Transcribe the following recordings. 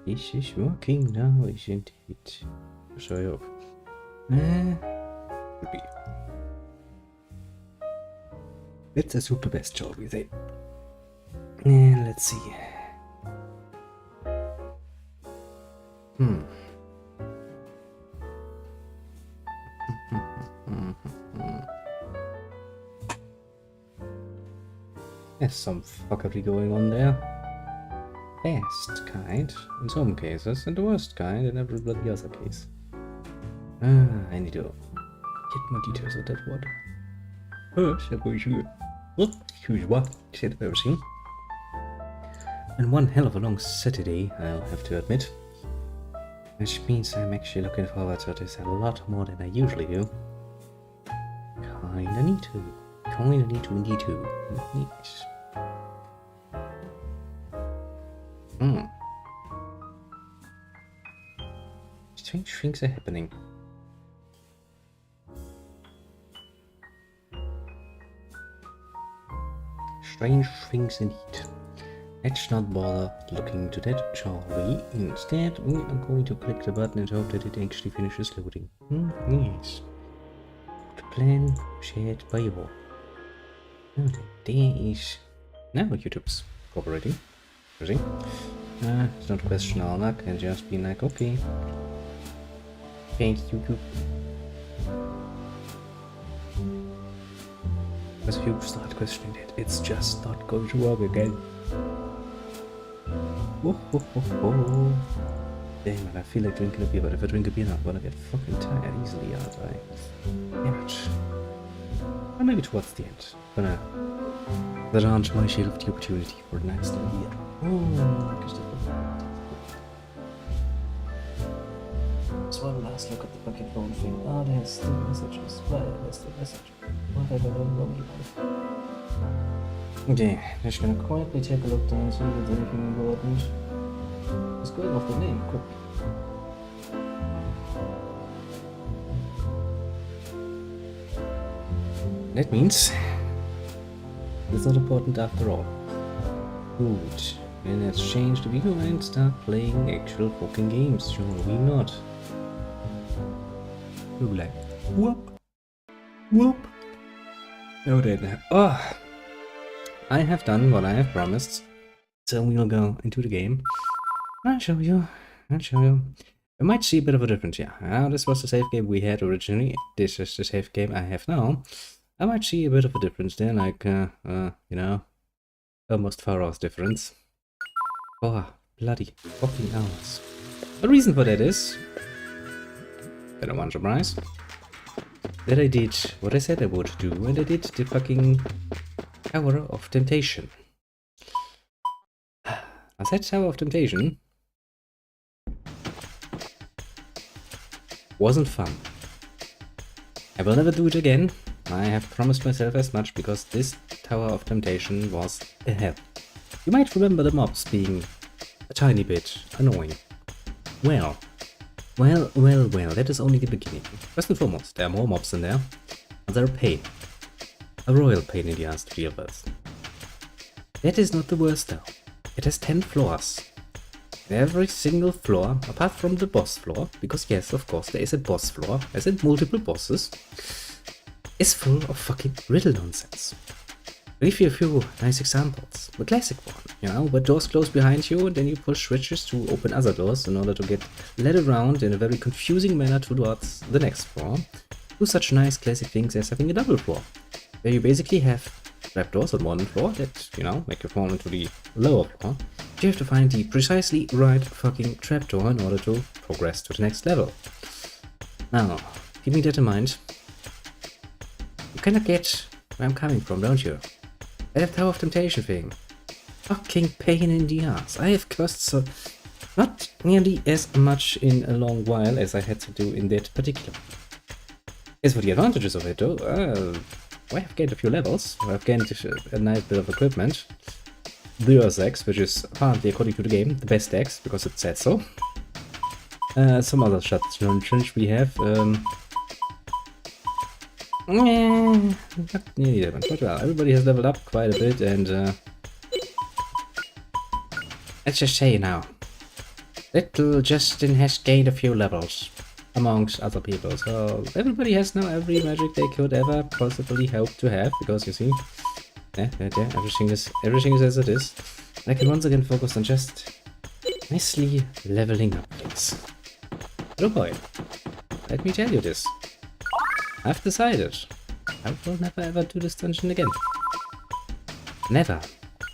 This is working now, isn't it? So I hope. Could be. Let's assume the best, shall we say? And let's see. There's some fuckery going on there. Best kind in some cases, and the worst kind in every bloody other case. I need to get more details of that one. Said everything. And one hell of a long Saturday, I'll have to admit. Which means I'm actually looking forward to this a lot more than I usually do. Kinda need to. Yes. Strange things are happening. Strange things indeed. Let's not bother looking into that, shall we? Instead, we are going to click the button and hope that it actually finishes loading. Yes. The plan shared by you all. Oh, there is... Now YouTube's cooperating. It's not a question all that, can just be like, okay. Thanks, YouTube. Because if you start questioning it, it's just not going to work again. Damn it, I feel like drinking a beer, but if I drink a beer now, I'm gonna get fucking tired easily, aren't I? Damn it. Or maybe towards the end. Gonna let on to my share of the opportunity for the next idea. So one last look at the fucking phone thing. Oh, there's still messages. Why there's the message? What have I done wrong about it? Okay, just gonna quietly take a look down, see if there's anything important. It's going off the name, quick. That means it's not important after all. Good. Then let's change the video and start playing actual fucking games, shall we not? We'll be like, whoop, whoop. No, then. Oh, I have done what I have promised. So we'll go into the game. I'll show you. You might see a bit of a difference, yeah. This was the save game we had originally. This is the save game I have now. I might see a bit of a difference there, like, you know, almost far off difference. Oh, bloody fucking hours. The reason for that is, better one surprise, that I did what I said I would do, and I did the fucking Tower of Temptation. I said Tower of Temptation wasn't fun. I will never do it again. I have promised myself as much because this Tower of Temptation was a hell. You might remember the mobs being a tiny bit annoying. Well, that is only the beginning. First and foremost, there are more mobs in there, and they're a pain. A royal pain in the ass to deal with. That is not the worst though. It has 10 floors. Every single floor, apart from the boss floor, because yes, of course, there is a boss floor, as in multiple bosses, is full of fucking riddle nonsense. I'll give you a few nice examples. The classic one, you know, where doors close behind you and then you push switches to open other doors in order to get led around in a very confusing manner towards the next floor. Do such nice classic things as having a double floor, where you basically have trapdoors on one floor that, you know, make you fall into the lower floor. You have to find the precisely right fucking trapdoor in order to progress to the next level. Now, keeping that in mind, you kinda get where I'm coming from, don't you? That Tower of Temptation thing. Fucking pain in the ass. I have cursed so not nearly as much in a long while as I had to do in that particular one. As for the advantages of it though, I have gained a few levels. I've gained a nice bit of equipment. The Earth Axe, which is apparently, according to the game, the best axe, because it said so. Some other shots we have. Not nearly that one, but well, everybody has leveled up quite a bit, and let's just say now, Little Justin has gained a few levels, amongst other people. So everybody has now every magic they could ever possibly hope to have, because you see, everything is as it is. I can once again focus on just nicely leveling up things. Oh boy, let me tell you this. I've decided I will never ever do this dungeon again. Never.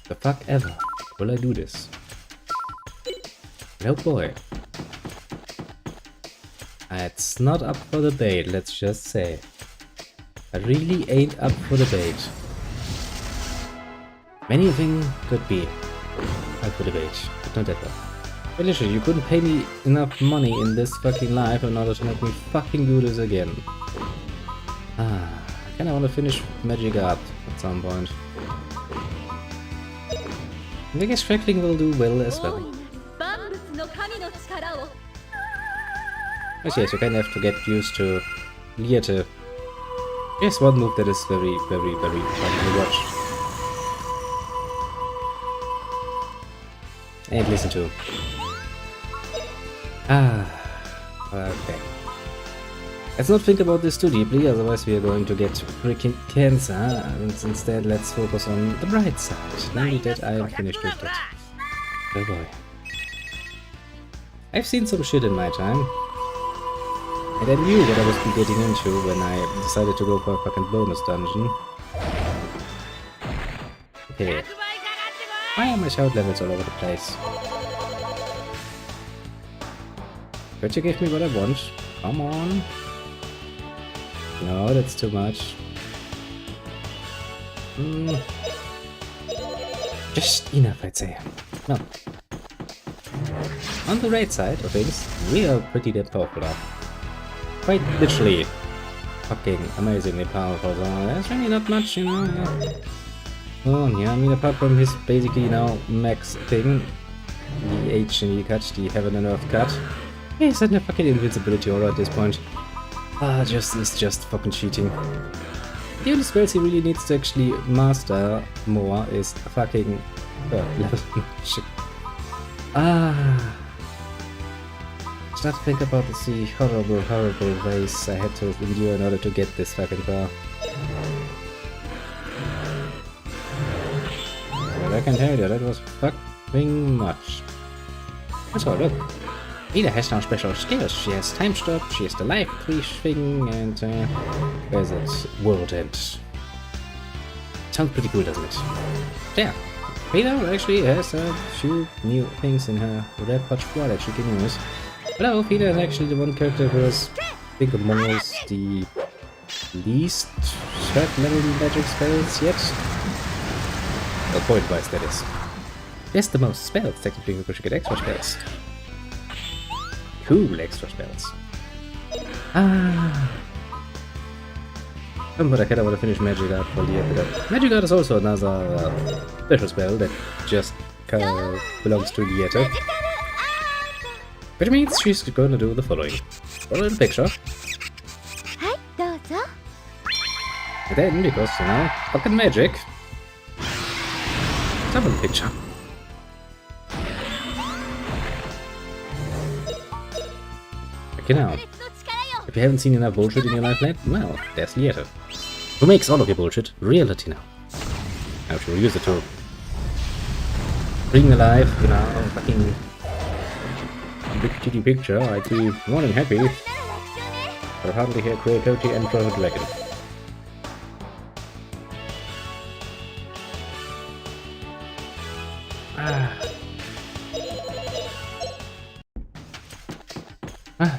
The fuck ever will I do this. Oh boy. It's not up for debate, let's just say. I really ain't up for debate. Many things could be up for debate, but not that one. But literally, you couldn't pay me enough money in this fucking life in order to make me fucking do this again. I kinda wanna finish Magic Art at some point. I guess Crackling will do well as well. Yes, you kind of have to get used to Liete. Yes, one move that is very, very, very fun to watch. And listen to. Okay. Let's not think about this too deeply, otherwise we are going to get freaking cancer. And instead, let's focus on the bright side. Now that I am finished with that. Oh boy. I've seen some shit in my time. And I knew what I was getting into when I decided to go for a fucking bonus dungeon. Okay. Why are my shout levels all over the place? Could you give me what I want? Come on. No, that's too much. Just enough, I'd say. No. On the right side of things, we are pretty damn powerful now. Quite literally fucking amazingly powerful, so that's really not much, you know. Yeah. Oh yeah, I mean, apart from his basically now max thing, the H and E cut, the Heaven and Earth cut, he's at a fucking invincibility aura at this point. It's just fucking cheating. The only spells he really needs to actually master more is fucking level. Shit. Start to think about the horrible, horrible ways I had to endure in order to get this fucking far. But I can tell you, that was fucking much. So look, Ida has now special skills. She has time stop, she has the life tree thing, and where's it? World end. Sounds pretty cool, doesn't it? Yeah. Ida actually has a few new things in her repertoire that she can use. Hello, Peter is actually the one character who has, I think, among us the least third level magic spells yet. Well, point-wise, that is. Yes, the most spells, technically, because you get extra spells. Cool extra spells. But I kinda want to finish Magic Art for the episode. Magic Art is also another special spell that just belongs to Liete. Which means she's gonna do the following. Follow the picture. And then, because, you know, fucking magic. Double the picture. Okay, now. If you haven't seen enough bullshit in your life yet, well, there's Liete. Who makes all of your bullshit reality now. Now she'll use it to bring alive, you know, fucking big titty picture. I'd be more than happy. But hardly hear creativity and throw a dragon.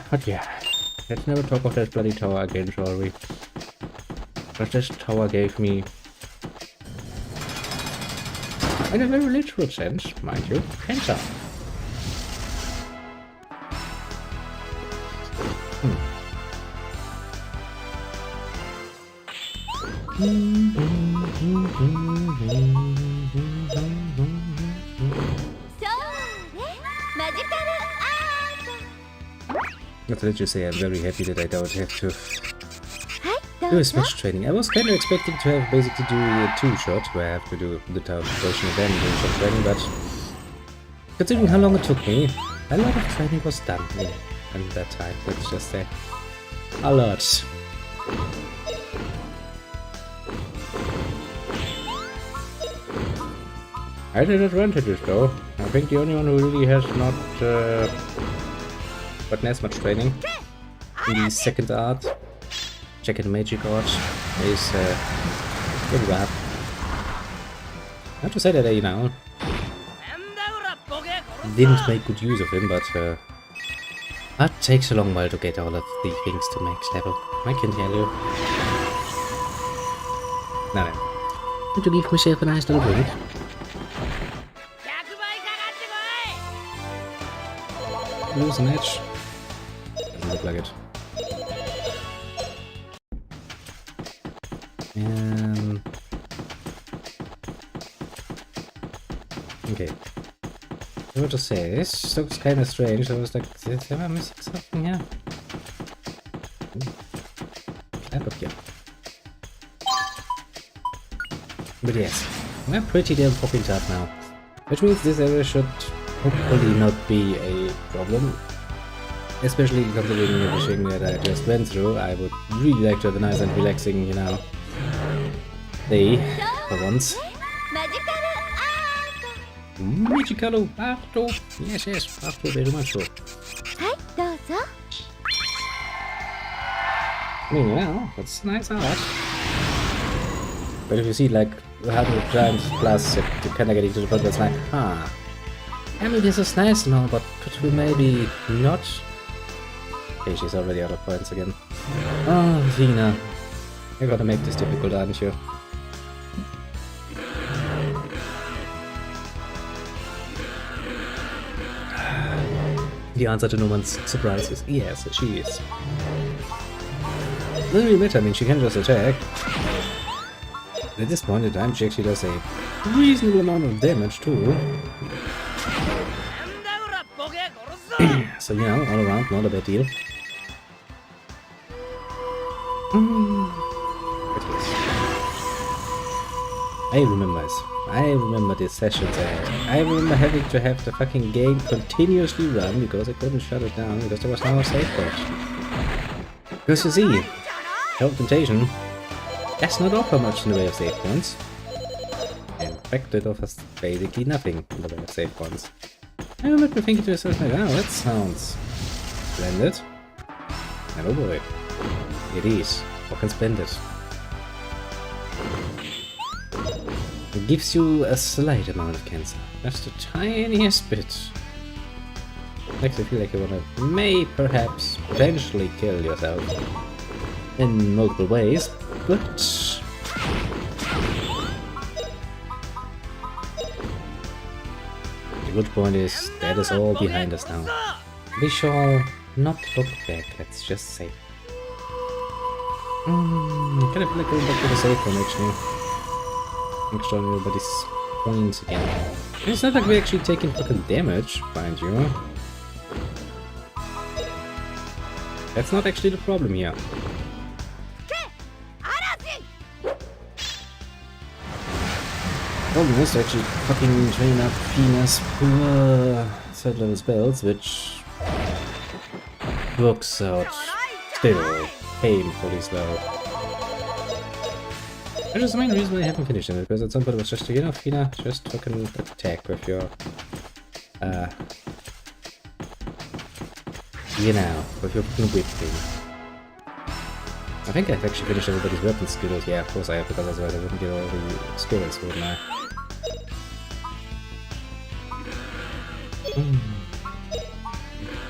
But yeah, let's never talk of that bloody tower again, shall we? But this tower gave me, in a very literal sense, mind you, cancer. Let's just say I'm very happy that I don't have to do as much training. I was kind of expecting to have basically do a 2-shot where I have to do the tower station again and do some training, but Considering how long it took me, a lot of training was done in that time, let's just say. A lot. I did advantages though. I think the only one who really has not gotten as much training in the second art, second magic art, is pretty bad. Not to say that I, didn't make good use of him, but it takes a long while to get all of the things to max level, I can tell you. Now then, I'm going to give myself a nice little drink. Lose a match? Doesn't look like it. Okay. I want to say, this looks kind of strange. I was like, am I missing something here? Climb up here. But yes, we're pretty damn fucking tough now. Which means this area should hopefully not be a problem. Especially considering everything that I just went through. I would really like to have a nice and relaxing, day for once. Magical art! Yes, art very much so. I mean, that's nice art. But if you see like 100 times plus, you're kinda getting to the point where it's like, I mean, this is nice now, but could we maybe not? Okay, she's already out of points again. Oh, Vina. You're gonna make this difficult, aren't you? The answer to no one's surprise is yes, she is. Doesn't really matter, I mean, she can just attack. At this point in time, she actually does a reasonable amount of damage too. So, all around, not a bad deal. But yes. I remember this. I remember these sessions I had. I remember having to have the fucking game continuously run because I couldn't shut it down because there was no save point. Because you see, Health Temptation does not offer much in the way of save points. In fact, it offers basically nothing in the way of save points. I remember thinking to myself, like, oh, that sounds splendid. And oh boy, it is fucking splendid. It gives you a slight amount of cancer, just the tiniest bit. Makes you feel like you may perhaps potentially kill yourself in multiple ways, but the good point is that is all behind us now. We shall not look back, let's just say. I kind of feel like going back to the safe one actually. Make sure everybody's points again. It's not like we're actually taking fucking damage, mind you. That's not actually the problem here. Problem is to actually fucking train up Fina's poor third level spells, which works out still painfully slow. Which is the main reason why I haven't finished it, because at some point it was just, Fina, just fucking attack with your, with your fucking whip thing. I think I've actually finished everybody's weapon skills. Yeah, of course I have, because otherwise I wouldn't get all the skills, wouldn't I?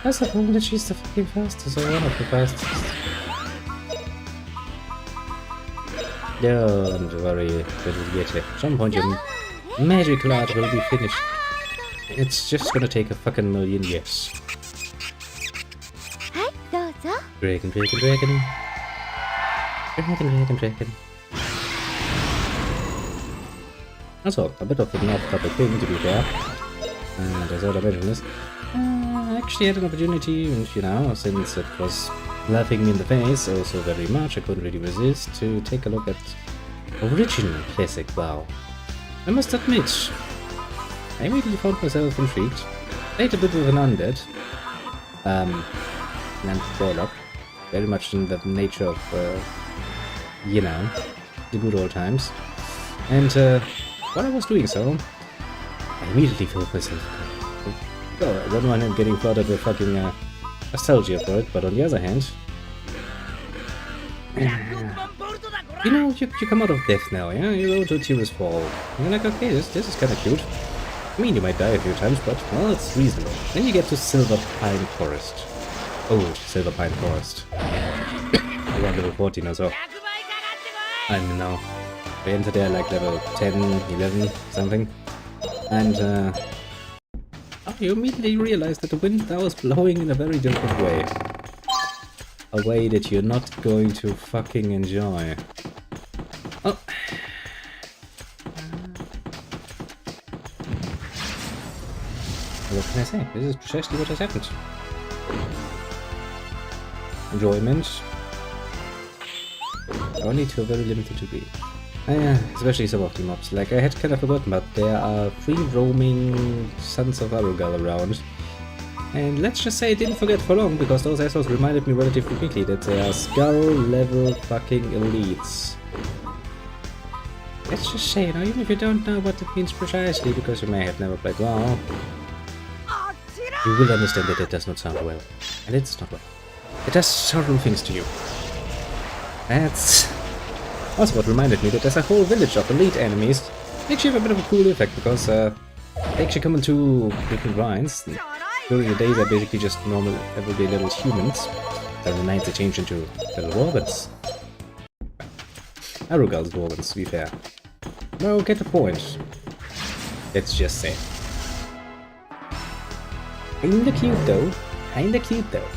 I suppose that she's the fucking fastest, or one of the fastest. Don't worry, little Yeti. At some point your magical art will be finished. It's just gonna take a fucking million years. Dragon. Dragon. Also, a bit of an off-topic thing, to be fair. As I mentioned this, I actually had an opportunity, and since it was laughing me in the face also very much, I couldn't really resist to take a look at original classic WoW. I must admit, I immediately found myself intrigued. Played a bit with an undead. And warlock. Very much in the nature of, you know, the good old times. And while I was doing so, I immediately felt myself. Well, I don't mind getting flooded with fucking nostalgia for it, but on the other hand, you know, you come out of death now, yeah? You go to Tyrus Fall. And you're like, okay, this is kind of cute. I mean, you might die a few times, but, well, it's reasonable. Then you get to Silver Pine Forest. Old Silver Pine Forest. Around level 14 or so. I don't know. I entered there like level 10, 11, something. And, you immediately realize that the wind now is blowing in a very different way. A way that you're not going to fucking enjoy. Oh. What can I say? This is precisely what has happened. Enjoyment. Only to a very limited degree. Especially some of the mobs. Like, I had kind of forgotten, but there are 3 roaming Sons of Arugal around. And let's just say I didn't forget for long, because those assholes reminded me relatively quickly that they are skull-level fucking elites. Let's just say, you know, even if you don't know what it means precisely, because you may have never played WoW, you will understand that it does not sound well. And it's not well. It does several things to you. That's also what reminded me that there's a whole village of elite enemies. They actually have a bit of a cool effect, because they actually come in 2 different lines. During the day they're basically just normal everyday little humans. During the night they change into little dwarves. Arugal's dwarves, to be fair. No, get the point. Let's just say. Kinda cute though. Kinda cute though.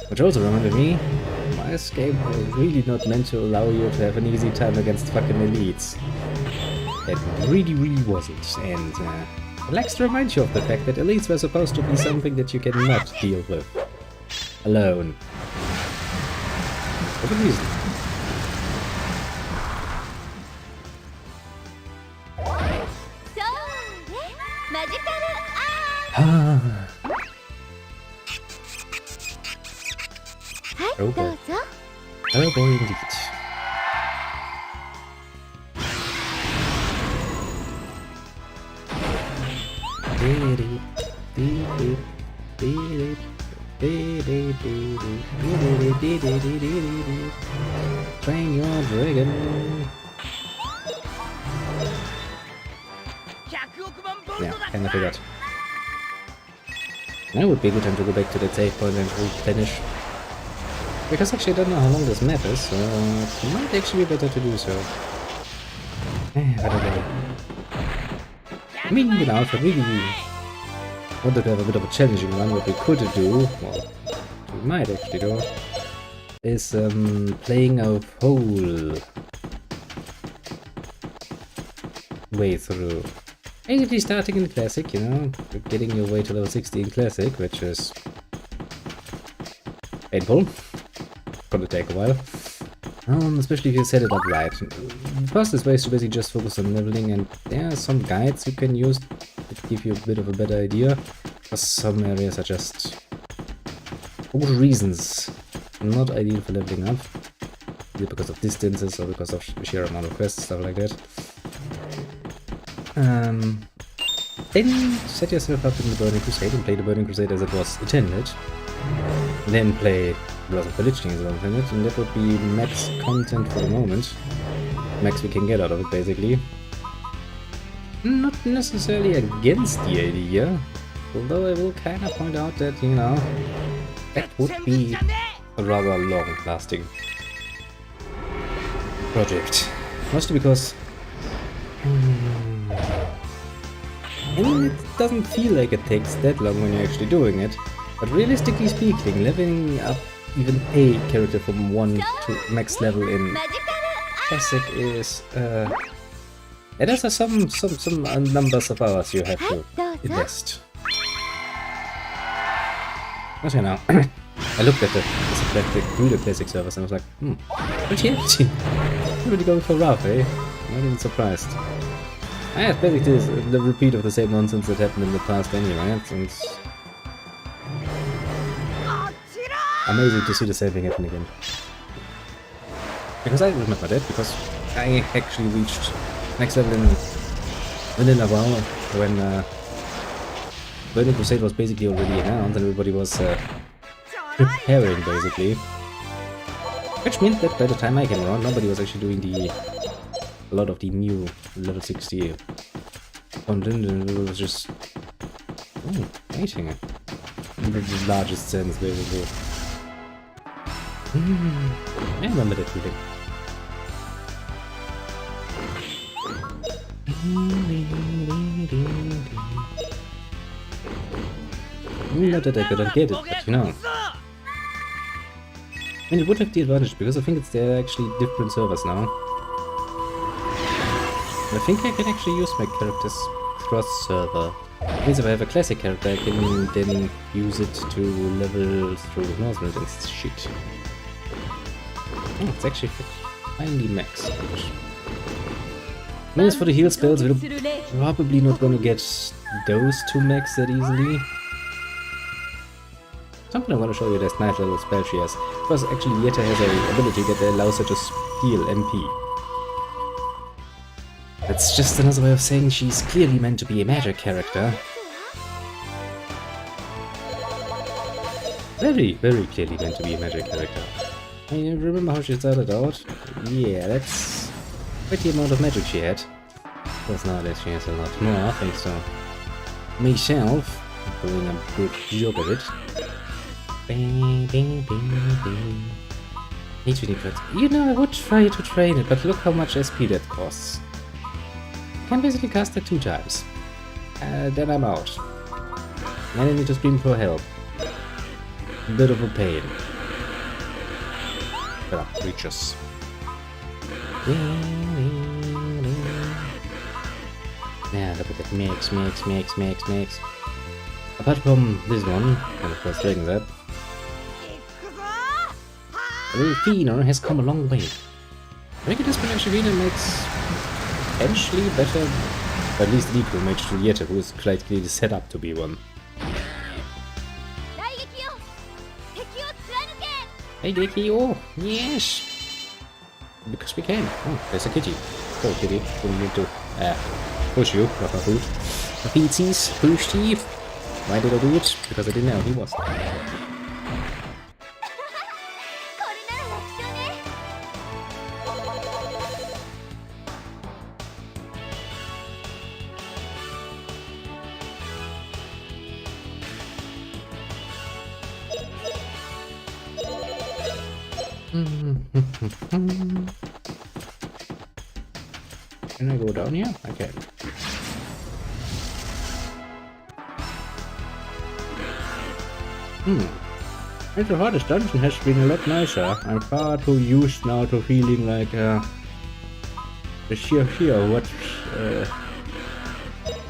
Which also reminded me, my escape was really not meant to allow you to have an easy time against fucking elites. It really, really wasn't. And I'd like to remind you of the fact that elites were supposed to be something that you cannot deal with alone. For good reason. Oh boy. Oh boy indeed. Train your dragon. Yeah, kinda forgot. Now would be a good time to go back to the save point and replenish. Because actually I don't know how long this map is, so it might actually be better to do so. I don't know. I mean, you know, if I really wanted to have a bit of a challenging one, what we could do, well, we might actually do, is playing a whole way through. Basically starting in Classic, you know, getting your way to level 60 in Classic, which is painful. Gonna take a while. Especially if you set it up right. The fastest way is to basically just focus on leveling, and there are some guides you can use that give you a bit of a better idea. Because some areas are just, for good reasons, not ideal for leveling up. Either because of distances or because of the sheer amount of quests, stuff like that. Then set yourself up in the Burning Crusade and play the Burning Crusade as it was intended. Then play Blood of the Lich King as well intended, and that would be max content for the moment. Max we can get out of it, basically. Not necessarily against the idea, although I will kind of point out that, you know, that would be a rather long-lasting project. Mostly because I mean, it doesn't feel like it takes that long when you're actually doing it, but realistically speaking, leveling up even a character from 1 to max level in Classic is, it has some numbers of hours you have to invest. But you know, I looked at the Classic servers and I was like, pretty empty. Really going for rough, eh? I'm not even surprised. It's basically the repeat of the same nonsense that happened in the past anyway. It's amazing to see the same thing happen again. Because I remember that, because I actually reached next level in Vanilla WoW when Burning Crusade was basically already announced and everybody was preparing basically. Which meant that by the time I came around, nobody was actually doing a lot of the new level 60 content, and it was just waiting in the largest sense basically. I remember that feeling. Not that I couldn't get it, but you know. I mean, it would have the advantage, because I think they're actually different servers now. I think I can actually use my characters cross-server. That means if I have a classic character, I can then use it to level through Northland and shit. Oh, it's actually finally maxed out. As for the heal spells, we're probably not gonna get those two max that easily. Something I want to show you this nice little spell she has. Because actually Yetta has an ability that allows her to heal MP. That's just another way of saying she's clearly meant to be a magic character. Very, very clearly meant to be a magic character. I mean, remember how she started out? Yeah, that's quite the amount of magic she had. Of course nowadays she has a lot more, thanks to myself doing a good job of it. You know, I would try to train it, but look how much SP that costs. I can basically cast it 2 times. Then I'm out. Then I need to scream for help. A bit of a pain. But creatures. Yeah, look at that. Mix. Apart from this one, and of course Dragon's Head, the little Fiender has come a long way. I think this Fiender makes potentially better, at least an equal mage to Yetta, who is quite clearly set up to be one. Hey Dekio! Yes! Because we can. Oh, there's a kitty. Go kitty, what do you need to push you, not my food. My feetsies, push Steve. Why did I do it? Because I didn't know he was. Can I go down here? I can. The hardest dungeon has been a lot nicer. I'm far too used now to feeling like the sheer fear of what's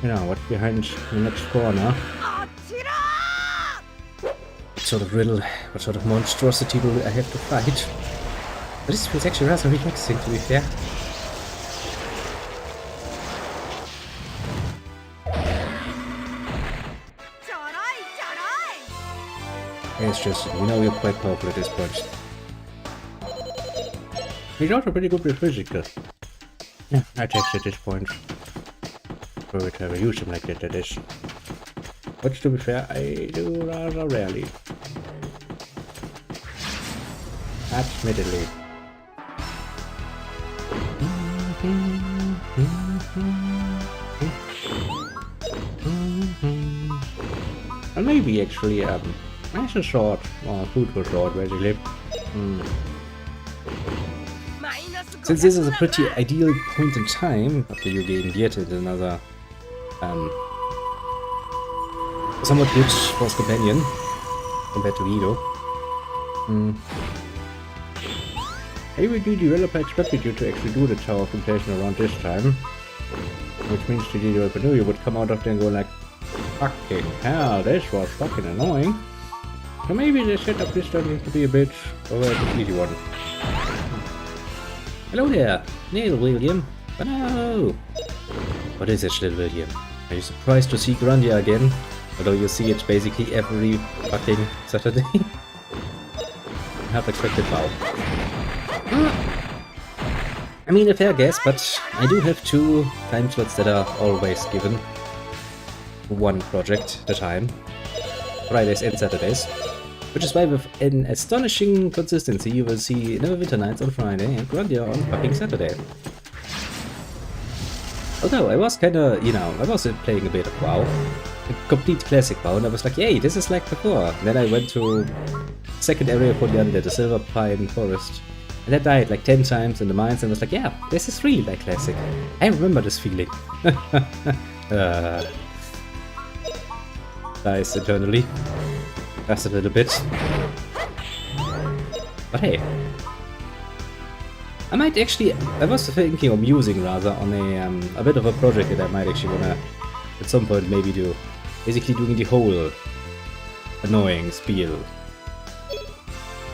what's behind the next corner. What sort of riddle, what sort of monstrosity will I have to fight? But this feels actually rather relaxing, to be fair. It's just, you know, you're quite powerful at this point. He's also pretty good with physical. Yeah, I text at this point. For it to ever use him like that is. But to be fair, I do rather rarely. Admittedly. And maybe actually, nice and short, or food for short, basically. Since this is a pretty ideal point in time, after you gain Yetta another somewhat good force companion compared to Guido. Maybe the developer expected you to actually do the Tower of Temptation around this time, which means the developer knew you would come out of there and go like, fucking hell, this was fucking annoying. So maybe they set up this dungeon to be a bit of an easy one. Hello there, Neil William. Hello. What is it, little William? Are you surprised to see Grandia again? Although you see it basically every fucking Saturday? Half expected wow. I mean, a fair guess, but I do have 2 time slots that are always given. 1 project at a time. Fridays and Saturdays. Which is why with an astonishing consistency you will see Neverwinter Nights on Friday and Grandia on fucking Saturday. Although I was kinda, you know, I was playing a bit of WoW. A complete classic WoW, and I was like, yay, this is like before. And then I went to second area for the undead, the Silver Pine Forest. And I died like 10 times in the mines and was like, yeah, this is really like classic. I remember this feeling. Dies eternally. Just a little bit. But hey. I might actually, I was thinking of musing rather on a bit of a project that I might actually wanna at some point maybe do. Basically doing the whole annoying spiel.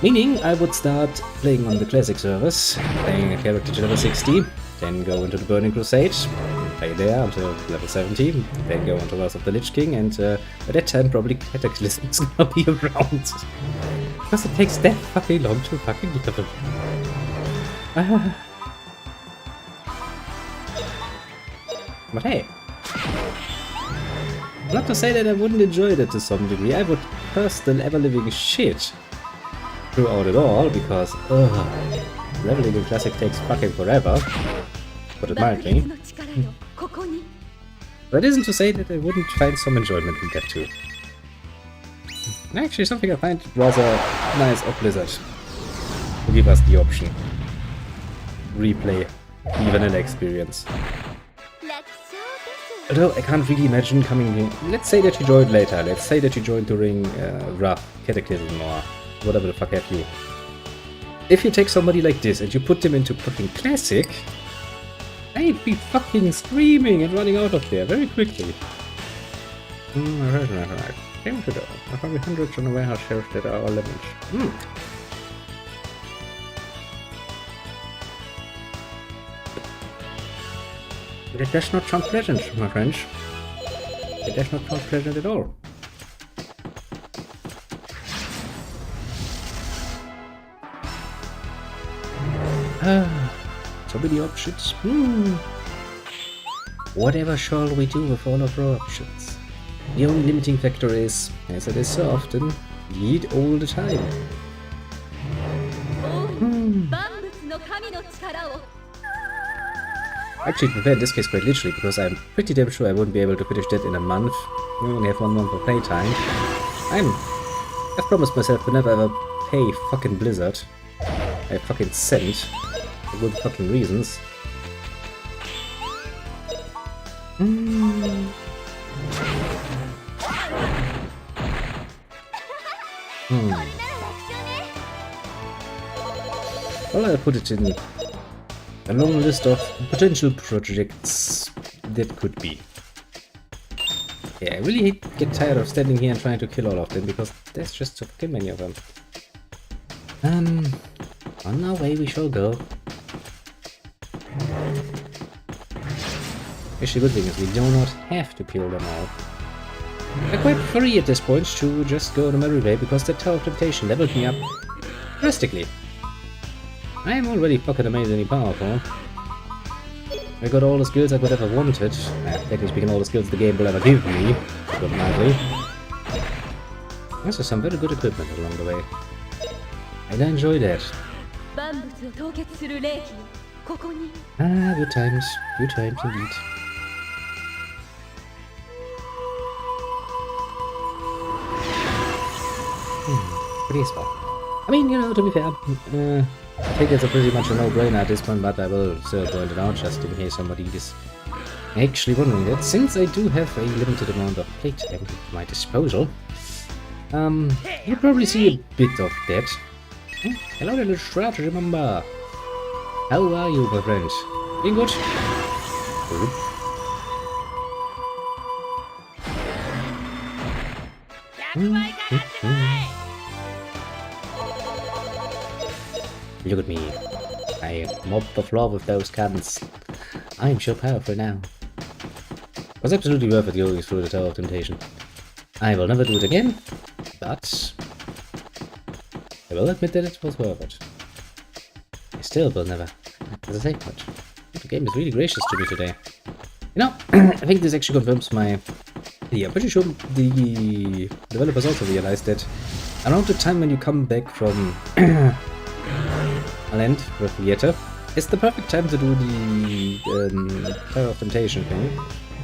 Meaning I would start playing on the classic service, playing a character to level 60, then go into the Burning Crusade, play there until level 70, then go into Wrath of the Lich King, and by that time probably Cataclysm is gonna be around. Because it takes that fucking long to fucking level. But hey, not to say that I wouldn't enjoy that to some degree, I would curse the ever-living shit throughout it all, because leveling in Classic takes fucking forever, put it mildly. That isn't to say that I wouldn't find some enjoyment in that too. Actually, something I find rather nice of Blizzard to give us the option. Replay the vanilla experience. Although I can't really imagine coming here. Let's say that you joined later, let's say that you joined during Wrath, Cataclysm or whatever the fuck have you. If you take somebody like this and you put them into fucking Classic, I'd be fucking screaming and running out of there very quickly. Right. Came to go. There are probably hundreds on the warehouse shelves that are all levels. It does not sound pleasant, my friends. It does not sound pleasant at all. So many options. Whatever shall we do with all of our options? The only limiting factor is, as it is so often, lead all the time. Actually, to be fair, in this case quite literally, because I'm pretty damn sure I wouldn't be able to finish that in a month. We only have 1 month of playtime. I've promised myself to never ever pay fucking Blizzard a fucking cent for good fucking reasons. Well, I'll put it in a long list of potential projects that could be. Yeah, I really get tired of standing here and trying to kill all of them, because there's just so fucking many of them. On our way we shall go. Actually, good thing is we do not have to kill them all. I'm quite free at this point to just go on a merry way, because that Tower of Temptation leveled me up drastically. I am already fucking amazingly powerful. I got all the skills I could ever wanted. Technically speaking, all the skills the game will ever give me, to put it mildly. Also some very good equipment along the way. And I enjoy that. Good times. Good times indeed. Peaceful. I mean, you know, to be fair, I think it's a pretty much a no-brainer at this point, but I will still point it out just in case somebody is actually wondering that. Since I do have a limited amount of playtime at my disposal, you'll probably see a bit of that. Hello, little strategy member. How are you, my friend? Being good? Good. Look at me. I mopped the floor with those cans. I am so powerful now. was absolutely worth it going through the Tower of Temptation. I will never do it again, but I will admit that it was worth it. I still will never hesitate much. The game is really gracious to me today. You know, I think this actually confirms my... Yeah, I'm pretty sure the developers also realized that around the time when you come back from a land with Vieta, it's the perfect time to do the Tower of Temptation thing.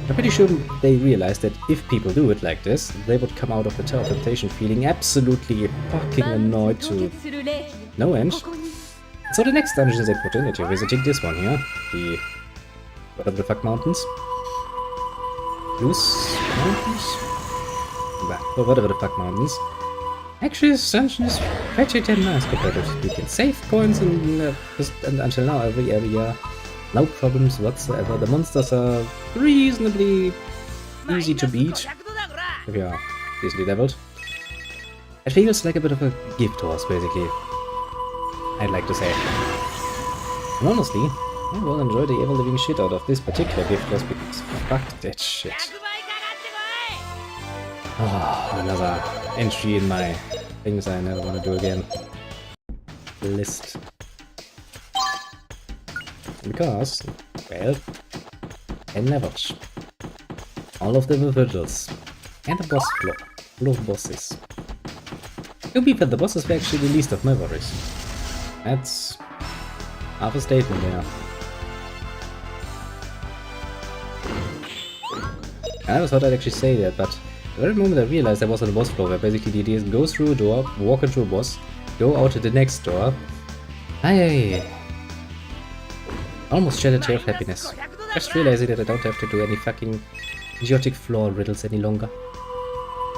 I'm pretty sure they realized that if people do it like this, they would come out of the Tower of Temptation feeling absolutely fucking annoyed to no end. So the next dungeons they put in that you're visiting this one here, the whatever the fuck mountains. Loose mountains? Or whatever the fuck mountains. Actually this dungeon is pretty damn nice compared to you can save points and until now every area. No problems whatsoever. The monsters are reasonably easy to beat if you are easily leveled. It feels like a bit of a gift horse basically. I'd like to say. And honestly, I will enjoy the ever-living shit out of this particular gift horse because fuck that shit. Oh, another entry in my things I never want to do again. List. Because, well, 10 levels. All of them with riddles. And a boss floor full of bosses. To be fair, the bosses were actually the least of my worries. That's half a statement there. I never thought I'd actually say that, but the very moment I realized I was on the boss floor, where basically the idea is go through a door, walk into a boss, go out to the next door. I almost shed a tear of happiness. Just realizing that I don't have to do any fucking idiotic floor riddles any longer.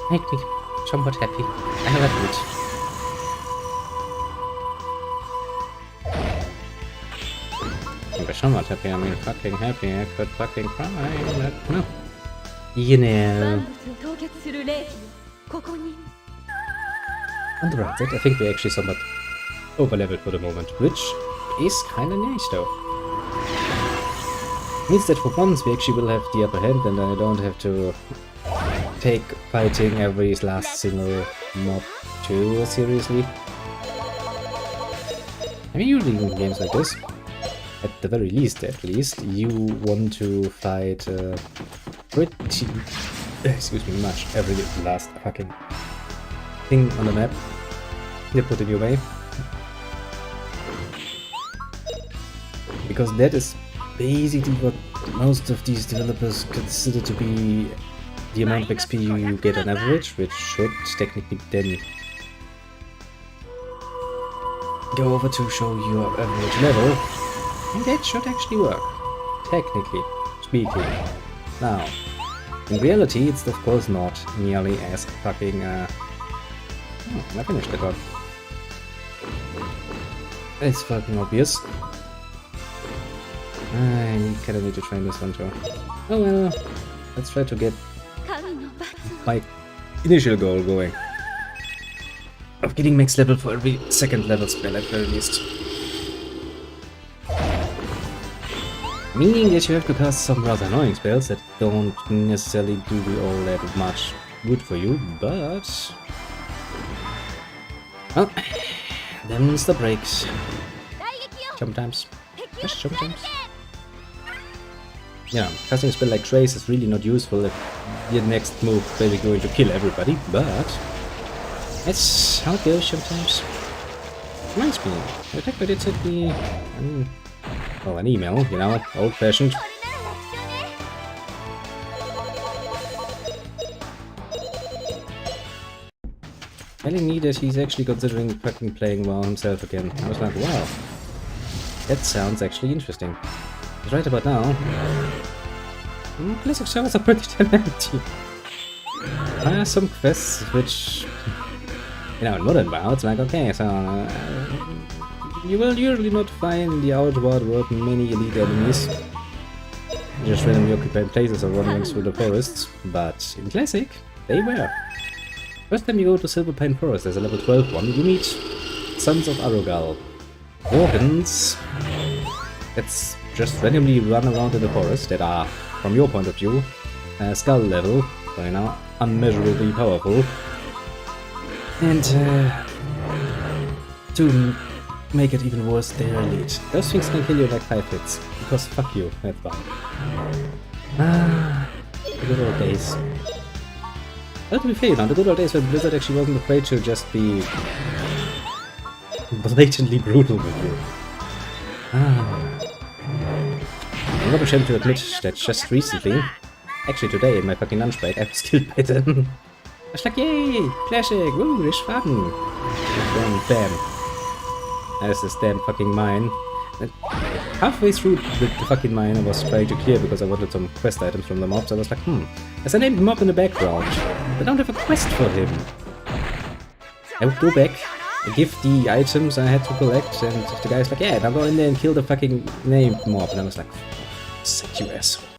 Make me somewhat happy. I have admit. Somewhat happy, I mean fucking happy, I could fucking cry, but no. You know. On the right side, I think we're actually somewhat overleveled for the moment, which is kinda nice though. Means that for once we actually will have the upper hand and I don't have to take fighting every last single mob too seriously. I mean usually in games like this, at the very least, you want to fight pretty, excuse me, much every last fucking thing on the map they put in your way. Because that is basically what most of these developers consider to be the amount of XP you get on average, which should technically then go over to show your average level. And that should actually work, technically speaking. Now, in reality, it's of course not nearly as fucking, I finished it up. It's fucking obvious. I kinda need to train this one too. Oh well, let's try to get my initial goal going. Of getting max level for every second level spell at very least. Meaning that you have to cast some rather annoying spells that don't necessarily do all that much good for you, but... Well, them's the breaks. Sometimes. Just sometimes. Yeah, casting a spell like Trace is really not useful if your next move is basically going to kill everybody, but... That's how it goes sometimes. Reminds me, the attack I did sent me... well, an email, you know, old-fashioned. Telling me that he's actually considering fucking playing WoW himself again. I was like, wow, that sounds actually interesting. But right about now, classic servers are pretty damn empty. There are some quests which, you know, in modern WoW, it's like, okay, so you will usually not find the outward world many elite enemies, just randomly occupied places or wandering through the forests, but in Classic, they were. First time you go to Silverpine Forest as a level 12 one, you meet Sons of Arogal. Organs that's just randomly run around in the forest that are, from your point of view, skull level, so you know, unmeasurably powerful. And to make it even worse, they're elite. Those things can kill you in like 5 hits, because fuck you, that's fine. The good old days. Well, to be fair, now, the good old days when Blizzard actually wasn't afraid to just be blatantly brutal with you. I'm not ashamed to admit that just recently, actually today in my fucking lunch break, I was killed by them. I was like, yay! Classic! Woo, this fun! And then, bam. There's this damn fucking mine. And halfway through the fucking mine I was trying to clear because I wanted some quest items from the mobs. I was like, there's a named mob in the background. I don't have a quest for him. I would go back, give the items I had to collect, and the guy's like, yeah, now go in there and kill the fucking named mob. And I was like, sick you asshole.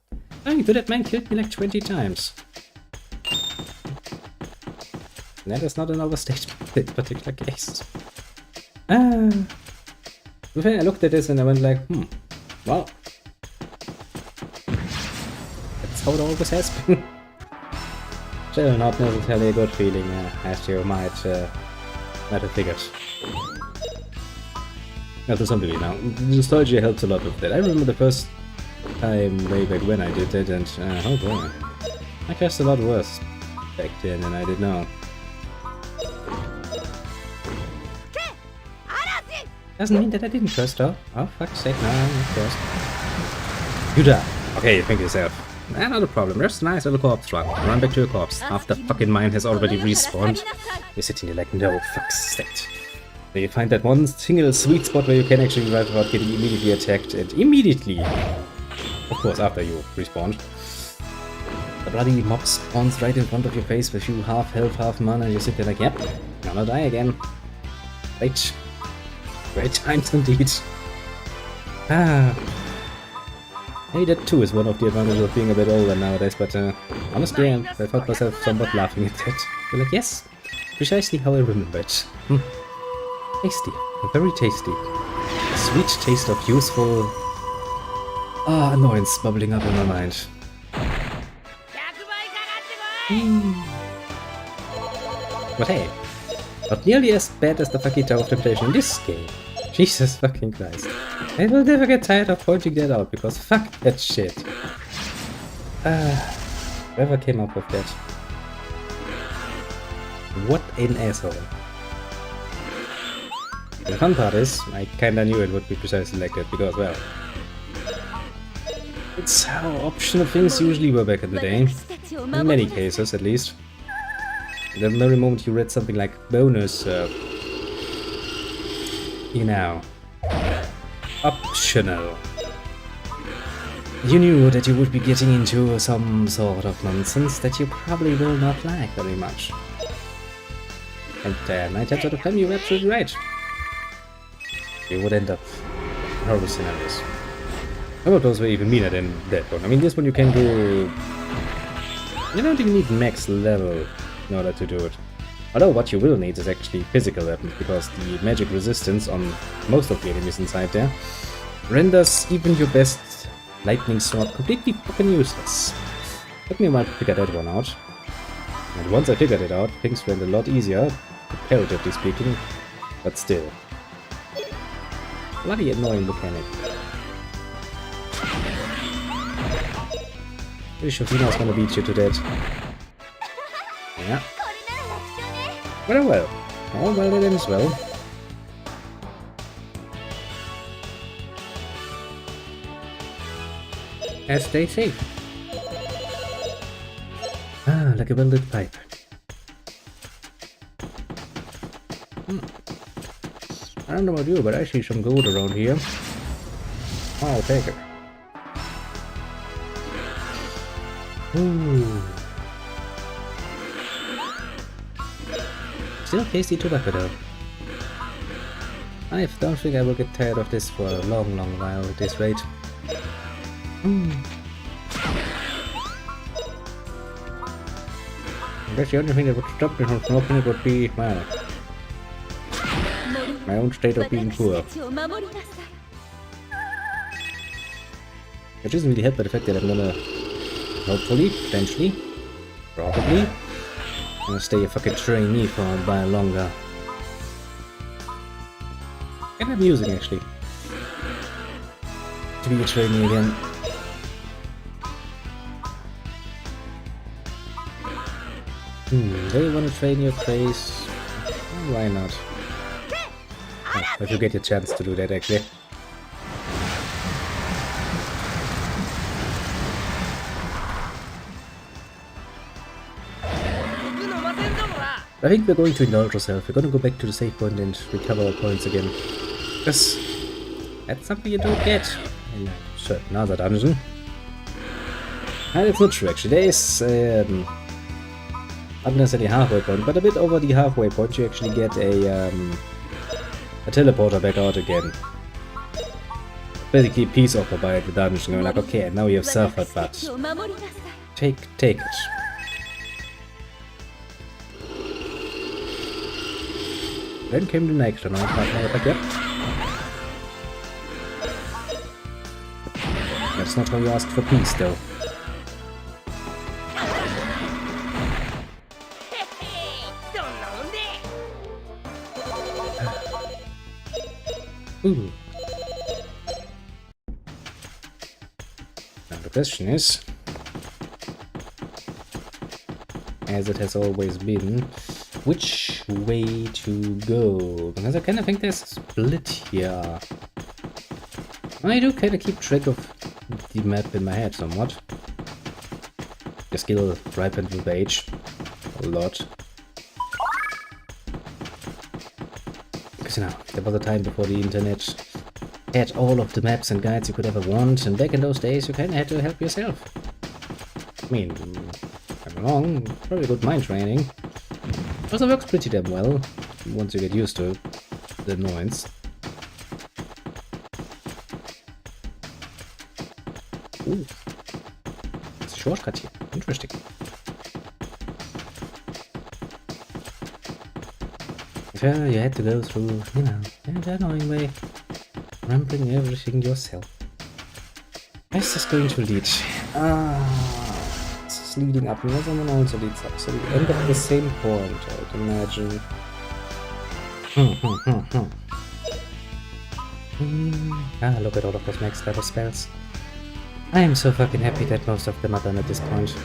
Oh, that man killed me like 20 times. And that is not an overstatement in this particular case. I looked at this and I went like, well, that's how it always has been. Still not necessarily a good feeling, as you might have figured. Well, to some degree now. Nostalgia helps a lot with that. I remember the first time way back when I did it, and oh boy, I guess a lot worse back then than I did now. Doesn't mean that I didn't curse though. Oh, fuck's sake, no, I'm not cursed. You die. Okay, think yourself. Not a problem, just a nice little corpse run. Run back to your corpse. After fucking mine has already respawned. You're sitting there like, no, fuck's sake. So you find that one single sweet spot where you can actually run without getting immediately attacked, and immediately, of course after you respawned, the bloody mob spawns right in front of your face with you half health, half mana, and you sit there like, yep, gonna die again. Great. Great times indeed. Hey, that too is one of the advantages of being a bit older nowadays, but honestly, I found myself somewhat laughing at that. But like, yes, precisely how I remember it. Tasty, very tasty. A sweet taste of useful annoyance bubbling up in my mind. But hey, not nearly as bad as the fucking Tower of Temptation in this game. Jesus fucking Christ. I will never get tired of pointing that out, because fuck that shit. Whoever came up with that. What an asshole. The fun part is, I kinda knew it would be precisely like that, because, well, it's how optional things usually were back in the day. In many cases, at least. The very moment you read something like bonus, you know, optional, you knew that you would be getting into some sort of nonsense that you probably will not like very much. And 9 times out of 10 you're absolutely right. You would end up in horrible scenarios. Some of those were even meaner than that one. I mean, this one you can do... You don't even need max level in order to do it. Although what you will need is actually physical weapons, because the magic resistance on most of the enemies inside there renders even your best lightning sword completely fucking useless. Took me a while to figure that one out. And once I figured it out, things went a lot easier, comparatively speaking, but still. Bloody annoying mechanic. Pretty sure Fina's gonna beat you to death. Yeah. Well, well. Oh, well, it ends well. As they say. Like a well-lit pipe. I don't know about you, but I see some gold around here. I'll take it. Ooh. Still tasty tobacco though. I don't think I will get tired of this for a long, long while at this rate. I guess the only thing that would stop me from smoking it would be, well, my own state of being poor. Which isn't really helped by the fact that I'm gonna hopefully, potentially, probably. I'm gonna stay a fucking trainee for a while longer. Kind of amusing, actually, to be a trainee again. Do you want to train your craze? Why not? Oh, if you get your chance to do that, actually. I think we're going to indulge ourselves. We're going to go back to the save point and recover our points again. Because that's something you don't get in a certain other dungeon. And it's not true, actually. There is not necessarily halfway point, but a bit over the halfway point you actually get a teleporter back out again. Basically a peace offer by the dungeon, going like, okay, now you have suffered, but take it. Then came the next one, yep. That's not how you ask for peace, though. Ooh. Now the question is, as it has always been, which way to go? Because I kind of think there's a split here. I do kind of keep track of the map in my head somewhat. The skill ripened with age a lot. Because, you know, there was a time before the internet had all of the maps and guides you could ever want, and back in those days you kind of had to help yourself. I mean, I'm wrong, probably good mind training. Also works pretty damn well, once you get used to the annoyance. Ooh. It's a shortcut here. Interesting. So you had to go through, you know, the annoying way. Rambling everything yourself. Where's this going to lead? This is leading up. Where's someone also leads up? So we end up at the same point, I'd imagine. Look at all of those max level spells. I am so fucking happy that most of them are done at this point.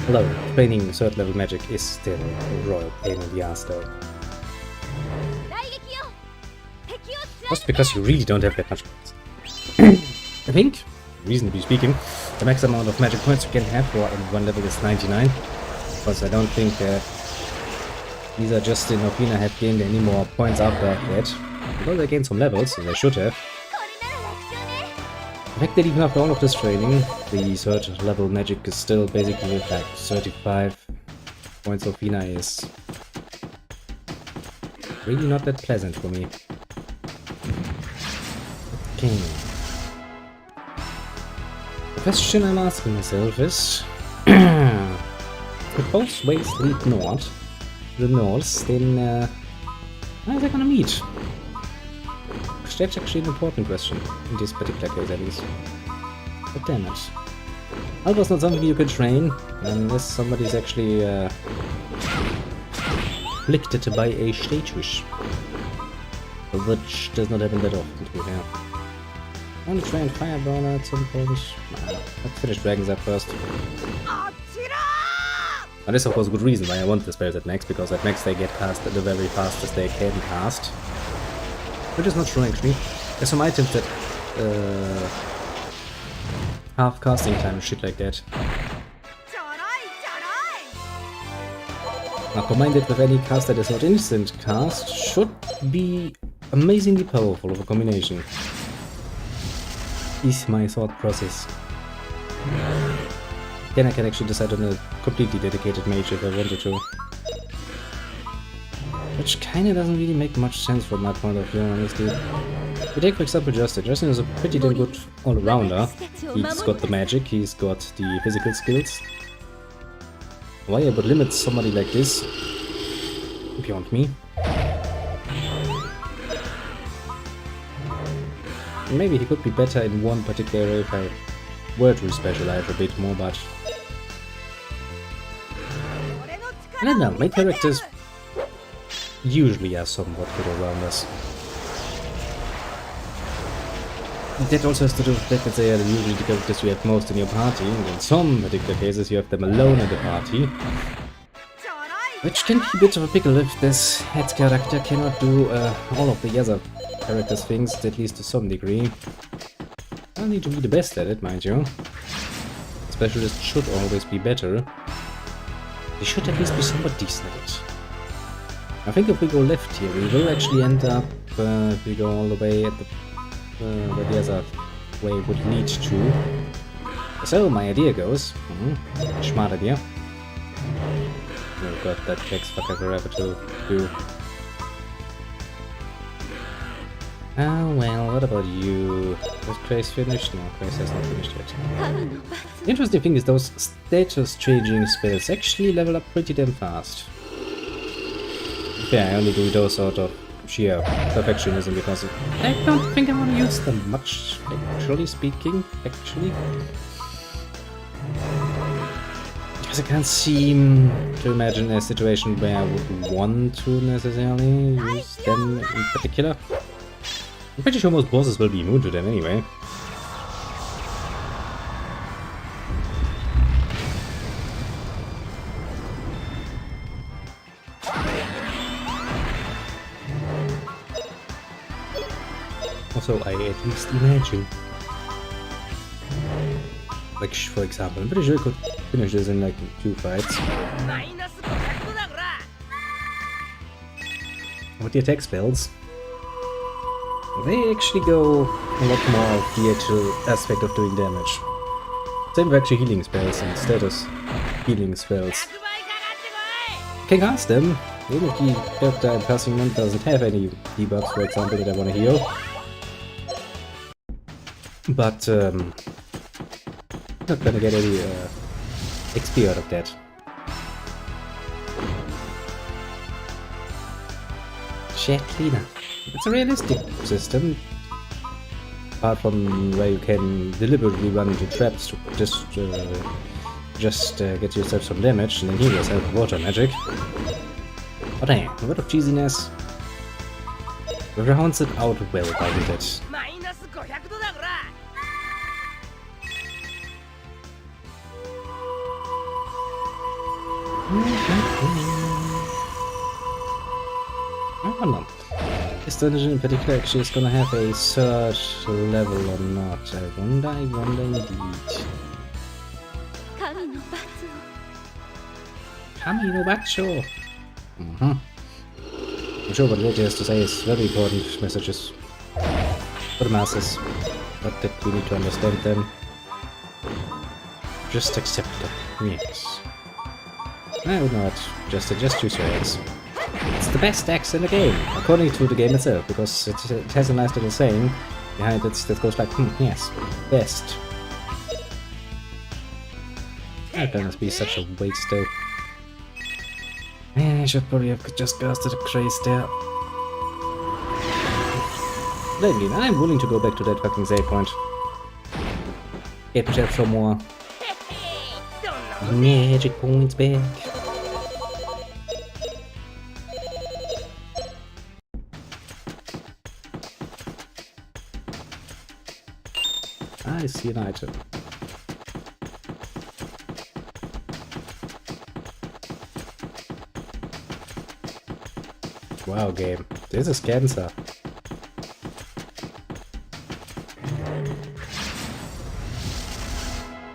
Although, training 3rd level magic is still a royal pain in the ass though. Just because you really don't have that much points. I think, reasonably speaking, the max amount of magic points you can have for one level is 99. Because I don't think either Justin or Pina have gained any more points after that. Although they gained some levels, so they should have. The fact that even after all of this training, the 3rd level magic is still basically like 35 points of Pina is really not that pleasant for me. Okay. The question I'm asking myself is, if both ways lead north, then how are they gonna meet? That's actually an important question, in this particular case at least. But damn it. Alpha's not something you can train, unless somebody's actually afflicted by a stage wish. Which does not happen that often, to be fair. I want to try and Firebrawler at some point. Let's finish Dragons up first. And this of course a good reason why I want the spells at max, because at max they get cast at the very fastest they can cast. Which is not true actually. There's some items that half casting time and shit like that. Now combine it with any cast that is not instant cast should be amazingly powerful of a combination. Is my thought process. Then I can actually decide on a completely dedicated mage if I wanted to. Which kinda doesn't really make much sense from my point of view, honestly. We take for example Justin. Justin is a pretty damn good all-rounder. He's got the magic, he's got the physical skills. Why I would limit somebody like this beyond me? Maybe he could be better in one particular area if I were to specialize a bit more, but I don't know, my characters usually are somewhat good all-rounders. That also has to do with the fact that they are usually the characters you have most in your party, and in some particular cases you have them alone in the party. Which can be a bit of a pickle if this head character cannot do all of the other characters' things, at least to some degree. I'll need to be the best at it, mind you. Specialists should always be better. They should at least be somewhat decent at it. I think if we go left here, we will actually end up, if we go all the way at the where the other way would lead to. So my idea goes, smart idea. Oh god, that takes fucking forever to do. Oh well, what about you? Has Craze finished? No, Craze has not finished yet. The interesting thing is those status changing spells actually level up pretty damn fast. Yeah, I only do those out of sheer perfectionism because I don't think I want to use them much, actually speaking, Because I can't seem to imagine a situation where I would want to necessarily use them in particular. I'm pretty sure most bosses will be immune to them anyway. Also, I at least imagine. Like, for example, I'm pretty sure I could finish this in like 2 fights. With the attack spells, they actually go a lot more of the actual aspect of doing damage. Same with actually healing spells and status healing spells. Can cast them, even if the character I'm casting them doesn't have any debuffs, for example, that I want to heal. But, not gonna get any XP out of that. Shit, cleaner. It's a realistic system. Apart from where you can deliberately run into traps to just get yourself some damage and then heal yourself with water magic. But hey, a bit of cheesiness rounds it out well, doesn't it? I don't know. This dungeon in particular actually is gonna have a search level or not. I wonder indeed. Kami no Bacho! I'm sure what Lady has to say is very important messages for the masses, but that we need to understand them. Just accept them, yes. I would not just suggest use your axe. It's the best axe in the game, according to the game itself, because it has a nice little saying behind it that goes like, yes, best. That must be such a waste though. I should probably have just casted a Craze there. Lately, I'm willing to go back to that fucking save point. Get myself some more magic points back. I see an item. Wow, game. This is cancer.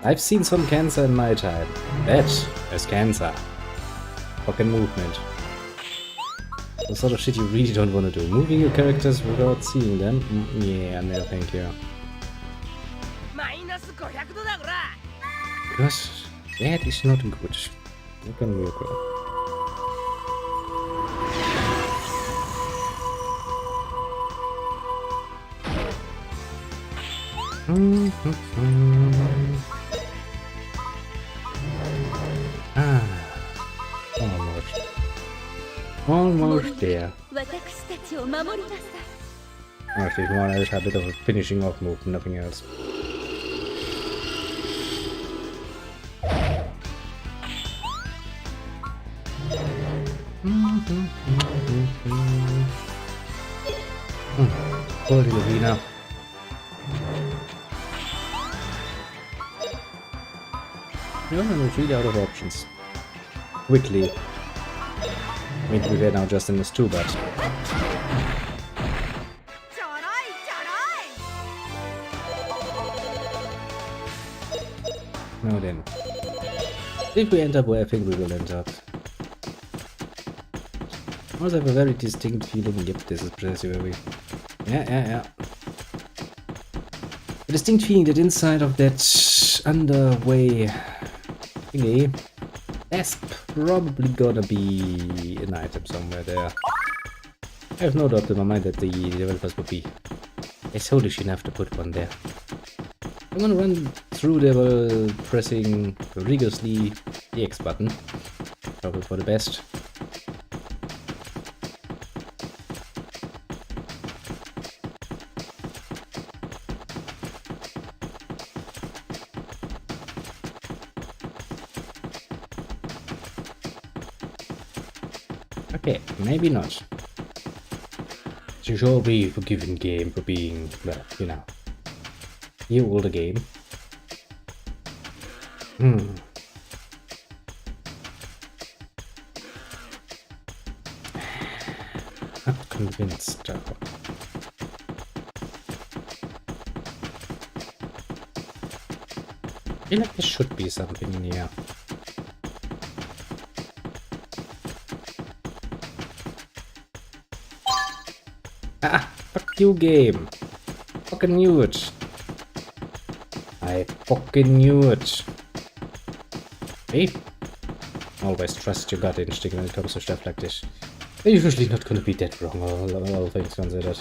I've seen some cancer in my time. That is cancer. Fucking movement. The sort of shit you really don't want to do. Moving your characters without seeing them? Yeah, no thank you. Because that is not good. You can work well. Almost there. Actually, come on, I just had a bit of a finishing off move, nothing else. Poor little Rena. No, there's really out of options. Quickly. I mean, to be fair now, Justin is too, but... No then. If we end up where I think we will end up. I also have a very distinct feeling, yep, this is precisely where we... Yeah. A distinct feeling that inside of that underway thingy, there's probably gonna be an item somewhere there. I have no doubt in my mind that the developers would be soulish enough to put one there. I'm gonna run through there while pressing rigorously the X button. Probably for the best. Okay, maybe not. You should be forgiven game for being, well, you know, you older game. Not convinced though. I feel like there should be something in here. Ah, fuck you game. Fucking knew it. I fucking knew it. Hey, always trust your gut instinct when it comes to stuff like this. They're usually not gonna be that wrong, all things considered.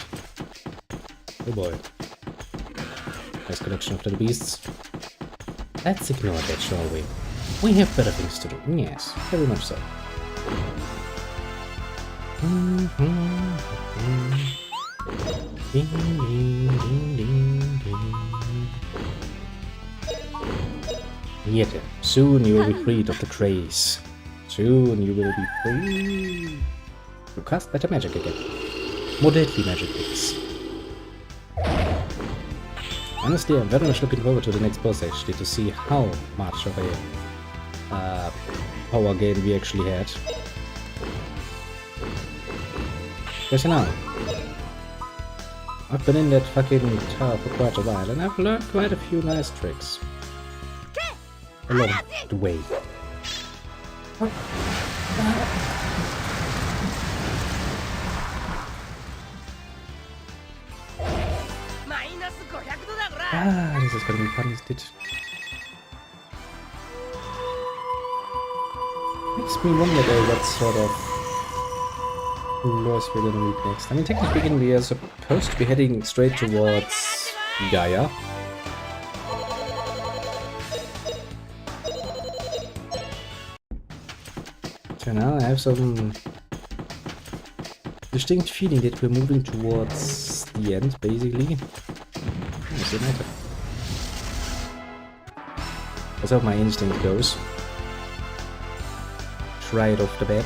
Oh boy. Nice collection of little beasts. Let's ignore that, shall we? We have better things to do. Yes, very much so. Ding, ding, ding, ding, ding. Yet, soon you will be freed of the craze. Soon you will be free to cast better magic again. More deadly magic things. Honestly, I'm very much looking forward to the next boss actually, to see how much of a power gain we actually had. Because you know, I've been in that fucking tower for quite a while, and I've learned quite a few nice tricks along the way. Ah, this is gonna be fun, isn't it? Makes me wonder though what sort of laws we're gonna meet next. I mean, technically speaking, we are supposed to be heading straight towards Gaia. So now I have some distinct feeling that we're moving towards the end, basically. That's how my instinct goes. Try it off the bat.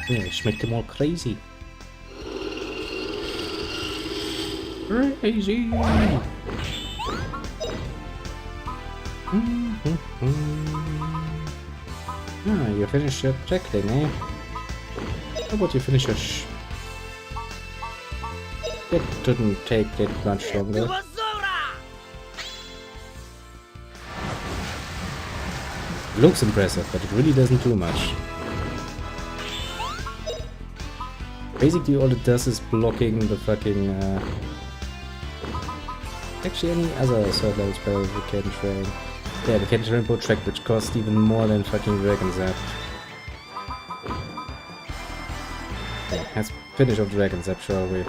Yeah, ich make them all crazy. Crazy! Ah, you finished your protecting, eh? How about you finish your That didn't take that much longer. Looks impressive, but it really doesn't do much. Basically all it does is blocking the fucking actually any other third level spell we can train. Yeah, we can train Rainbow Track, which costs even more than fucking Dragon Zap. Yeah, let's finish off Dragon Zap, shall we?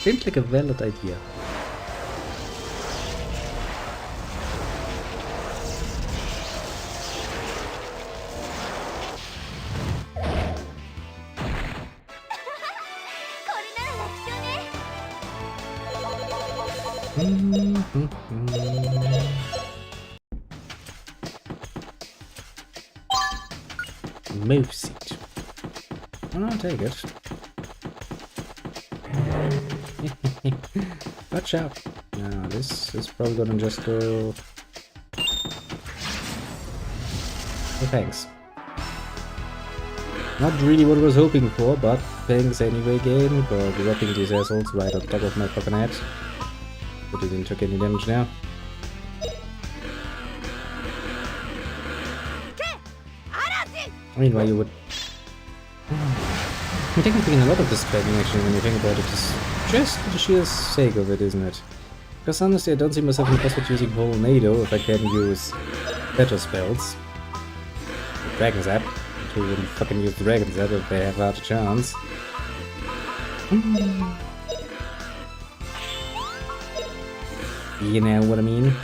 Seems like a valid idea. Move seat. I'll take it. Watch out. Now this is probably gonna just go... Oh, thanks. Not really what I was hoping for, but thanks anyway game for dropping these assholes right on top of my fucking head. But he didn't take any damage now. I mean, why you would... I'm technically in a lot of this tracking actually when you think about it, just for the sheer sake of it, isn't it? Because honestly I don't see myself in the prospect using whole NATO if I can use better spells. Dragon Zap. Who wouldn't fucking use Dragon Zap if they have a chance? You know what I mean?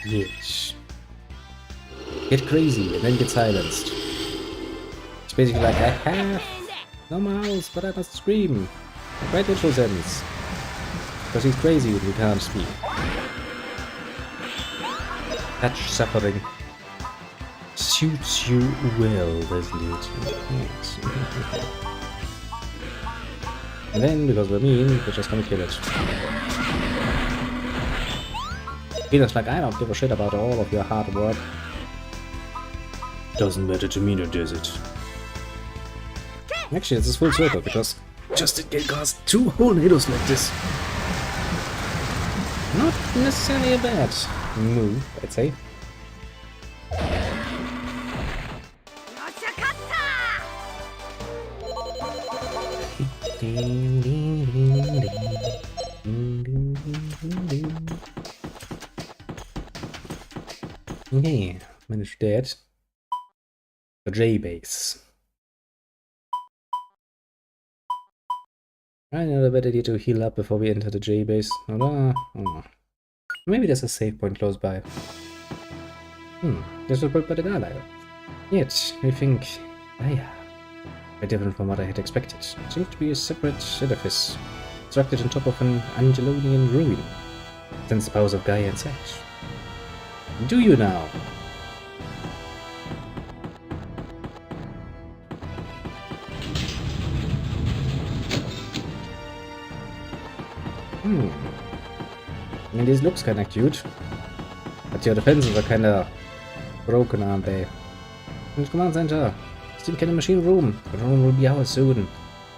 Yes. Get crazy and then get silenced. It's basically like, I have no mouths, but I must scream. In quite literal sense. Because he's crazy and he can't speak. Such suffering suits you well, doesn't it? Yes. And then, because we're mean, we're just gonna kill it. Peter's like, I don't give a shit about all of your hard work. Doesn't matter to me, no does it? Actually, it's a full circle, because just it can cost 2 whole NATOs like this. Not necessarily a bad move, I'd say. Okay, managed that. The J base. I know a better idea to heal up before we enter the J base. Oh. Maybe there's a save point close by. This was built by the Grandia. Yet, I think... Gaia. Very different from what I had expected. It seemed to be a separate edifice, constructed on top of an Angelonian ruin. Sense the powers of Gaia and such. Do you now? I mean, this looks kinda cute. But your defenses are kinda broken, aren't they? In the command center. Still can a machine room. The room will be ours soon.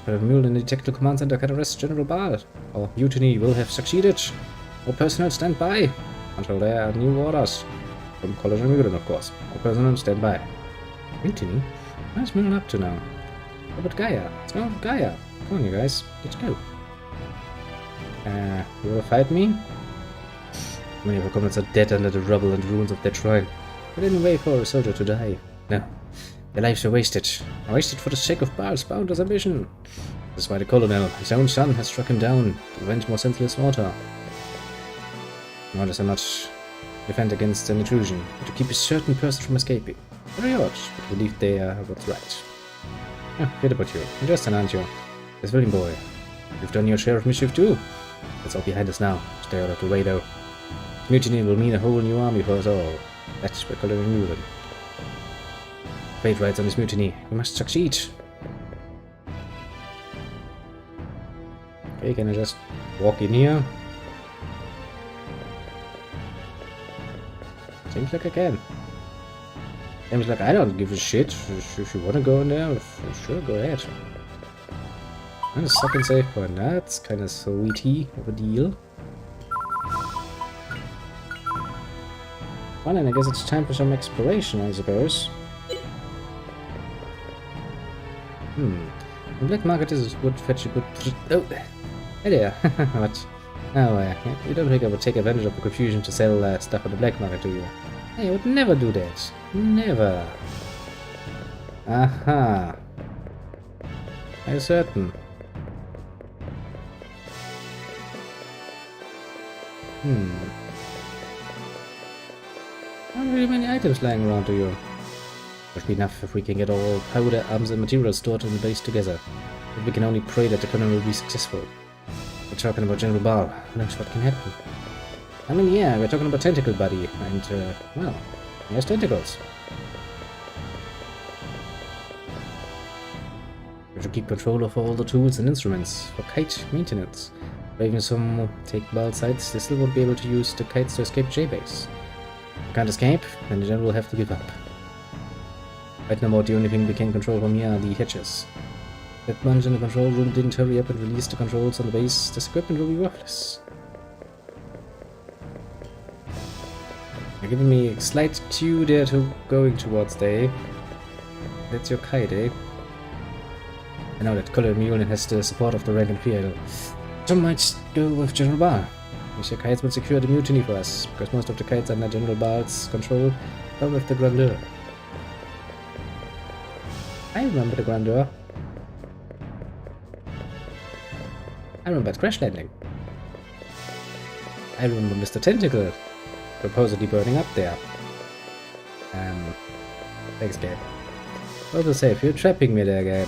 But a mule in the tactical command center can arrest General Ball. Our mutiny will have succeeded. All personnel stand by. Until there are new orders. From College and Mulen, of course. All personnel stand by. Mutiny? What is Mulen up to now? What about Gaia? It's not Gaia. Come on, you guys. Let's go. You wanna fight me? Many of our comrades are dead under the rubble and ruins of their shrine. But any way for a soldier to die? No. Their lives are wasted. Wasted for the sake of Baal's boundless ambition. This is why the colonel, his own son, has struck him down to prevent more senseless slaughter. Orders are not defend against an intrusion, but to keep a certain person from escaping. Very odd, but we believe they are what's right. Forget about you. You're just an aren't you? This William boy. You've done your share of mischief too. That's all behind us now. Stay out of the way though. Mutiny will mean a whole new army for us all. That's what Colonel Mulen. Fate rides on this mutiny. We must succeed. Okay, can I just walk in here? Seems like I can. Seems like I don't give a shit. If you wanna go in there, sure, go ahead. And a second save point. That's kinda sweetie of a deal. Well, then I guess it's time for some exploration, I suppose. The black market would fetch a good... Oh! Hey there! What? Oh, you don't think I would take advantage of the confusion to sell stuff on the black market, do you? Hey, I would never do that. Never. Aha. Are you certain? Not really many items lying around, do you? Would be enough if we can get all powder, arms and materials stored in the base together. But we can only pray that the colonel will be successful. We're talking about General Ball. Who knows what can happen? I mean, yeah, we're talking about Tentacle Buddy, and, well, he has tentacles. We have to keep control of all the tools and instruments for kite maintenance. Or even some take Ball sites, they still won't be able to use the kites to escape J-Base. If we can't escape, then the general will have to give up. Right now, about the only thing we can control from here are the hatches. If that bunch in the control room didn't hurry up and release the controls on the base, this equipment will be worthless. You're giving me a slight cue there to going towards the A. That's your kite, eh? I know that Colonel Mullen has the support of the rank and file. Some might go with General Ball. These kites will secure the mutiny for us, because most of the kites under General Ball's control are with the Grandeur. I remember the Grandeur. I remember Crash Landing. I remember Mr. Tentacle supposedly burning up there. Thanks, Gabe. What to say, if you're trapping me there again.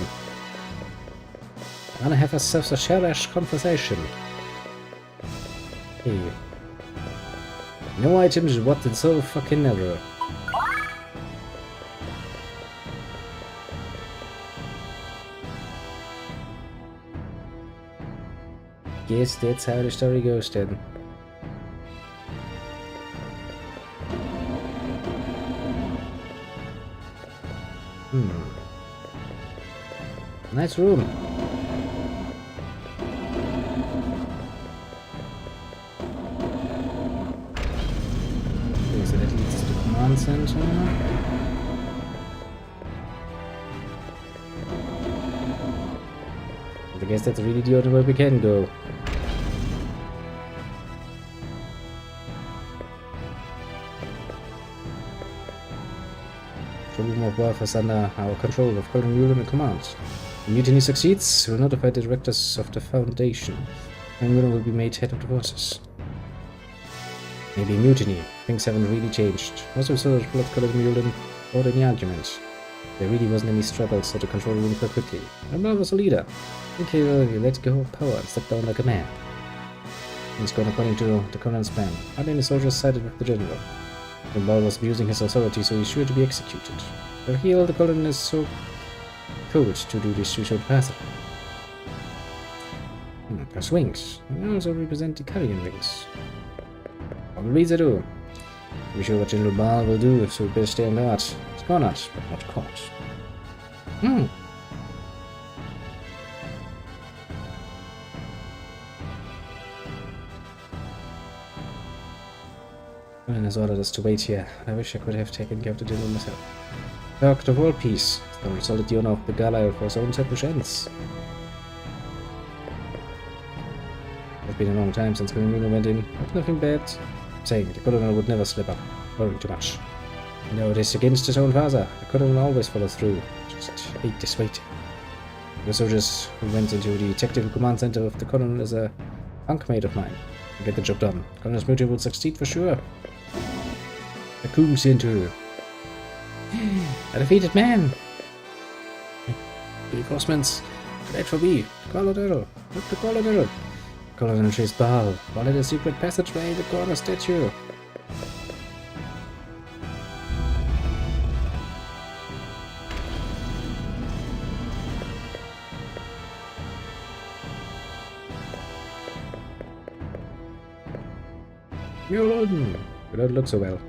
I wanna have ourselves a cherish conversation. Hey. No items, what in so fucking ever. Guess that's how the story goes then. Nice room. Okay, so that leads to the command center. I guess that's really the only way we can go. The room of birth is under our control of Colonel Mullen in command. If the mutiny succeeds, we will notify the directors of the Foundation, and Mullen will be made head of the forces. Maybe mutiny. Things haven't really changed. Most of the soldiers pulled up Colonel Mullen without any argument. There really wasn't any struggle, so the control room quite quickly. General was a leader. Okay, well, you let go of power and step down like a man. Things going according to the Colonel's plan. Hardly any soldiers sided with the general. Ball was abusing his authority, so he's sure to be executed. But here, the Colonel is so cold to do this to show passive. Plus wings. They also represent the carrion wings. What will Reza do? Be sure what General Ball will do, so we better stay on guard. It's cornered, but not caught. Colonel has ordered us to wait here. I wish I could have taken care of the general myself. Talk of world peace. The resulted the honor of the gala for his own selfish ends. It's been a long time since Colonel went in. Nothing bad. Saying the Colonel would never slip up, worrying too much. You know, it is against his own father. The Colonel always follows through. Just hate this waiting. The soldiers who went into the tactical command center of the Colonel is a bunkmate of mine. To get the job done. Colonel's mutiny will succeed for sure. The command center. A defeated man. Reinforcements. Great for me. Colonel. Look the Colonel. Colonel chased Ball. Follow the secret passageway in the corner statue. Mullen! You don't look so well.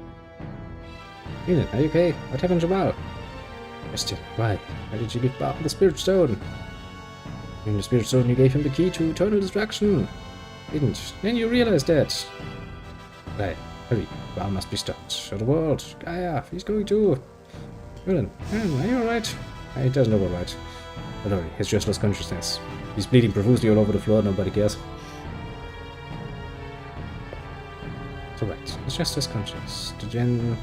Mullen, are you okay? What happened to Ball? Question. Why? Why did you give Ball the Spirit Stone? In the Spirit Stone you gave him the key to eternal destruction. Didn't. Then you realized that. Right. Hurry. Ball must be stopped. Show the world. Gaia, he's going to. Mullen, are you alright? He doesn't look alright. Don't worry, he's just lost consciousness. He's bleeding profusely all over the floor, nobody cares. It's alright, it's just his conscience. The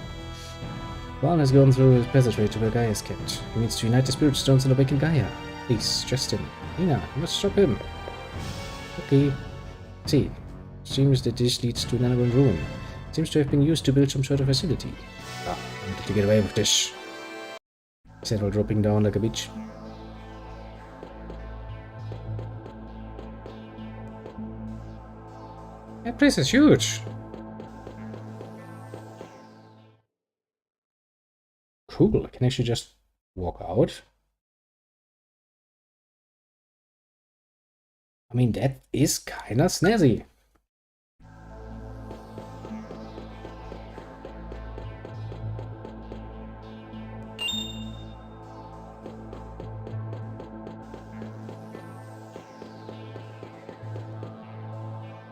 Ball has gone through his passageway to where Gaia is kept. He needs to unite the Spirit Stones and awaken Gaia. Please, trust him. Nina, you must stop him. Okay. See, seems that this leads to an underground room. It seems to have been used to build some sort of facility. I wanted to get away with this. Saddle dropping down like a bitch. That place is huge. Cool, I can actually just walk out. I mean, that is kinda snazzy.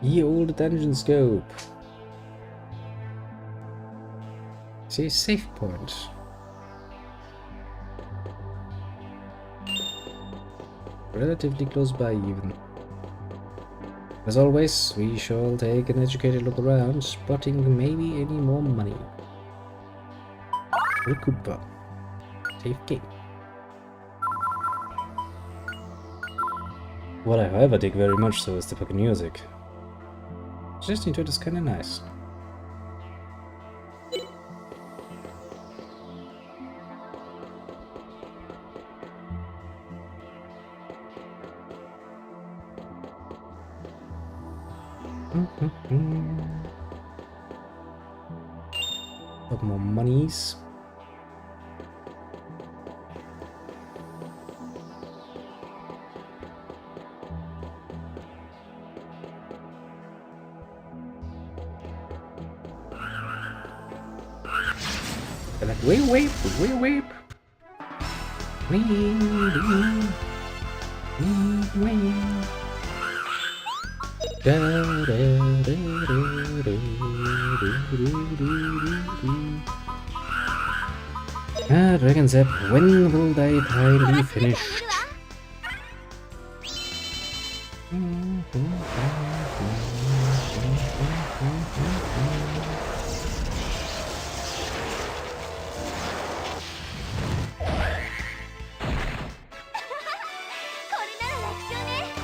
Ye old dungeon scope. See, save point. Relatively close by, even. As always, we shall take an educated look around, spotting maybe any more money. Recuper. Save game. What I however dig very much so is the fucking music. Listening to it is kinda nice. Got more monies. They're like, wait, wait, wait, wait. Ah, Dragon Zap, when will thy time be finished?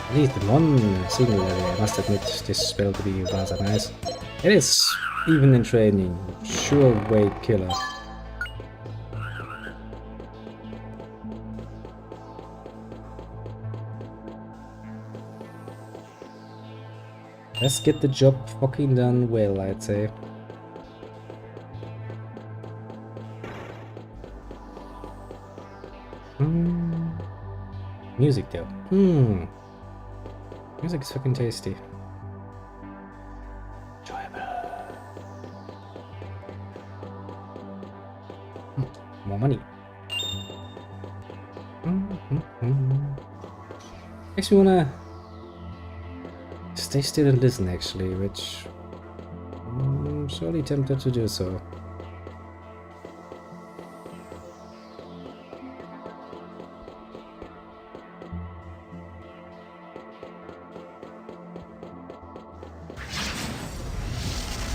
At least in one single area, I must admit this spell to be rather nice. It is, even in training, sure way killer. Let's get the job fucking done well, I'd say. Music though. Music is fucking tasty. Enjoyable. More money. Makes me wanna stay still and listen, actually, which I'm sorely tempted to do so.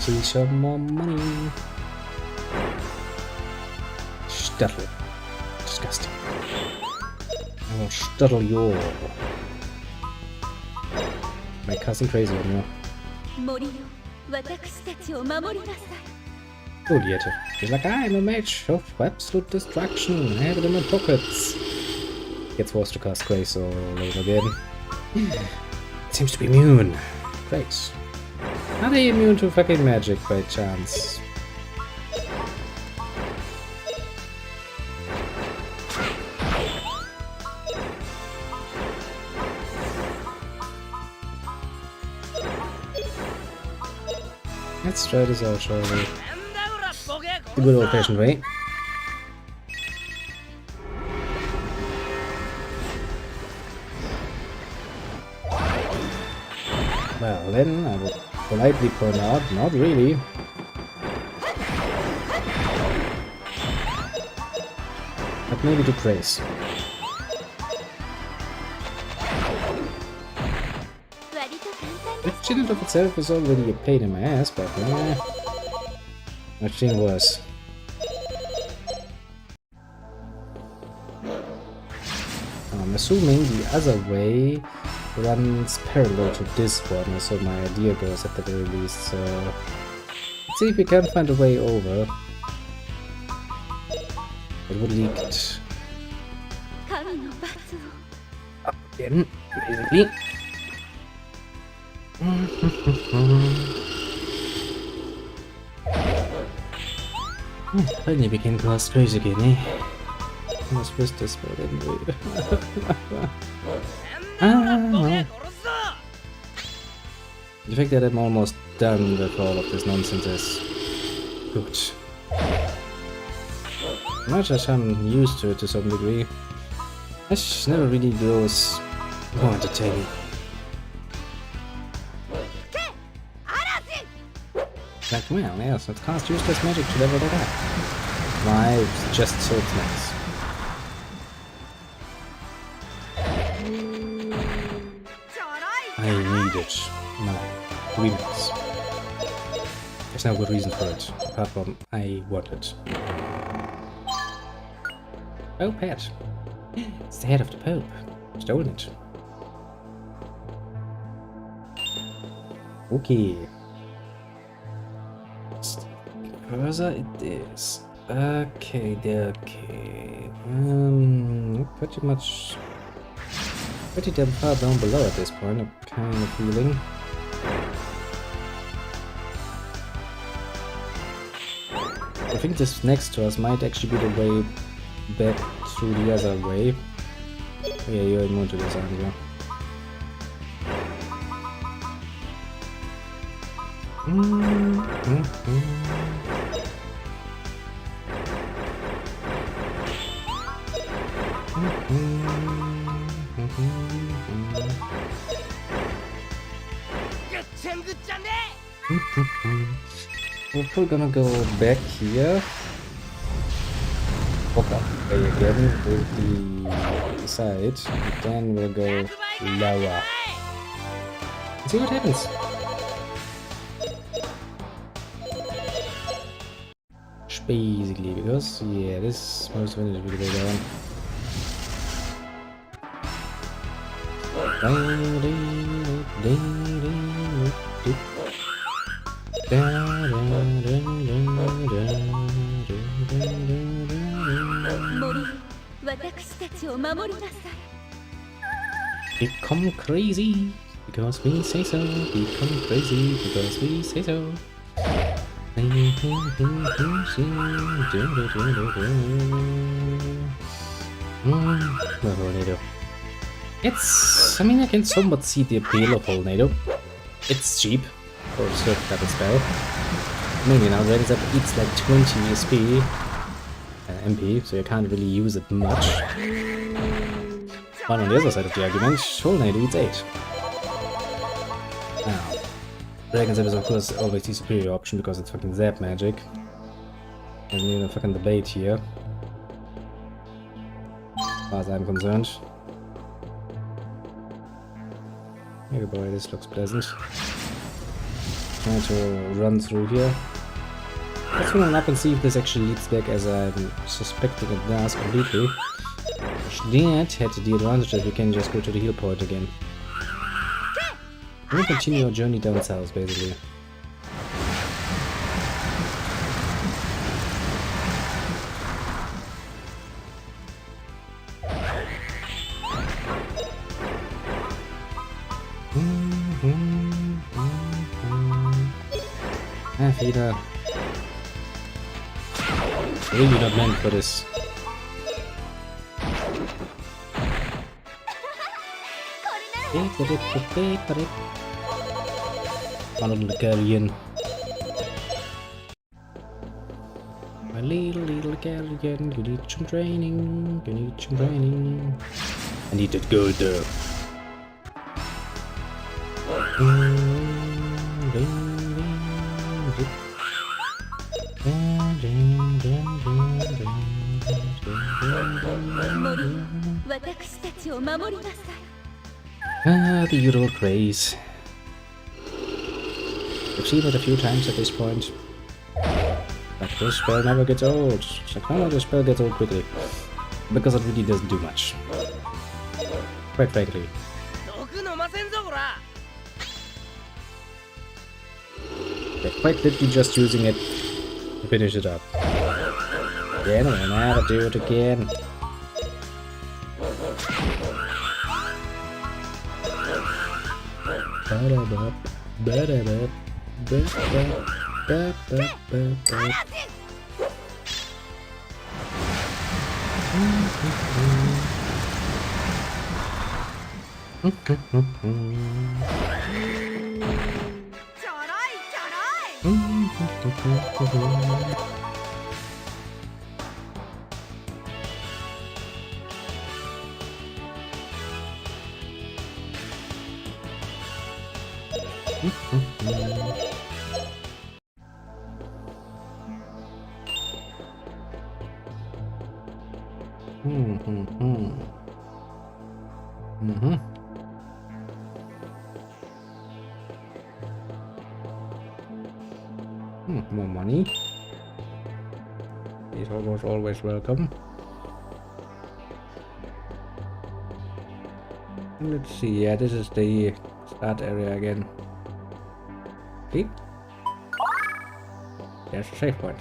See some more money. Stuttle. Disgusting. I will stuttle your. My cousin crazy on you. Oh, Liette. She's like, I'm a mage of absolute destruction. I have it in my pockets. Gets forced to cast Grace all over again. It seems to be immune. Great. Are they immune to fucking magic by chance? Let's try this out, shall we? The good old fashioned way. Well, then I would politely point out, not really. But maybe to praise. Which in and of itself is already a pain in my ass, but nah, much thing worse. I'm assuming the other way runs parallel to this one, so my idea goes at the very least, so let's see if we can find a way over. It would lead Up again, basically. Finally we can go straight again, eh? I must risk this, but anyway. The fact that I'm almost done with all of this nonsense is good. Much as I'm used to it to some degree, this never really grows more entertaining. Like, well, yes, let's cast useless magic to level that up. Why, it's just so nice. I need it. No, 3 minutes. There's no good reason for it, apart from I want it. Oh, pet. It's the head of the Pope. Stolen it. Okay. Further it is. Okay, okay. Pretty damn far down below at this point, I'm kind of feeling. I think this next to us might actually be the way back through the other way. Oh, yeah, you're immune to this, aren't you? We're probably gonna go back here. Walk up way again with the side, then we'll go lower. See what happens. Basically, because yeah, this most of it is really down. Become crazy because we say so. Become crazy because we say so. Tornado. I mean, I can somewhat see the appeal of Tornado. It's cheap for a certain type of spell. I mean, you know, Dragons Up eats like 20 SP, MP, so you can't really use it much. But on the other side of the argument, Tornado eats 8. Now, Dragon's Zap is of course always the superior option because it's fucking zap magic. There's even a fucking debate here. As far as I'm concerned. Hey boy, this looks pleasant. Trying to run through here. Let's run up and see if this actually leads back as I'm suspecting it does completely. Which had the advantage that we can just go to the heal point again. We'll continue our journey down south, basically. Feeder. Really not meant for this. My little carrion. My little carrion, you need some training, you need some training. I need that gold though. The usual craze. I've seen it a few times at this point. But this spell never gets old. Somehow this spell gets old quickly. Because it really doesn't do much. Quite frankly. They're quite literally just using it to finish it up. Again, we'll never do it again. Ba-da-ba, ba-da-ba, ba-da, ba-ba-ba-ba. More money. Is almost always welcome. Let's see, yeah, this is the start area again. See? There's a safe point.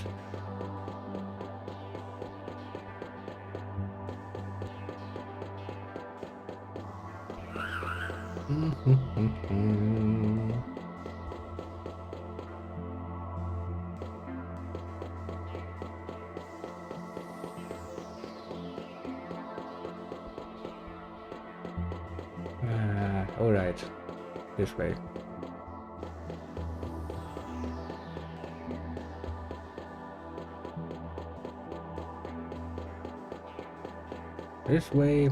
Alright, this way. This way.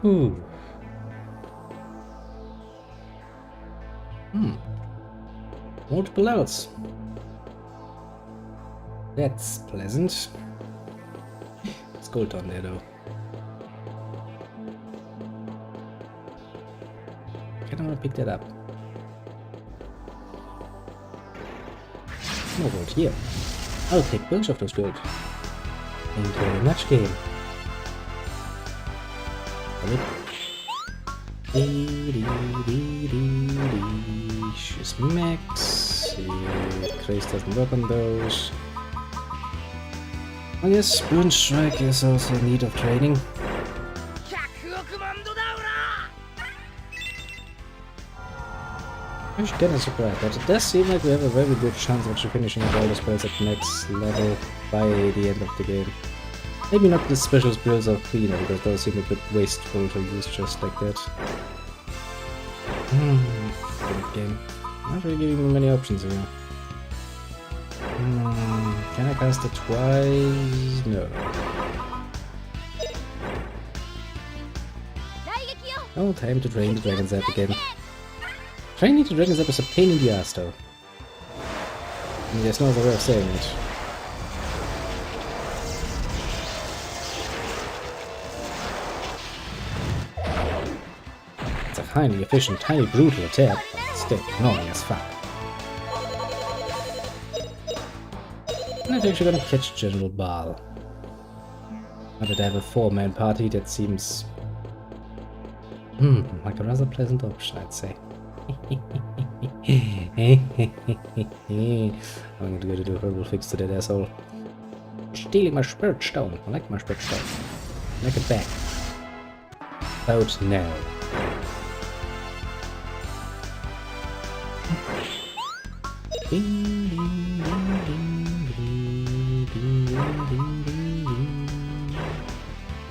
Ooh. Multiple levels. That's pleasant. It's gold on there though. I don't want to pick that up. No gold here. I'll take both of those gold. Thank you very much, game. She's max. Grace doesn't work on those. Oh yes, Burn Strike is also in need of training. I should get a surprise, but it does seem like we have a very good chance of actually finishing up all the spells at next level by the end of the game. Maybe not the special spells of Cleaner, because those seem a bit wasteful to use just like that. Good game. Not really giving me many options here. Can I cast it twice? No. Oh, time to drain the Dragon's Zap again. Training the Dragon's Zap is a pain in the ass though. And there's no other way of saying it. It's a highly efficient, highly brutal attack, but still annoying as fuck. I'm actually gonna catch General Baal. Now that I have a 4-man party, that seems like a rather pleasant option, I'd say. I'm going to do a horrible fix to that asshole. Stealing my spirit stone. I like my spirit stone. Make it back. Out now.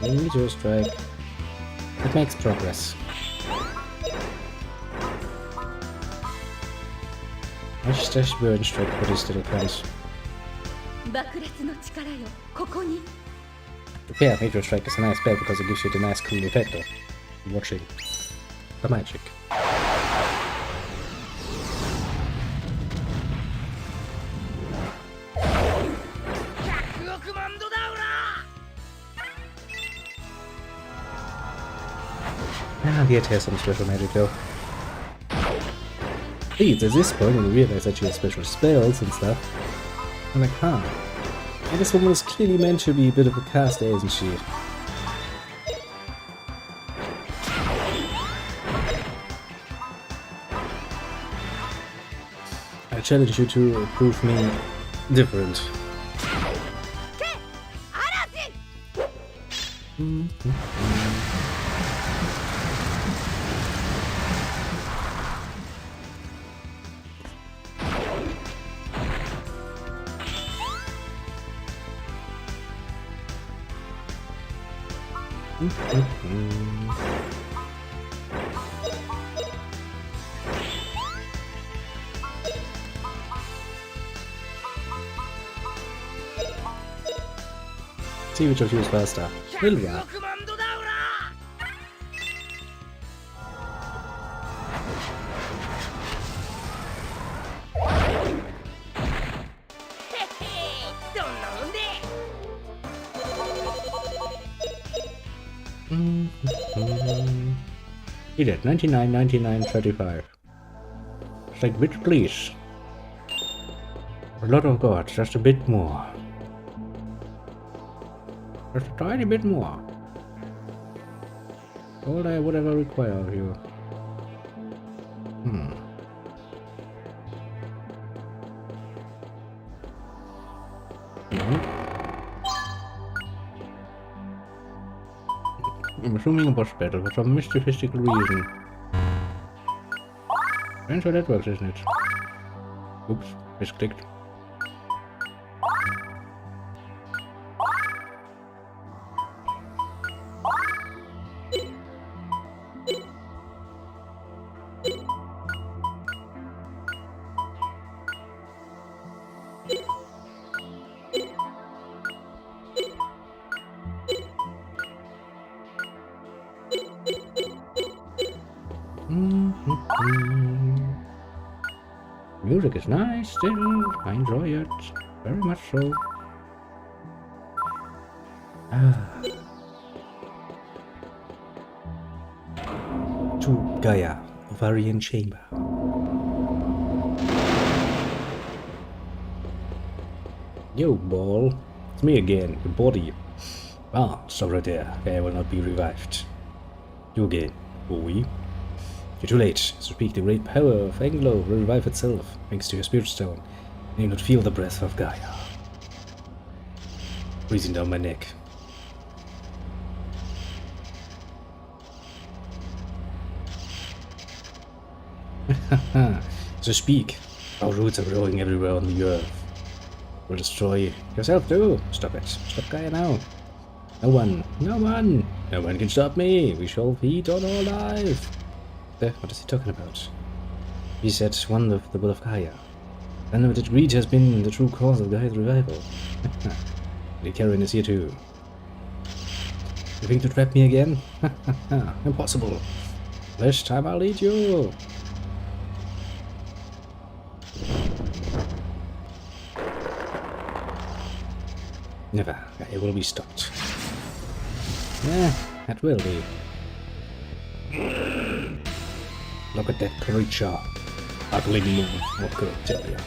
Meteor strike. It makes progress. I just burn strike, but it still comes. Yeah, Meteor Strike is a nice spell because it gives you the nice cool effect of watching the magic. Ah, the has some special magic though. See, it's at this point when you realize that she has special spells and stuff. I'm like, huh. And this woman is clearly meant to be a bit of a caster, isn't she? I challenge you to prove me different. See which of you is faster. Wilbur. He did 99, 99, 35. It's like, bitch, please. A lot of God, just a bit more. Just a tiny bit more. All I would ever require of you. I'm assuming a boss battle for some mystical reason. That's how that works, isn't it? Oops, misclicked. Music is nice still, I enjoy it, very much so. To Gaia, Ovarian Chamber. Yo, ball. It's me again, your body. Ah, stop right there. Gaia will not be revived. You again, boy. You're too late. To speak, the great power of Anglo will revive itself, thanks to your spirit stone. And you not feel the breath of Gaia breathing down my neck. So speak. Our roots are growing everywhere on the earth. We'll destroy yourself too. Stop it. Stop Gaia now. No one can stop me. We shall feed on our life. What is he talking about? He said one of the will of Gaia. Unlimited greed has been the true cause of Gaia's revival. The Karen is here too. You think to trap me again? Impossible. This time I'll eat you. Never. Gaia will be stopped. Yeah, that will be. Look at that creature. Ugly move, what could I tell you?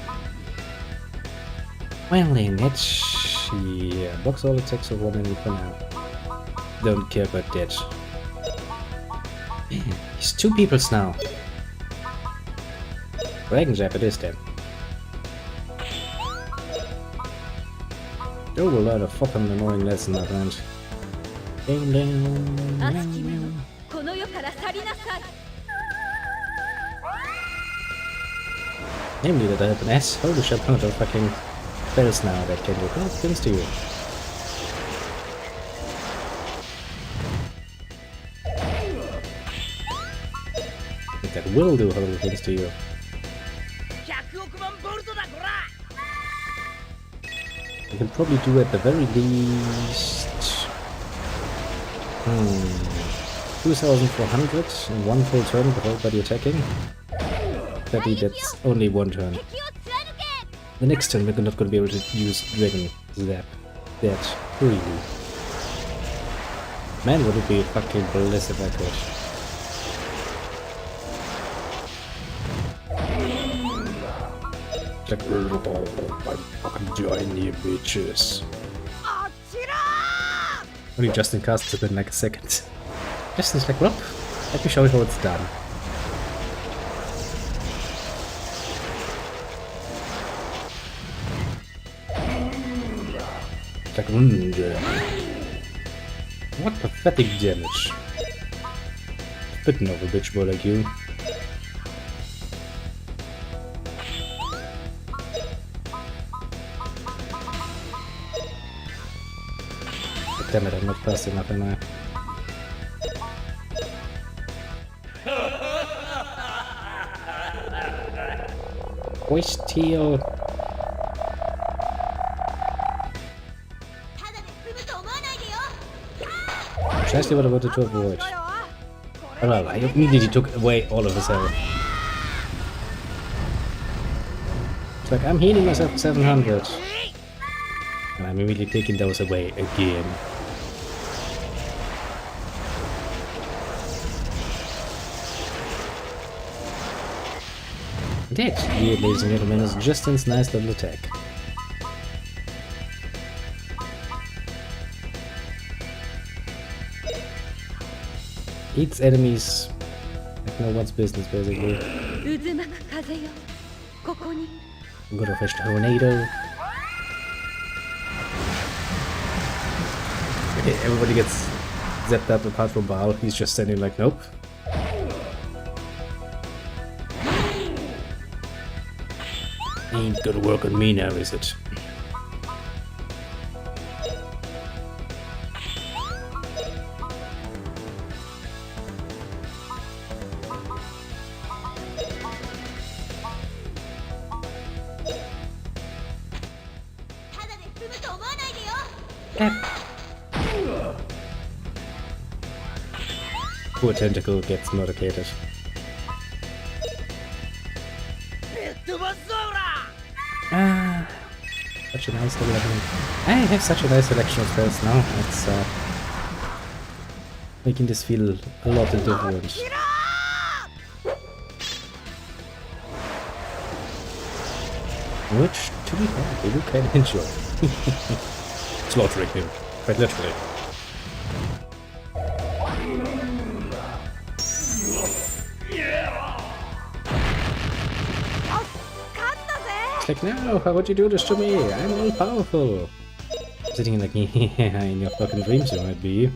Well then, let's see. Box all attacks of 1 minute for now. Don't care about that. He's 2 peoples now. Dragon Zap it is then. Oh, we'll learn a fucking annoying lesson, my friend. Ding ding. Namely that I have an S. Holy shit, hundred of fucking spells now that can do horrible things to you. I think that will do horrible things to you. You can probably do at the very least 2,400 in one full turn without body attacking. Sadly, that's only one turn. The next turn we're not going to be able to use Dragon Zap. That really. Man, would it be fucking bliss if I could. Like, I'm fucking giant bitches. Only Justin casts it in like a second. Justin's like, well, let me show you how it's done. Like, yeah. What pathetic damage. Bitten of a bitch boy like you. But damn it, I'm not fast enough, am I? Where's Teal? Precisely what I wanted to avoid. Oh well, I immediately took away all of his health. It's like, I'm healing myself at 700. And I'm immediately taking those away again. That, here, ladies and gentlemen, is Justin's nice little attack. Eats enemies like no one's business, basically. Good old fashioned tornado. Okay, everybody gets zapped up apart from Baal. He's just standing like, nope. Ain't gonna work on me now, is it? Poor tentacle gets murdered. Ah, such a nice selection. I have such a nice selection of spells now. It's making this feel a lot different. Which, to be fair, they do kind of enjoy. Slaughtering him, quite literally. Like, no, how would you do this to me? I'm all powerful. Sitting like, yeah, in your fucking dreams you might be.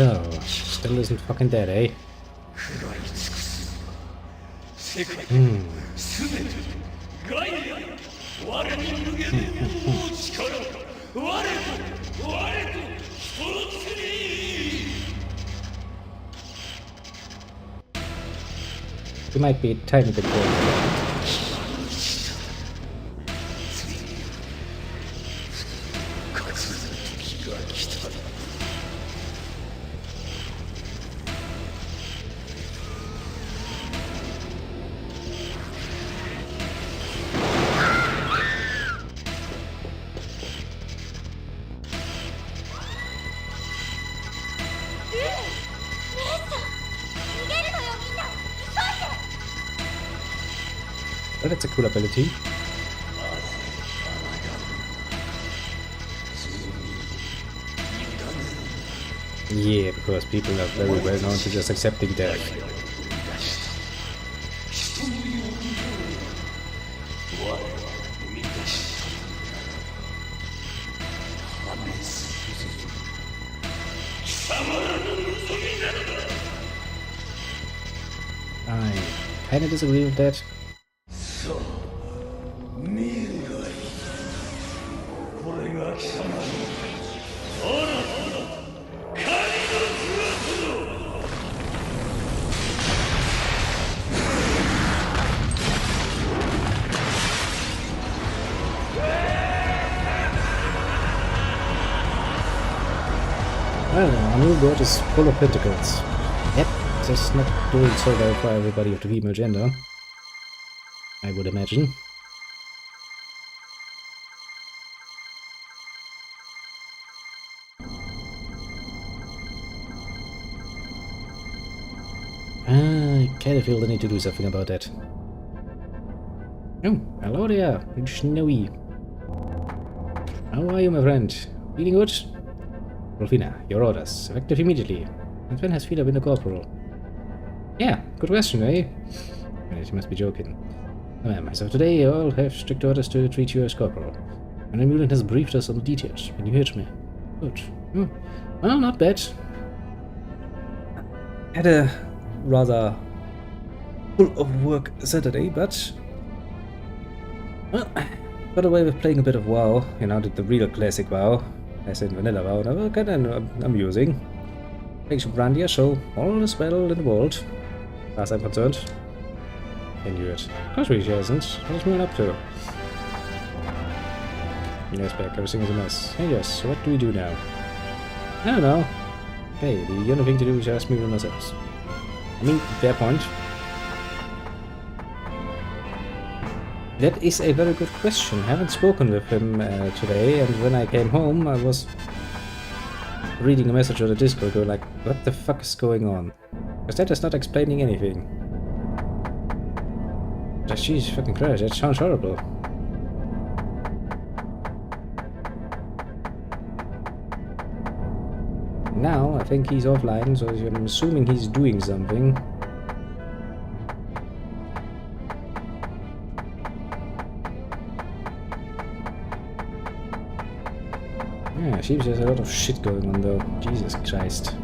Oh, still isn't fucking dead, eh? You might be a tiny bit bored. But that's a cool ability. Yeah, because people are very well known to just accepting death. I kinda disagree with that. Well, our new god is full of pentacles. Yep, just not doing so well for everybody of the female gender, I would imagine. I kinda feel the need to do something about that. Oh, hello there, Snowy. How are you, my friend? Feeling good? Wolfina, your orders. Effective immediately. And when has Fina been a corporal? Yeah, good question, eh? You must be joking. Oh, ma'am, as of today, you all have strict orders to treat you as corporal. And Mulan has briefed us on the details. Can you hear me? Good. Well, not bad. Had a rather full of work Saturday, but well, got away with playing a bit of WoW. You know, the real classic WoW, as in vanilla WoW. Now, kind of amusing. Thanks to Grandia, so all is well in the world, as far as I'm concerned. Can you it? Of course she hasn't. What's Mulan up to? Yes, back. Everything is a mess. Hey, yes. So what do we do now? I don't know. Hey, the only thing to do is just move on ourselves. I mean, fair point. That is a very good question. I haven't spoken with him today, and when I came home, I was reading a message on the Discord going like, what the fuck is going on? Because that is not explaining anything. Jeez, fucking Christ, that sounds horrible. Now, I think he's offline, so I'm assuming he's doing something. Yeah, seems there's a lot of shit going on though. Jesus Christ.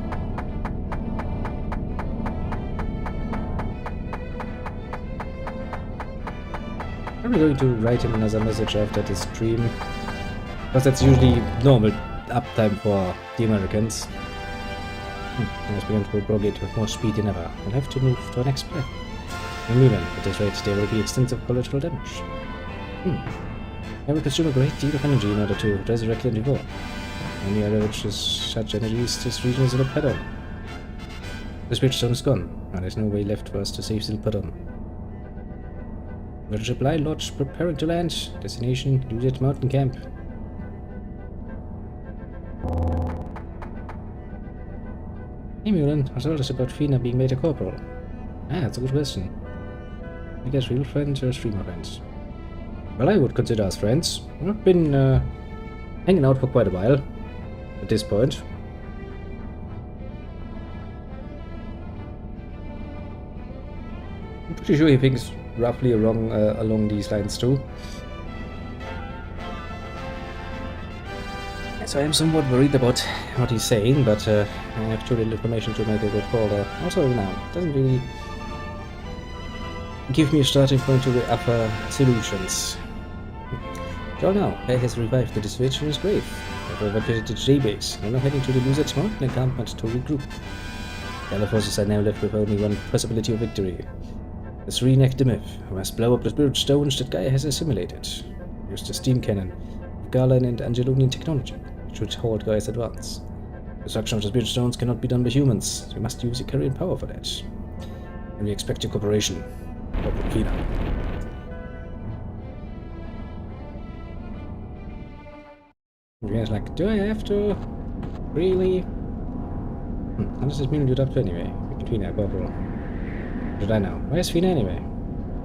I'm going to write him another message after this stream, because that's usually normal uptime for the Americans. Has begun to propagate with more speed than ever. We'll have to move to our next plan. In Mulan, at this rate, there will be extensive collateral damage. I will consume a great deal of energy in order to resurrect the war. Any other which is such energies, this region is in a pattern. The Spirit Stone is gone, and there's no way left for us to save the pattern. With a supply lodge preparing to land. Destination, Luzet Mountain Camp. Hey Mulan, I told us about Fina being made a corporal. Ah, that's a good question. I guess real friends or streamer friends? Well, I would consider us friends. We've been hanging out for quite a while at this point. I'm pretty sure he thinks roughly along these lines too. So I am somewhat worried about what he's saying, but I have too little information to make a good call there. Also, now, it doesn't really give me a starting point to the upper solutions. So now, Bear has revived the dispatch in his grave. I've evacuated J-Base. I'm now heading to the Luzet Mountain encampment to regroup. The other forces are now left with only one possibility of victory. Let's reenact the myth. We must blow up the spirit stones that Gaia has assimilated. Use the steam cannon, Garland and Angelonian technology. It should halt Gaia's advance. Destruction of the spirit stones cannot be done by humans. We must use Icarian power for that. And we expect your cooperation. Fina. Yes, like, do I have to? Really? How does this mean you'd up to anyway? We can Fina, Corporal. What did I know? Where's Fina anyway?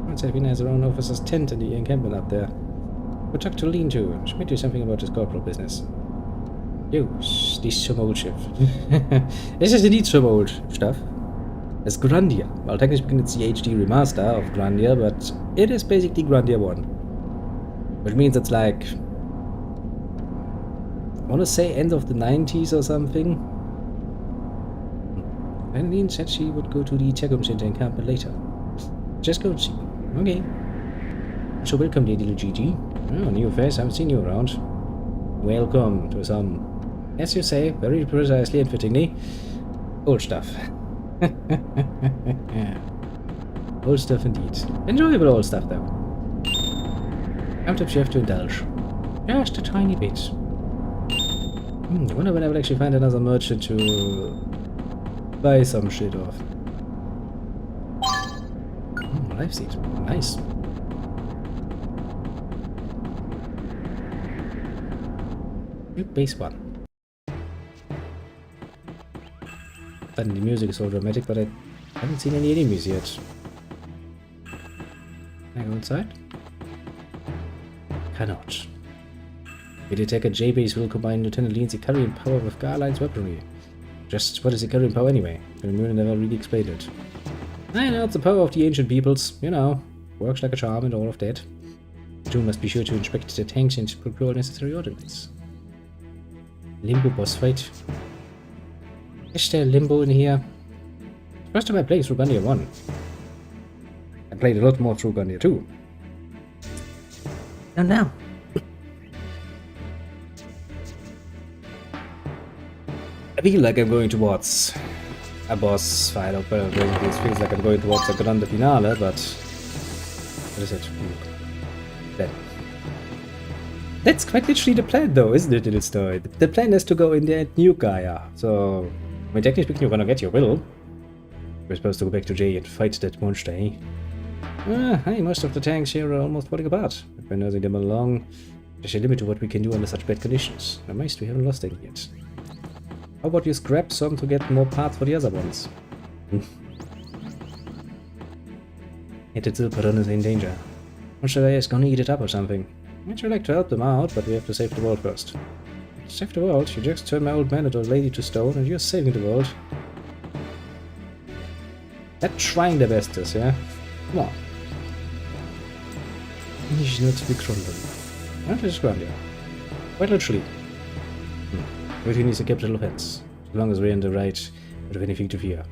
I'd say Fina has her own officer's tent in the encampment up there. We'll talk to Lean too. She might do something about this corporal business. Yo, this some old shit. This is indeed some old stuff. It's Grandia. Well, technically speaking, it's the HD remaster of Grandia, but it is basically Grandia 1. Which means it's like, I want to say end of the 90s or something. And Lean said she would go to the Tegum Center encampment later. Just go and see. Okay. So welcome, Lady Luigi. Oh, new face, haven't seen you around. Welcome to some, as you say, very precisely and fittingly, old stuff. Old stuff indeed. Enjoyable old stuff though. Sometimes you have to indulge. Just a tiny bit. I wonder when I would actually find another merchant to buy some shit off. Life seed. Nice. Base 1. Then the music is so dramatic, but I haven't seen any enemies yet. Can I go inside? cannot. The attacker J-Base will combine Lieutenant Lean's Icarian power with Garline's weaponry. Just what is Icarian power anyway? Grimur never really explained it. I know, it's the power of the ancient peoples, you know. Works like a charm and all of that. June must be sure to inspect the tanks and procure necessary ordnance. Limbo boss fight. Is there Limbo in here? First time I played through Grandia 1. I played a lot more through Grandia 2. And now. I feel like I'm going towards a boss fight, or it feels like I'm going towards a grande finale, but what is it? Then. That's quite literally the plan though, isn't it, in the story? The plan is to go in there and nuke Gaia, so I mean, technically speaking, you're gonna get your will. We're supposed to go back to J and fight that monster, eh? Hey, most of the tanks here are almost falling apart. If we're nursing them along, there's a limit to what we can do under such bad conditions. At least we haven't lost any yet. How about you scrap some to get more parts for the other ones? Etzelperon is in danger. Monster is gonna eat it up or something. I'd like to help them out, but we have to save the world first. Save the world? You just turned my old man into a lady to stone, and you're saving the world. They're trying their bestest, yeah? Come on. He's not to be Grandia. That is Grandia. Quite literally. Everything is a capital offense. As long as we're in the right, we don't have anything to fear.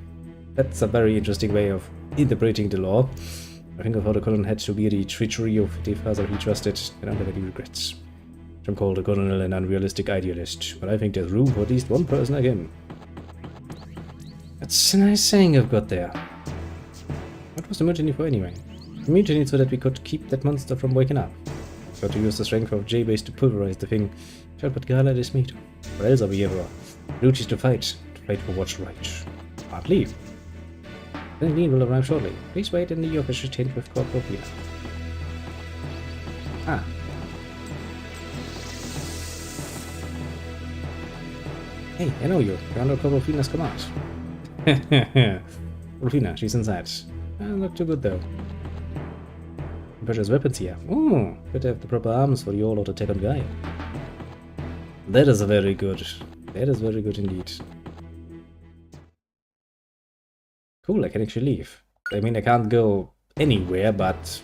That's a very interesting way of interpreting the law. I think of how the colonel had to be the treachery of the father he trusted, I don't have any regrets. Some call the colonel an unrealistic idealist, but I think there's room for at least one person like him. That's a nice saying I've got there. What was the mutiny for anyway? The mutiny so that we could keep that monster from waking up. Got to use the strength of J-Base to pulverize the thing. Shall but Gala is me. What else are we here for? Duty is to fight for what's right. Can't leave. Then Lean will arrive shortly. Please wait in the official tent with Corporal Fina. Ah. Hey, I know you. You're under Corporal Fina's command. Corporal Fina, she's inside. Not too good though. Precious weapons here. Oh, better have the proper arms for the all-out attack on Gaia. That is very good. That is very good indeed. Cool, I can actually leave. I mean, I can't go anywhere, but...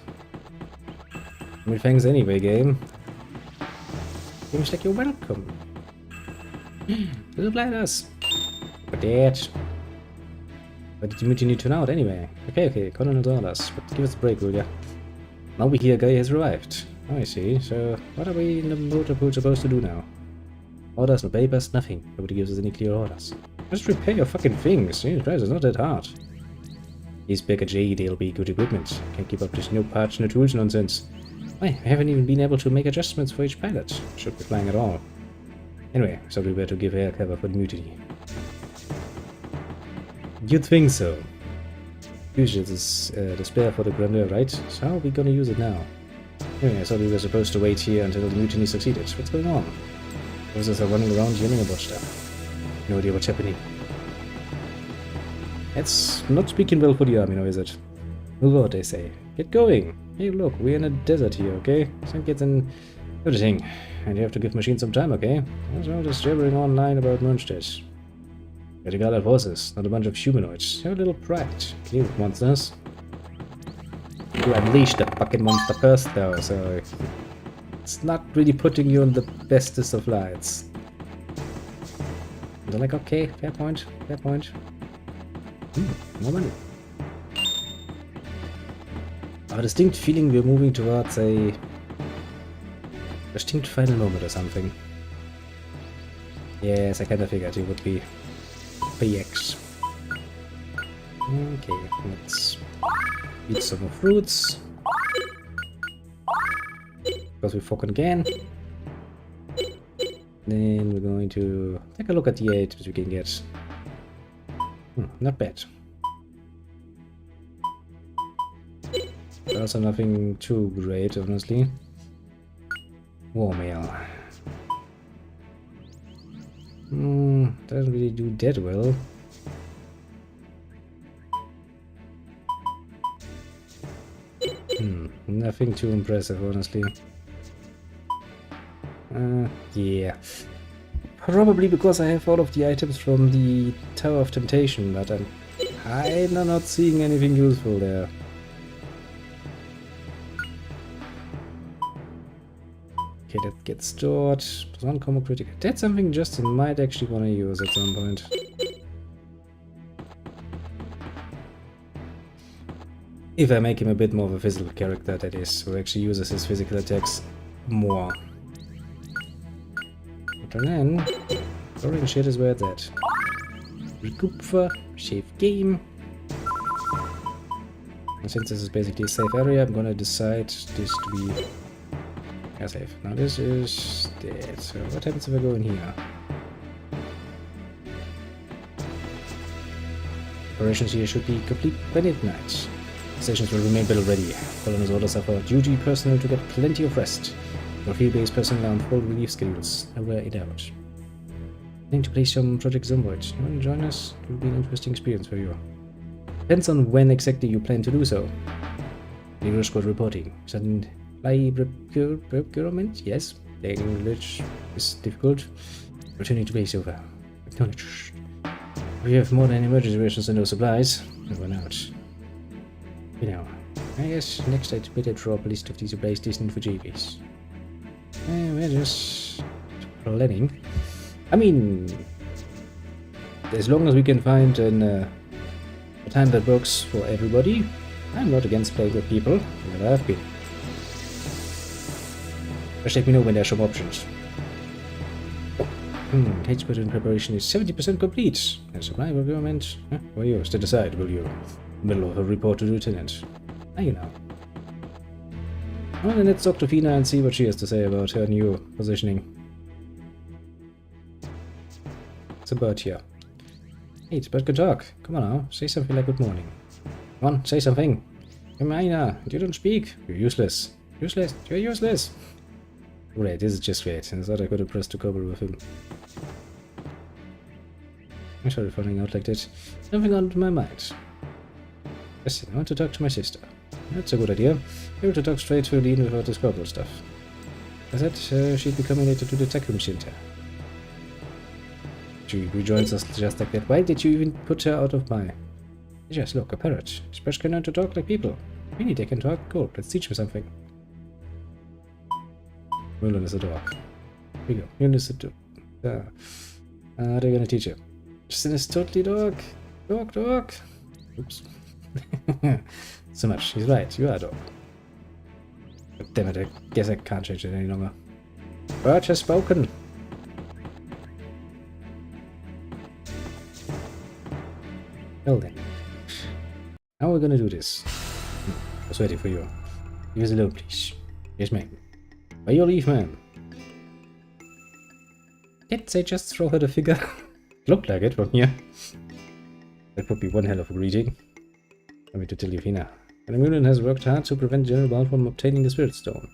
I mean, thanks anyway, game. Seems like you're welcome. Little blinders. But that. Why did the mutiny turn out anyway? Okay, Colonel's orders. But give us a break, will ya? Now we hear Gaia has arrived. Oh, I see. So, what are we in the motor pool supposed to do now? Orders, no papers, nothing. Nobody gives us any clear orders. Just repair your fucking things. Jesus Christ, it's not that hard. These Baker J, they'll be good equipment. Can't keep up this no parts, no tools nonsense. Why, I haven't even been able to make adjustments for each pilot. Should be flying at all. Anyway, so we were to give air cover for the mutiny. You'd think so. Usually this is the spare for the Grandia, right? So how are we gonna use it now? Anyway, I thought we were supposed to wait here until the mutiny succeeded. What's going on? Officers are running around yelling about stuff. No idea what's happening. That's not speaking well for the army now, is it? Move out, they say. Get going! Hey look, we're in a desert here, okay? Some kids in everything. And you have to give machines some time, okay? What's all this jabbering online about monsters? Gotta guard our forces, not a bunch of humanoids. Have a little pride. You monsters. You unleashed the fucking monster first though, so... It's not really putting you in the bestest of lights. They're like, okay, fair point, fair point. More money. I have a distinct feeling we're moving towards a distinct final moment or something. Yes, I kinda figured it would be PX. Okay, let's eat some more fruits. Because we fucking can. Then we're going to take a look at the items we can get. Not bad. Also nothing too great, honestly. War mail. Doesn't really do that well. Nothing too impressive, honestly. Yeah. Probably because I have all of the items from the Tower of Temptation, but I'm kinda not seeing anything useful there. Okay, that gets stored. Plus 1 combo critical. That's something Justin might actually want to use at some point. If I make him a bit more of a physical character, that is, who actually uses his physical attacks more. But then, throwing shit is where it's at. Recoup for, save game. And since this is basically a safe area, I'm gonna decide this to be a safe. Now this is dead. So what happens if I go in here? Operations here should be complete by midnight. Stations will remain battle ready. Colonel's orders are for duty personnel to get plenty of rest. For field-based personnel on full relief schedules. I wear it out. I need to play some Project Zomboid. You want to join us? It will be an interesting experience for you. Depends on when exactly you plan to do so. Leader squad reporting. Sudden procurement? Yes. English is difficult. Returning to base over. Acknowledged. We have more than emergency rations and no supplies. I'll run out. You know, I guess next I'd better drop a list of these supplies destined for JVs. We're just planning. I mean, as long as we can find a time that works for everybody, I'm not against playing with people. Never have been. Just let me know when there are some options. H-Squad in preparation is 70% complete. And supply procurement? Well, you still decide, will you? Middle of a report to the lieutenant. You know. Well, then let's talk to Fina and see what she has to say about her new positioning. It's a bird here. Hey, it's a bird can talk. Come on now, say something like good morning. Come on, say something. Mina, you don't speak. You're useless. Useless. You're useless. Great, this is just great. I thought I could have pressed to cover with him. I'm sorry for finding out like that. Something on my mind. Listen, I want to talk to my sister. That's a good idea. Able to talk straight to Lean without this corporal stuff. I said she'd be coming later to the tech room center. She rejoins us just like that. Why did you even put her out of my... Just look, a parrot. Splash can learn to talk like people. Really, they can talk? Cool, let's teach me something. Merlin is a dog. Here we go. Merlin is a dog. They're gonna teach you. Justin is totally dog. Dog. Oops. So much. He's right. You are a dog. But damn it, I guess I can't change it any longer. Birch has spoken. Well then. How are we gonna do this? I was waiting for you. Leave us alone, please. Yes, ma'am. By your leave, ma'am. Did they just throw her the figure? Looked like it from here. That would be one hell of a greeting. Let me to tell you, Fina. Mulan has worked hard to prevent General Baal from obtaining the Spirit Stone.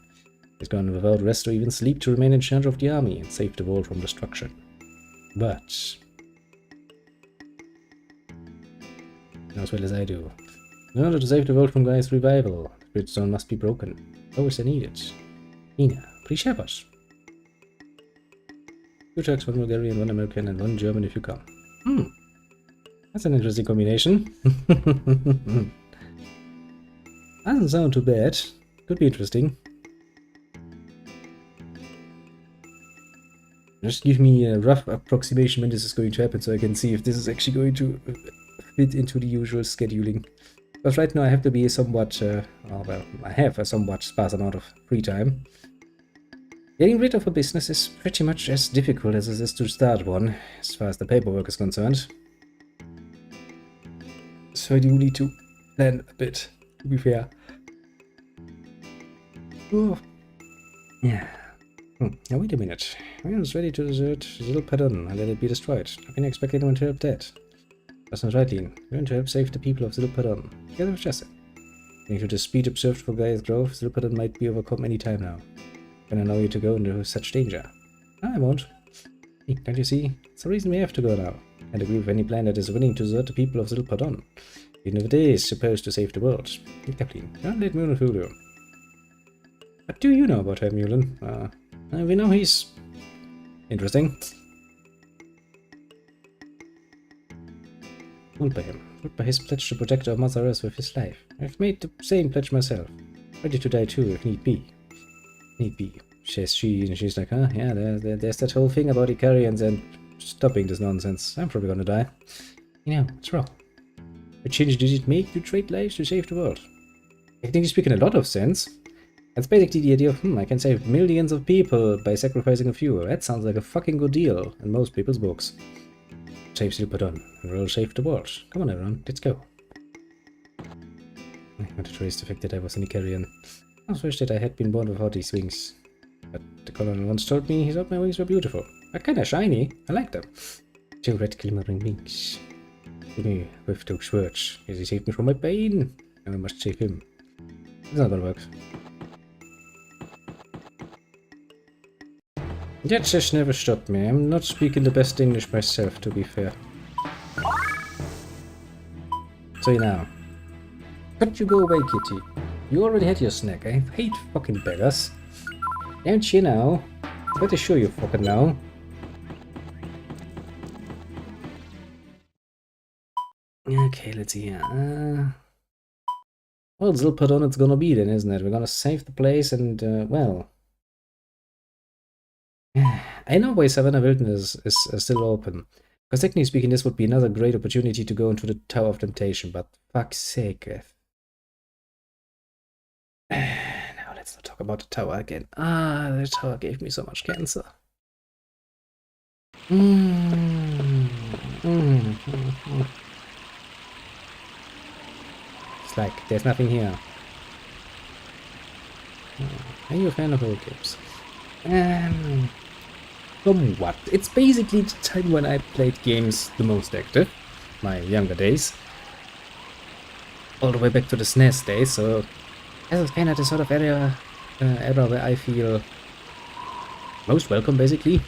He's gone without rest or even sleep to remain in charge of the army and save the world from destruction. But... as well as I do. In order to save the world from Gaia's revival, the Spirit Stone must be broken. Always I need it. Fina, please help us. 2 Turks, 1 Bulgarian, 1 American, and 1 German if you come. That's an interesting combination. Doesn't sound too bad. Could be interesting. Just give me a rough approximation when this is going to happen so I can see if this is actually going to fit into the usual scheduling. Because right now I have to be somewhat, well, I have a somewhat sparse amount of free time. Getting rid of a business is pretty much as difficult as it is to start one, as far as the paperwork is concerned. So I do need to plan a bit, to be fair. Oh. Yeah. Now wait a minute. I was ready to desert Little Pardon and let it be destroyed. How can you expect anyone to help that? That's not right, Lean. We're going to help save the people of Little Pardon. Together with Justin. According to the speed observed for Gaia's Grove, Little Pardon might be overcome any time now. Can allow you to go into such danger? No, I won't. Hey, can't you see? It's the reason we have to go now. Can't agree with any plan that is willing to desert the people of Little Pardon. Even if it is supposed to save the world. Hey, Kathleen, don't let Mulan fool you. What do you know about her, Mulan? We know he's interesting. Fooled by him. Fooled by his pledge to protect our Mother Earth with his life. I've made the same pledge myself. Ready to die too, if need be. Need be, says she, and she's like, huh? Yeah, there's that whole thing about Icarians and stopping this nonsense. I'm probably gonna die. You know, what's wrong? What change did it make to trade lives to save the world? I think you speak in a lot of sense. That's basically the idea of, I can save millions of people by sacrificing a few. That sounds like a fucking good deal in most people's books. Save Silpadon, and we'll save the world. Come on everyone, let's go. I want to trace the fact that I was an Icarian. I was wish that I had been born without these wings. But the colonel once told me he thought my wings were beautiful. But kinda shiny, I like them. 2 red glimmering wings. Give me with those words. He saved me from my pain, and I must save him. It's not gonna work. That just never stopped me. I'm not speaking the best English myself, to be fair. So now, could you go away, kitty? You already had your snack. I hate fucking beggars. Don't you know? Pretty sure you fucking know. Okay, let's see here. Well, Zilpadon it's gonna be then, isn't it? We're gonna save the place and, well... I know why Savannah Wilderness is still open. Because technically speaking, this would be another great opportunity to go into the Tower of Temptation, but fuck's sake. Now let's not talk about the tower again. Ah, the tower gave me so much cancer. It's like, there's nothing here. Are you a fan of old games? Somewhat. It's basically the time when I played games the most active. My younger days. All the way back to the SNES days, so this is kind of the sort of era where I feel most welcome, basically.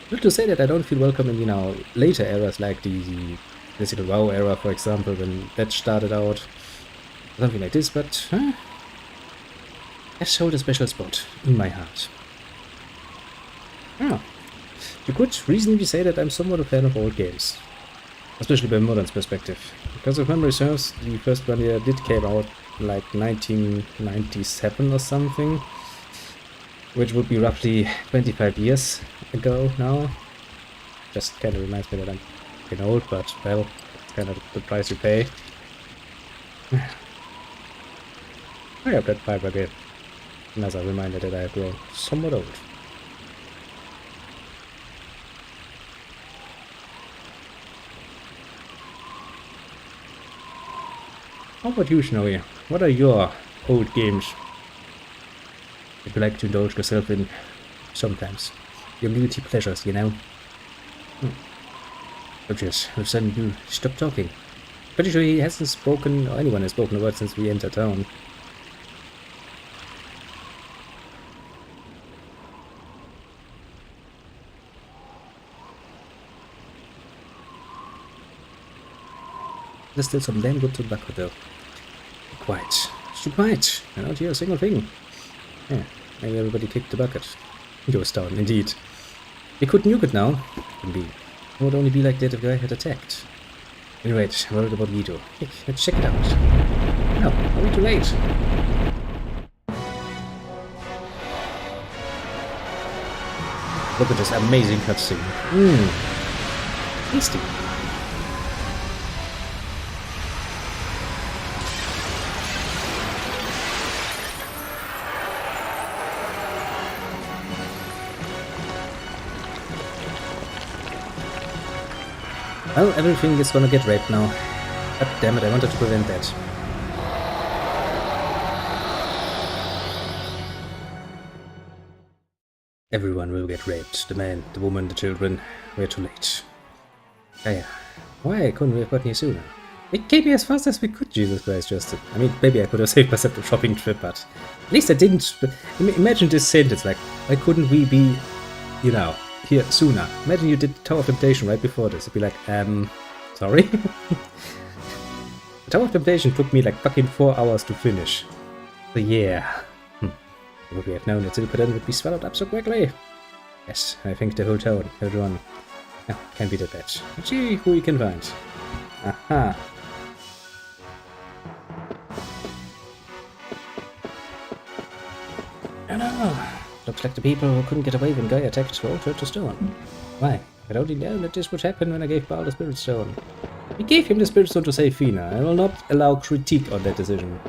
Not to say that I don't feel welcome in, you know, later eras like the classical WoW era, for example, when that started out. Something like this, but has held a special spot in my heart. Oh, you could reasonably say that I'm somewhat a fan of old games. Especially by modern's perspective. Because if memory serves, the first Grandia did came out like 1997 or something. Which would be roughly 25 years ago now. Just kind of reminds me that I'm getting old, but well, it's kind of the price you pay. I got that pipe again. Another reminder that I have grown somewhat old. How about you, Snowy? What are your old games that you like to indulge yourself in sometimes? Your guilty pleasures, you know? Just all of a sudden you stop talking. Pretty sure he hasn't spoken, or anyone has spoken a word since we entered town. There's still some damn good tobacco though. Be quiet. It's too quiet. I don't hear a single thing. Yeah, maybe everybody kicked the bucket. Goes down, indeed. We could nuke it now. Could be. It would only be like that if the guy had attacked. Anyway, I'm worried about Vito. Let's check it out. No, are we too late? Look at this amazing cutscene. Tasty. Well, everything is gonna get raped now. God damn it, I wanted to prevent that. Everyone will get raped. The man, the woman, the children. We're too late. Yeah. Why couldn't we have gotten here sooner? It came here as fast as we could, Jesus Christ, Justin. I mean, maybe I could have saved myself the shopping trip, but at least I didn't. Imagine this sentence, like, why couldn't we be, you know, here sooner? Imagine you did Tower of Temptation right before this. It'd be like, sorry? The Tower of Temptation took me like fucking 4 hours to finish. So yeah. Would we have known that Zilpidon would be swallowed up so quickly? Yes, I think the whole town held on. No, can't be that bad. Let's see who we can find. Aha! Oh no! Looks like the people who couldn't get away when Guy attacked were all turned to stone. Why? I'd only known that this would happen when I gave Baal the Spirit Stone. We gave him the Spirit Stone to save Fina. I will not allow critique on that decision.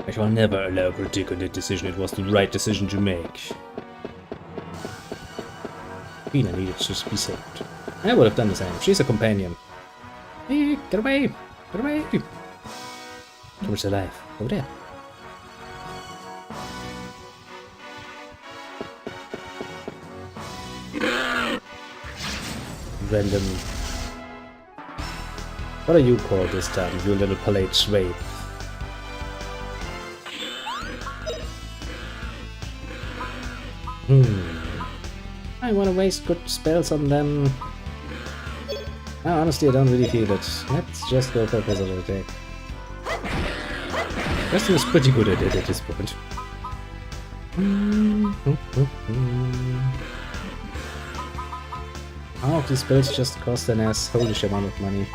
I shall never allow critique on that decision. It was the right decision to make. Fina needed to be saved. I would have done the same. She's a companion. Hey, get away! Get away! Towards alive. Over there. Random. What are you called this time, you little palate swape? I wanna waste good spells on them. No, honestly, I don't really feel it. Let's just go for a physical attack. Preston is pretty good at it at this point. All of these spells just cost an ass holish amount of money.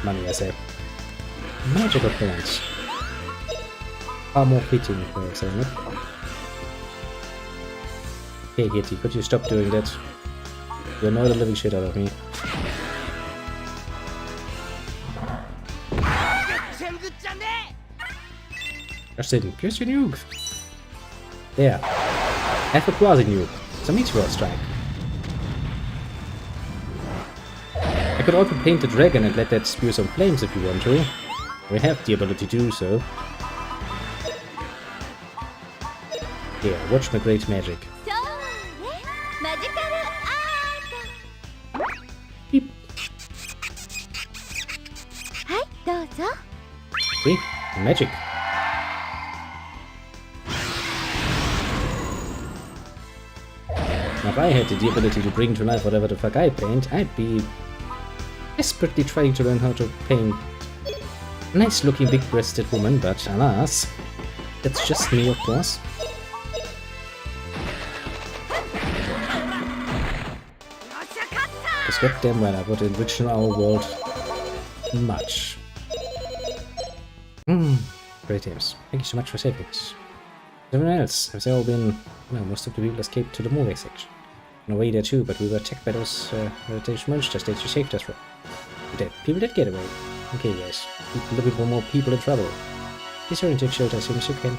Money, I say. Magical plants. Far more fitting for saying it. Hey Kitty, could you stop doing that? You annoy the living shit out of me. Justin, pierce your nuke! There. Have a quasi nuke. It's a meteor strike. I could also paint the dragon and let that spew some flames if you want to. We have the ability to do so. Yeah, watch my great magic. Beep. See? Magic. Now if I had the ability to bring to life whatever the fuck I paint, I'd be desperately trying to learn how to paint a nice looking big breasted woman, but alas, that's just me of course. Because goddamn well I would enrich our world much. Great games. Thank you so much for saving us. Everyone else, have they all been... Well, most of the people escaped to the movie section. In a way there too, but we were attacked by those monsters that you saved us from. People did get away. Okay guys, keep looking for more people in trouble. Please orientate shelter as soon as you can.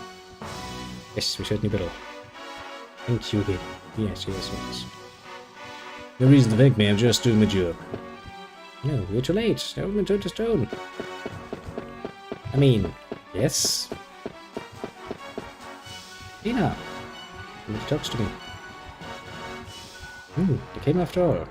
Yes, we certainly will. Thank you, baby. Yes. No reason to thank me, I'm just doing my job. No, we're too late. Everyone turned to stone. I mean, yes. Tina! Nobody talks to me. They came after all.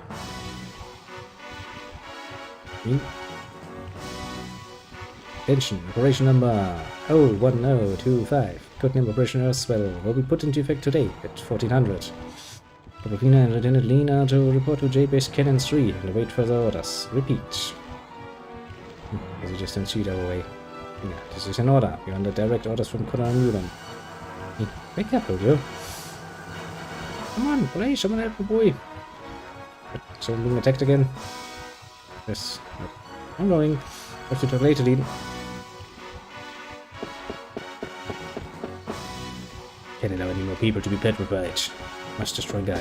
Attention, operation number 01025. Codename Operation Earthswell will be put into effect today at 1400. Papina and Lieutenant Lena to report to J-Base Cannon 3 and await further orders. Repeat. Guess you just don't see it our way. Yeah, this is an order. You're under direct orders from Colonel Newland. Hey, wake up, will you? Come on, play, someone help the boy. Someone being attacked again? Yes. I'm going. Have to talk later, Lean. Can't allow any more people to be petrified. Must destroy Gaia.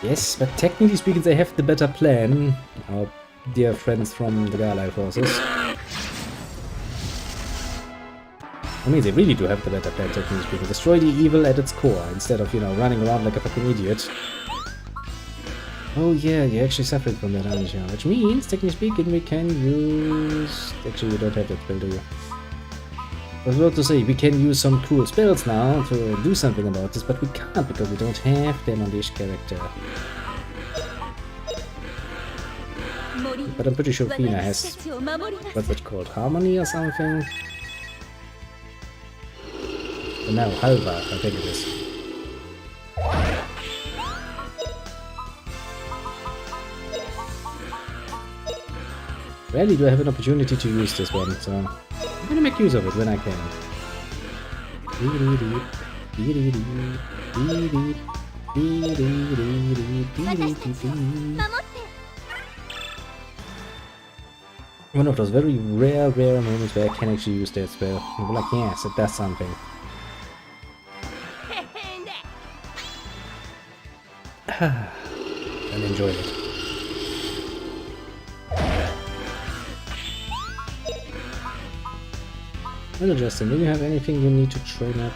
Yes, but technically speaking, they have the better plan. Our dear friends from the Galai forces. I mean, they really do have the better plan, technically speaking. Destroy the evil at its core, instead of, you know, running around like a fucking idiot. Oh yeah, you're actually suffering from that, aren't you? Which means, technically speaking, we can use... Actually, you don't have that spell, do you? I was about to say, we can use some cool spells now to do something about this, but we can't because we don't have them on this character. But I'm pretty sure Fina has... what's it called? Harmony or something? No, Halva, I think it is. Rarely do I have an opportunity to use this one, so I'm gonna make use of it when I can. One of those very rare moments where I can actually use that spell. And be like, yes, it does something. And enjoy it. Hello Justin, do you have anything you need to train up?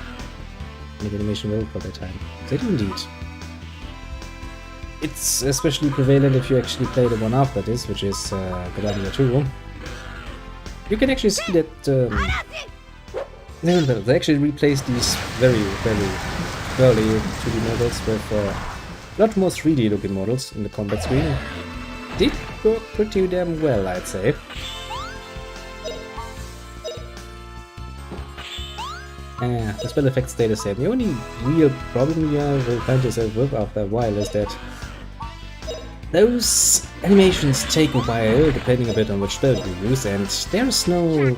Make animation well for that time. They do indeed. It's especially prevalent if you actually play the one after this, which is Grandia 2. You can actually see that they actually replaced these very early 2D models with a lot more 3D looking models in the combat screen. Did work pretty damn well, I'd say. The spell effects stay the same. The only real problem you will find yourself with after a while is that those animations take a while, depending a bit on which spell you use, and there's no,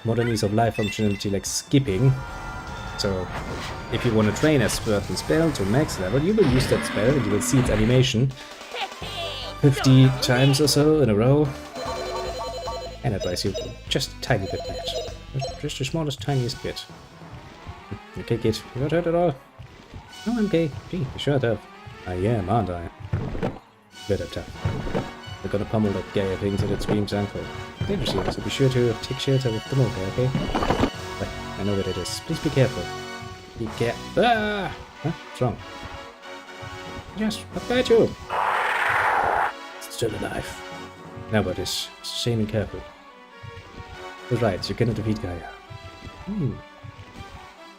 modern ease of life functionality like skipping. So, if you want to train a certain spell to max level, you will use that spell and you will see its animation 50 times or so in a row, and advise you just a tiny bit bad. Just the smallest, tiniest bit. Okay, kid, you got hurt at all? No, I'm okay. Gee, you sure have. I am, aren't I? Better tough. We're gonna pummel that guy thing till it screams uncle. Dangerous, so be sure to take shelter with the mocha, okay? Right, I know what it is. Please be careful. Be careful. Ah! Huh? What's wrong? Yes, I'll bite you! It's still alive. Now what is? Sane and careful. That's right, you cannot defeat Gaia.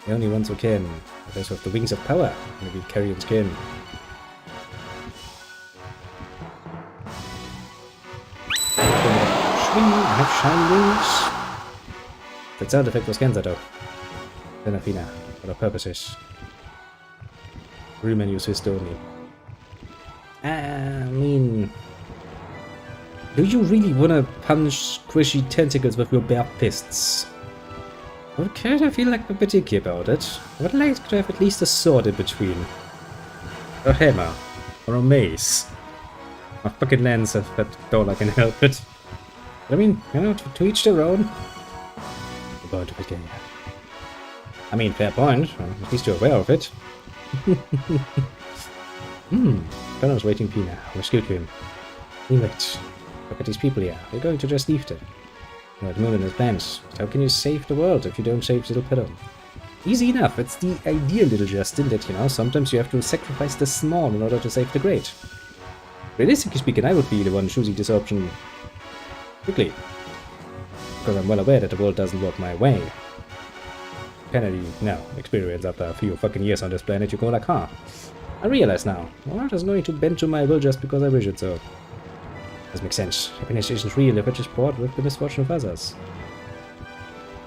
The only ones who can are those with the wings of power, maybe carrion skin. Swing, I have shiny wings. That sound effect was Kenza though. Then Athena, for our purposes. Real men use fist only. I mean, do you really wanna punch squishy tentacles with your bare fists? Okay, I feel like a bit icky about it. I would like to have at least a sword in between. A hammer. Or a mace. My fucking lens have that door, I can help it. But I mean, to each their own. About it again. I mean, fair point. At least you're aware of it. Fellows waiting Pina. Rescued him. Wait. Look at these people here. They're going to just leave them. Right, moving his plans. How can you save the world if you don't save little Pedro? Easy enough. It's the idea, little Justin, that, sometimes you have to sacrifice the small in order to save the great. Realistically speaking, I would be the one choosing this option quickly. Because I'm well aware that the world doesn't work my way. Kennedy, experience after a few fucking years on this planet, you go like, huh? I realize now. The world is going to bend to my will just because I wish it so. Doesn't make sense. Happiness isn't real if it is brought with the misfortune of others.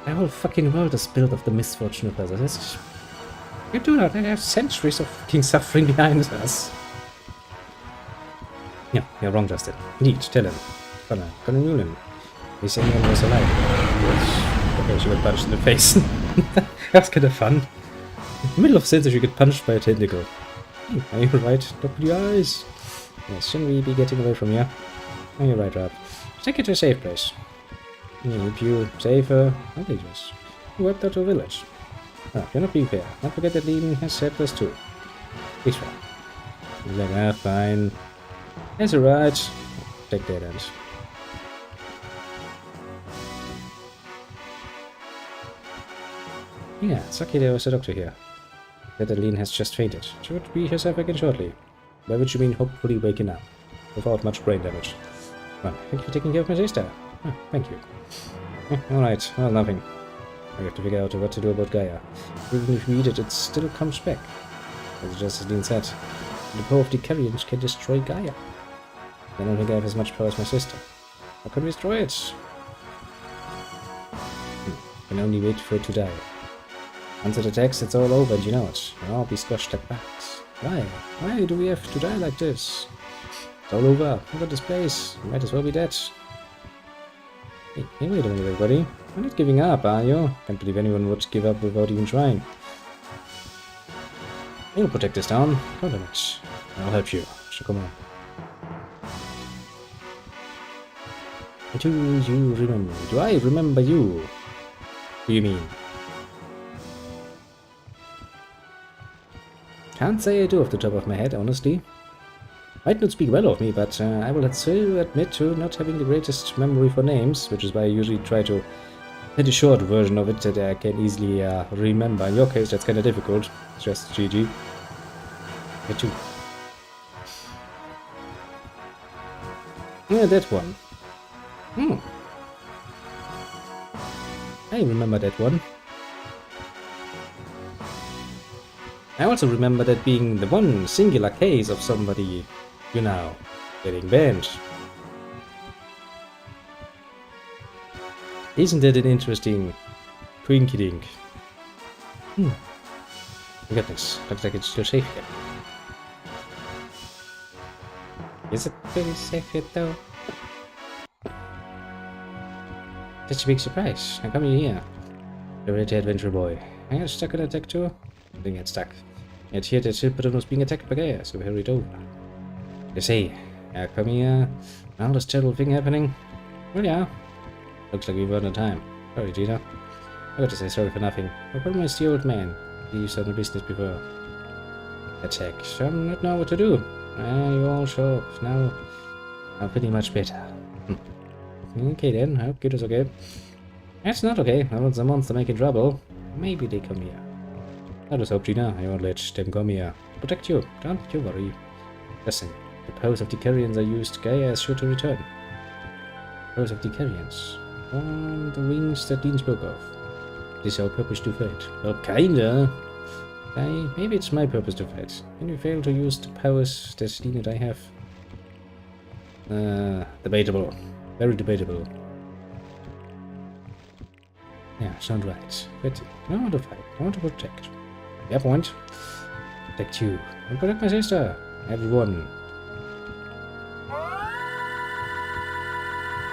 The whole fucking world is built of the misfortune of others. You do not have centuries of fucking suffering behind us. Yeah, you're wrong, Justin. Indeed, tell him. Connor Newland. Is anyone was alive? Yes. Okay, she got punched in the face. That's kind of fun. In the middle of sentence, you get punched by a tentacle. Are you right? Look at your eyes. Yes, shouldn't we be getting away from here? Oh, you're right, Rob. Take it to a safe place. Keep you safer. How dangerous. You wiped out a village. Ah, you're not being fair. Don't forget that Lean has said this too. Please try. He's like, fine. That's alright. Take that end. Yeah, it's lucky there was a doctor here. That Adeline has just fainted. She would be herself again shortly. By which you mean hopefully waking up. Without much brain damage. Well, thank you for taking care of my sister. Oh, thank you. Alright, well, nothing. I have to figure out what to do about Gaia. Even if we eat it, it still comes back. As just as Lean said, the power of the Carrions can destroy Gaia. I don't think I have as much power as my sister. How can we destroy it? I can only wait for it to die. Once it attacks, it's all over and you know it. We'll all be squashed like bats. Why? Why do we have to die like this? It's all over. Look at this place. We might as well be dead. Hey, wait a minute, everybody. You're not giving up, are you? Can't believe anyone would give up without even trying. You'll protect this town. Don't damage. I'll help you. So come on. Do you remember? Do I remember you? What do you mean? Can't say I do off the top of my head, honestly. Might not speak well of me, but I will still admit to not having the greatest memory for names, which is why I usually try to hit a short version of it that I can easily remember. In your case, that's kind of difficult. It's just GG. Get you. Yeah, that one. I remember that one. I also remember that being the one singular case of somebody, you know, getting banned. Isn't that an interesting twinky-dink? Goodness, looks like it's still safe here. Is it very safe yet, though? Such a big surprise. How come you're here? The red adventure boy. I got stuck in a tech tour? I didn't get stuck. Yet here the shipment was being attacked by Gaia, so we hurried over. You see, how come here? Now this terrible thing happening? Well, yeah. Looks like we run out of time. Sorry, Gina. I got to say sorry for nothing. I promised the old man. He's done the business before. Attack. Some not know what to do. You all show up. Now I'm feeling much better. Okay then, I hope Kiddo's okay. That's not okay. I want the monster making trouble. Maybe they come here. I just hope, Gina, I won't let them come here. Protect you, don't you worry. Listen, the powers of the Carians are used. Gaia is sure to return. Powers of the Carians. On the wings that Dean spoke of. This is our purpose to fight. Well, kinda. Maybe it's my purpose to fight. When you fail to use the powers that Dean and I have. Debatable. Very debatable. Yeah, sound right. But I don't want to fight. I want to protect. Yeah, point. Protect you. And protect my sister. Everyone.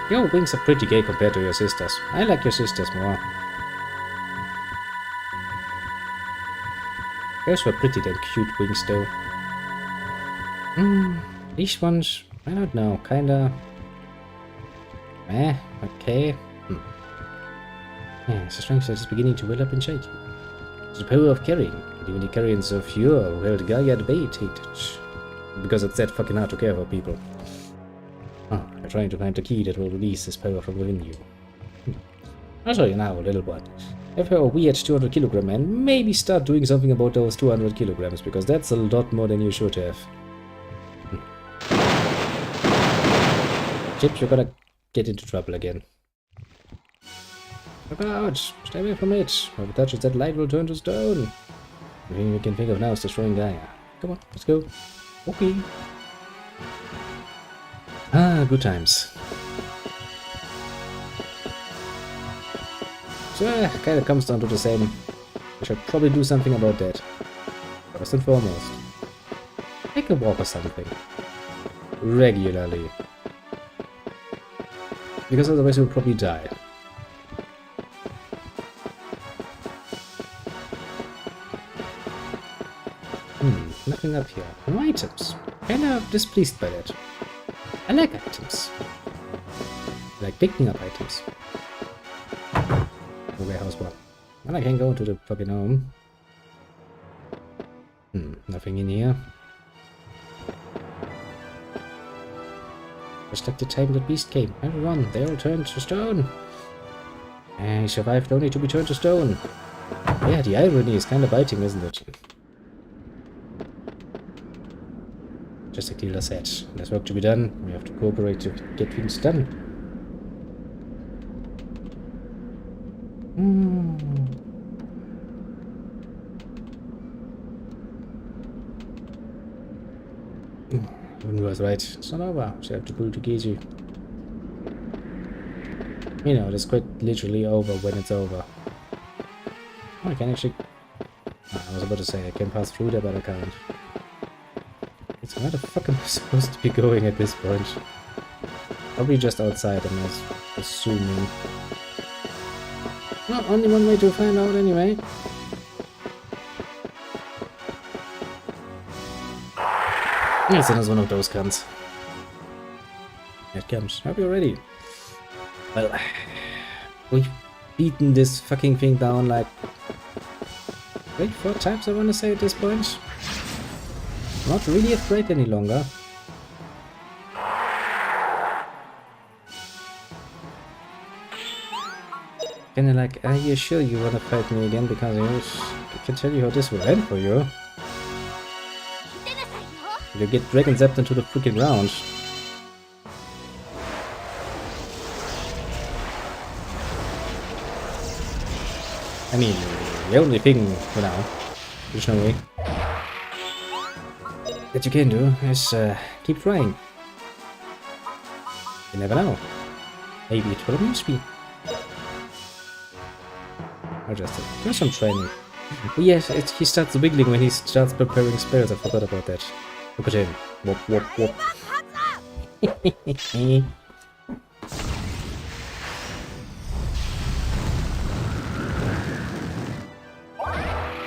Your wings are pretty gay compared to your sisters. I like your sisters more. Those were pretty damn cute wings though. These ones, I don't know, kinda... okay. Yeah, it's a strength that is beginning to well up inside you. It's the power of carrying, and even the Carians of yore who held Gaia at bay hate it. Because it's that fucking hard to care for people. You're trying to find the key that will release this power from within you. I'll show you now, little one. If you're a weird 200 kilogram man, maybe start doing something about those 200 kilograms, because that's a lot more than you should have. Chip, you're gonna get into trouble again. Look out! Stay away from it! Whoever touches that light will turn to stone! The thing we can think of now is destroying Gaia. Come on, let's go. Okay. Good times. So, kinda comes down to the same. I should probably do something about that. First and foremost. Take a walk or something. Regularly. Because otherwise we'll probably die. Nothing up here. No items. Kinda displeased by that. I like items. I like picking up items. The warehouse one. Well, I can't go into the fucking home. Nothing in here. Just like the time that beast came. Everyone, they all turned to stone. And he survived only to be turned to stone. Yeah, the irony is kind of biting, isn't it? Just like Hilda said, there's work to be done. We have to cooperate to get things done. He was right. It's not over. So I have to pull to get you. You know, it's quite literally over when it's over. Oh, I can actually... I was about to say I can pass through there, but I can't. So where the fuck am I supposed to be going at this point? Probably just outside, I'm assuming. Well, only one way to find out anyway. Yes, it is one of those guns. Here it comes. Hope you're ready. Well, we've beaten this fucking thing down like 4 times I want to say at this point. Not really afraid any longer. Kinda like, are you sure you wanna fight me again? Because I can tell you how this will end for you. You get dragon zapped into the freaking ground. I mean, the only thing for now, there's no way, that you can do is keep trying. You never know. Maybe it will amuse me. Or just do some training. Oh yes, he starts wiggling when he starts preparing spells. I forgot about that. Look at him. Whoop, whoop, whoop.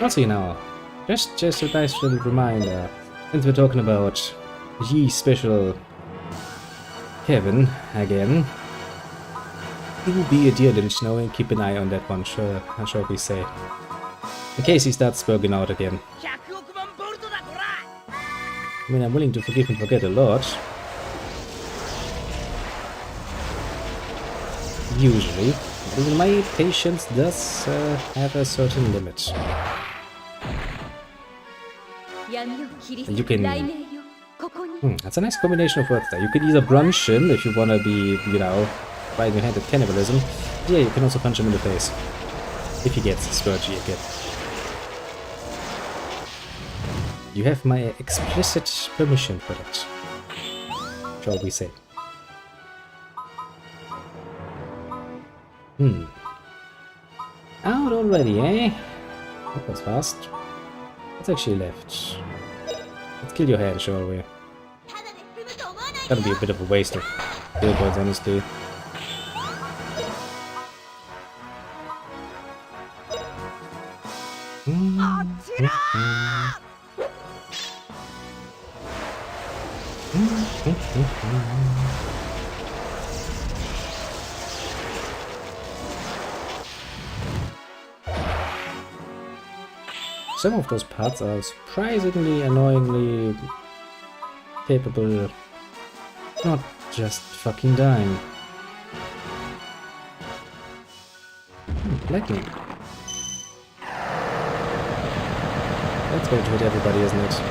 Let's see now. Just a nice little reminder. Since we're talking about ye special Kevin again. He will be a dear little snow and keep an eye on that one, shall we say. In case he starts spoken out again. I mean, I'm willing to forgive and forget a lot. Usually. But even my patience does have a certain limit. You can... that's a nice combination of words there. You can either brunch him if you wanna be, you know, trying your hand at cannibalism. Yeah, you can also punch him in the face. If he gets scourgy again. You have my explicit permission for that. Shall we say. Out already, eh? That was fast. What's actually left? Let's kill your hand, shall we? That'll be a bit of a waste of skill points, honestly. Some of those parts are surprisingly, annoyingly capable of not just fucking dying. Lightning. That's going to hit everybody, isn't it?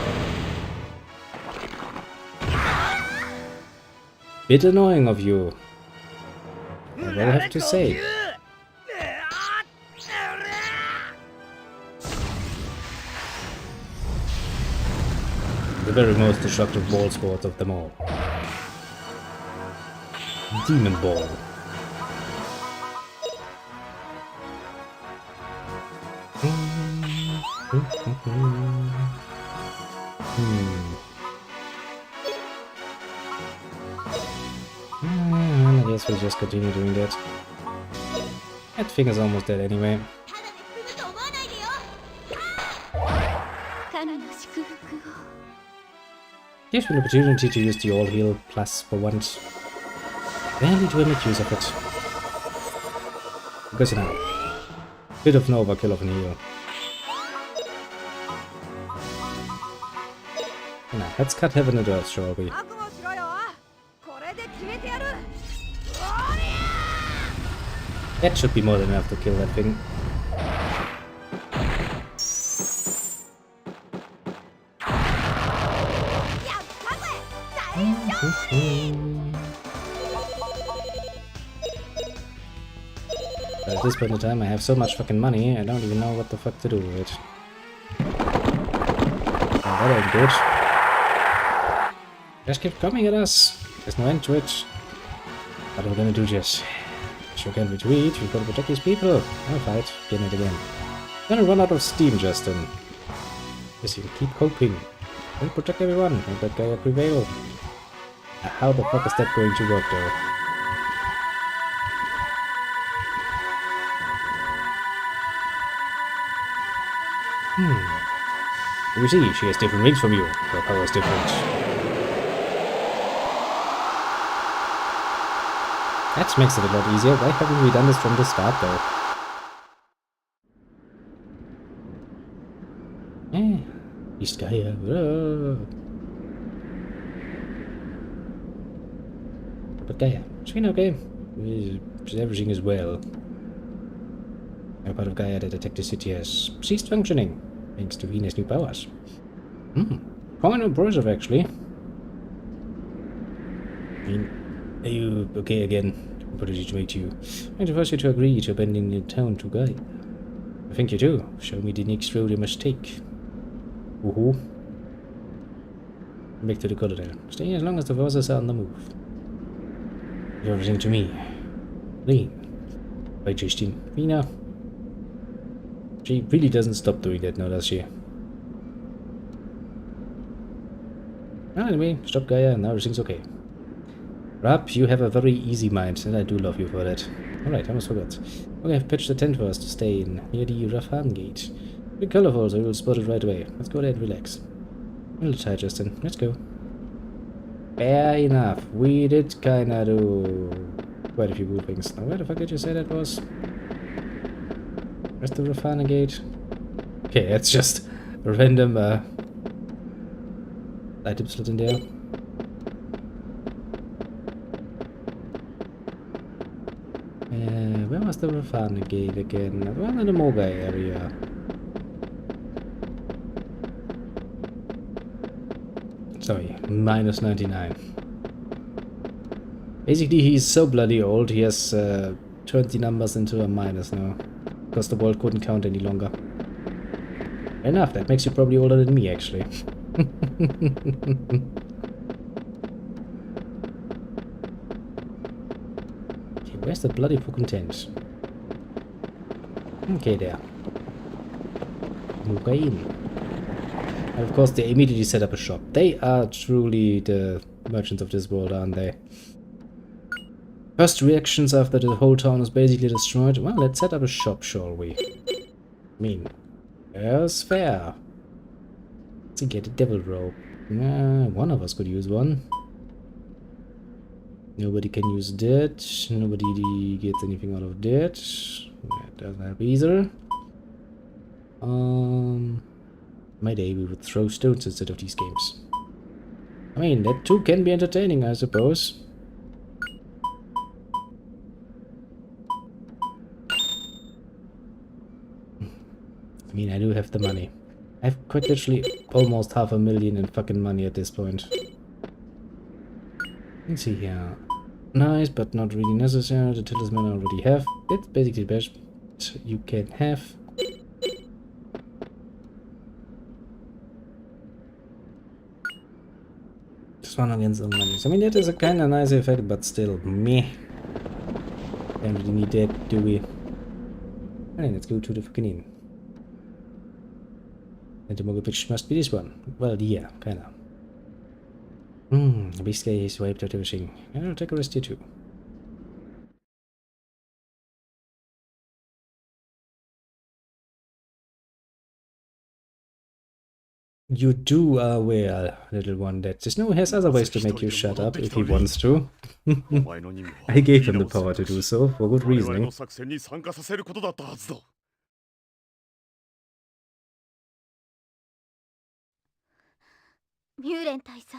Bit annoying of you, I will have to say. The very most destructive ball sport of them all. Demon Ball. I guess we'll just continue doing that. That thing is almost dead anyway. Gives me an opportunity to use the all heal plus for once. Rarely do I make use of it. Because you know, bit of an overkill of an heal. Now, let's cut heaven and earth, shall we? That should be more than enough to kill that thing. But at this point in time I have so much fucking money, I don't even know what the fuck to do with it. Oh, that ain't good. Just keep coming at us. There's no end to it. What are we gonna do, Jess? You can retreat, we've got to protect these people. I'll fight, again and again. Gonna run out of steam, Justin. Yes, you keep hoping. Don't protect everyone, don't let Gaia prevail. How the fuck is that going to work, though? You see, she has different rings from you. Her power is different. That makes it a lot easier. Why haven't we done this from the start, though? East Gaia. But Gaia, it's been okay. Everything is well. A part of Gaia that detected city has ceased functioning, thanks to Venus' new powers. Quite impressive, actually. I mean, are you okay again? What did it make you? I force you to agree to abandon your town to Gaia. I think you do. Show me the next road you must take. Woohoo. Back to the Colonel. Stay as long as the forces are on the move. Give everything to me. Lean. By Justin. Vina. She really doesn't stop doing that now, does she? Well, anyway, stop Gaia and now everything's okay. Rab, you have a very easy mind, and I do love you for that. Alright, I almost forgot. Okay, I've pitched a tent for us to stay in, near the Rafan gate. Be colorful, so you'll spot it right away. Let's go there and relax. A little tired, Justin. Let's go. Fair enough. We did kinda do quite a few good things. Now, where the fuck did you say that was? Where's the Rafana gate? Okay, it's just a random item slot in there. Where was the Rafana gate again? Well, in the Moga area. Sorry, minus 99. Basically, he's so bloody old, he has turned the numbers into a minus now. Because the world couldn't count any longer. Enough, that makes you probably older than me, actually. Okay, where's the bloody fucking tent? Okay, there. Okay in. And of course, they immediately set up a shop. They are truly the merchants of this world, aren't they? First reactions after the whole town is basically destroyed. Well, let's set up a shop, shall we? I mean, yes, fair. Let's get a devil rope. One of us could use one. Nobody can use that. Nobody gets anything out of that. That doesn't help either. My day, we would throw stones instead of these games. I mean, that too can be entertaining, I suppose. I mean, I do have the money. I have quite literally almost 500,000 in fucking money at this point. Let's see here. Nice, but not really necessary. The talisman I already have. It's basically the best you can have. Just one against the money. I mean, that is a kind of nice effect, but still, meh. Don't really need that, do we? Alright, let's go to the fucking inn. And the which must be this one. Well, yeah, kinda. Basically he's wiped out everything. I'll take a rest here too. You do aware, little one, that the snow has other ways to make you shut up if he wants to. I gave him the power to do so, for good reasoning. ミューレン大佐、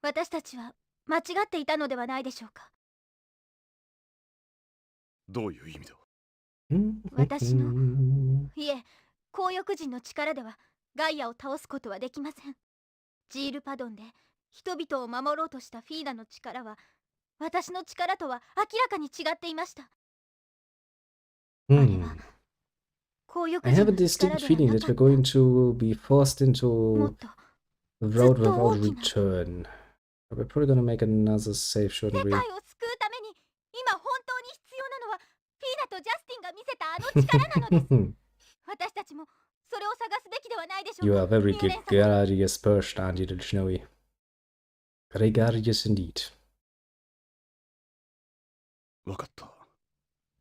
私たちは間違っていたのではないでしょうか。どういう意味だ。私の、いえ、紅翼人の力ではガイアを倒すことはできません。ジールパドンで人々を守ろうとしたフィーダの力は、私の力とは明らかに違っていました。あれは I have a distinct feeling that we're going to be forced into the road without return. But we're probably gonna make another save, shouldn't we? You are very gregarious perched, aren't you, little Snowy? Gregarious indeed. わかった。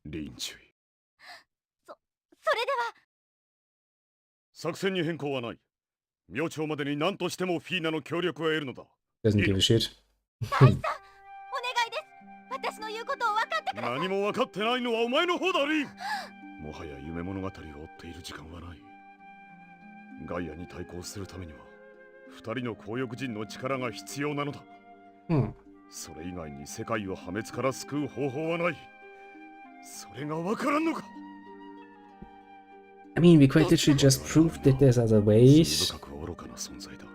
それでは。 それでは作戦に変更はない。明朝までに何としてもフィーナの協力を得るのだ。 Doesn't give a shit. 大佐お願いです私の言うことを分かってください何も分かってないのはお前の方だ、リン。もはや夢物語を追っている時間はない。ガイアに対抗するためには二人の紅翼人の力が必要なのだ。それ以外に世界を破滅から救う方法はない。それが分からんのか。 I mean, we quite literally just proved that there's other 罪 ways. 深く愚かな存在だ。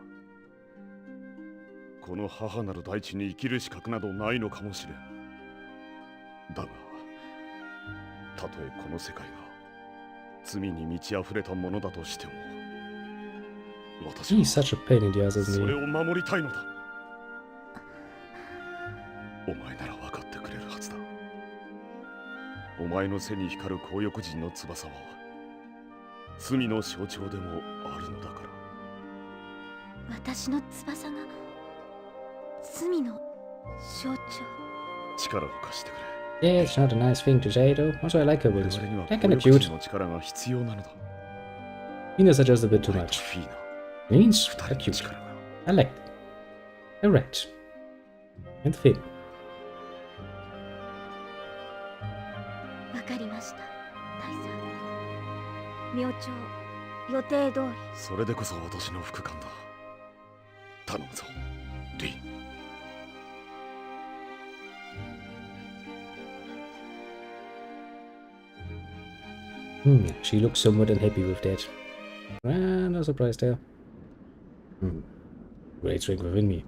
この母なる大地に生きる資格などないのかもしれん。だがたとえこの世界が罪に満ち溢れたものだとしても、私 He's は such a pain in the ass, そ isn't れ he? を守りたいのだ。お前なら分かってくれるはずだ。お前の背に光る紅翼人の翼は罪の象徴でもあるのだから。私の翼が罪の象徴力を貸してくれ。 Yeah, it's not a nice thing to say though. Also, I like her 我 wings. 々には They're 紅 kinda 翼 cute. 人の力が必要なのだ。 Venus are just a bit too お前と much. フィーナ、 Means 二 are 人の cute. 力が I like them. They're red. And thin. わかりました大佐明朝予定通りそれでこそ私の副官だ。頼むぞ、リン。She looks somewhat unhappy with that. No surprise there. Great strength within me.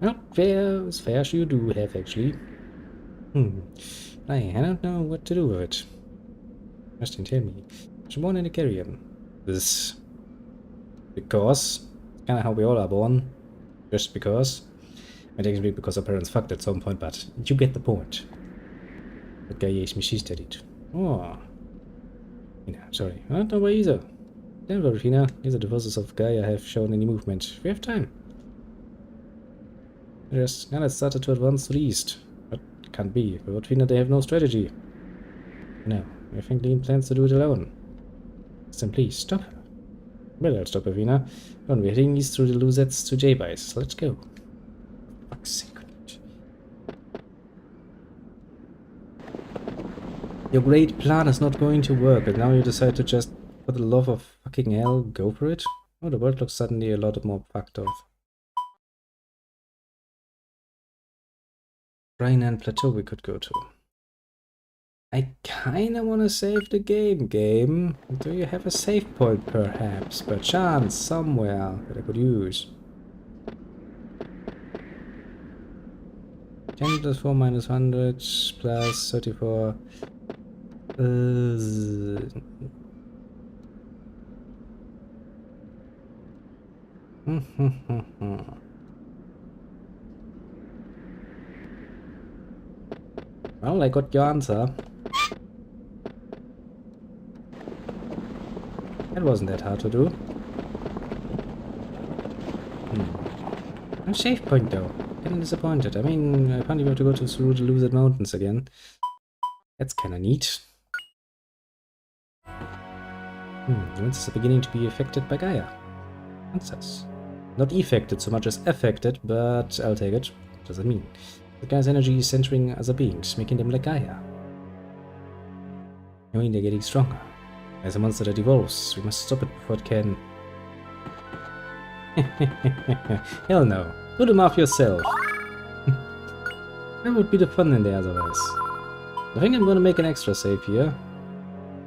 Well, fair as fair as you do have, actually. I don't know what to do with it. Justin, tell me. She born in a carrion. This... because... kinda how we all are born. Just because. And actually because our parents fucked at some point, but you get the point. That guy is me, she studied. Oh. Yeah, sorry. I don't know why either. Damn, Dorfina. These are the forces of Gaia have shown any movement. We have time. Yes, now let's start to advance to the east. But it can't be. Without Fina, they have no strategy. No, I think Lean plans to do it alone. Simply stop her. Well, I'll stop her, Fina. Come on, we're heading east through the Luzets to J-Bice. Let's go. Fuck's sake. Your great plan is not going to work, and now you decide to just, for the love of fucking hell, go for it? Oh, the world looks suddenly a lot more fucked off. Rhineland Plateau we could go to. I kinda wanna save the game. Do you have a save point perhaps? Per chance, somewhere that I could use? 10 plus 4 minus 100 plus 34. Well, I got your answer. That wasn't that hard to do. No save point though. Getting disappointed. I mean, I can't even have to go through the Luzet Mountains again. That's kinda neat. It's beginning to be affected by Gaia. Answers. Not affected so much as affected, but I'll take it. What does that mean? The Gaia's energy is centering other beings, making them like Gaia. I mean, they're getting stronger. As a monster that evolves, we must stop it before it can... Hell no. Do the math yourself. That would be the fun in there otherwise. I think I'm gonna make an extra save here.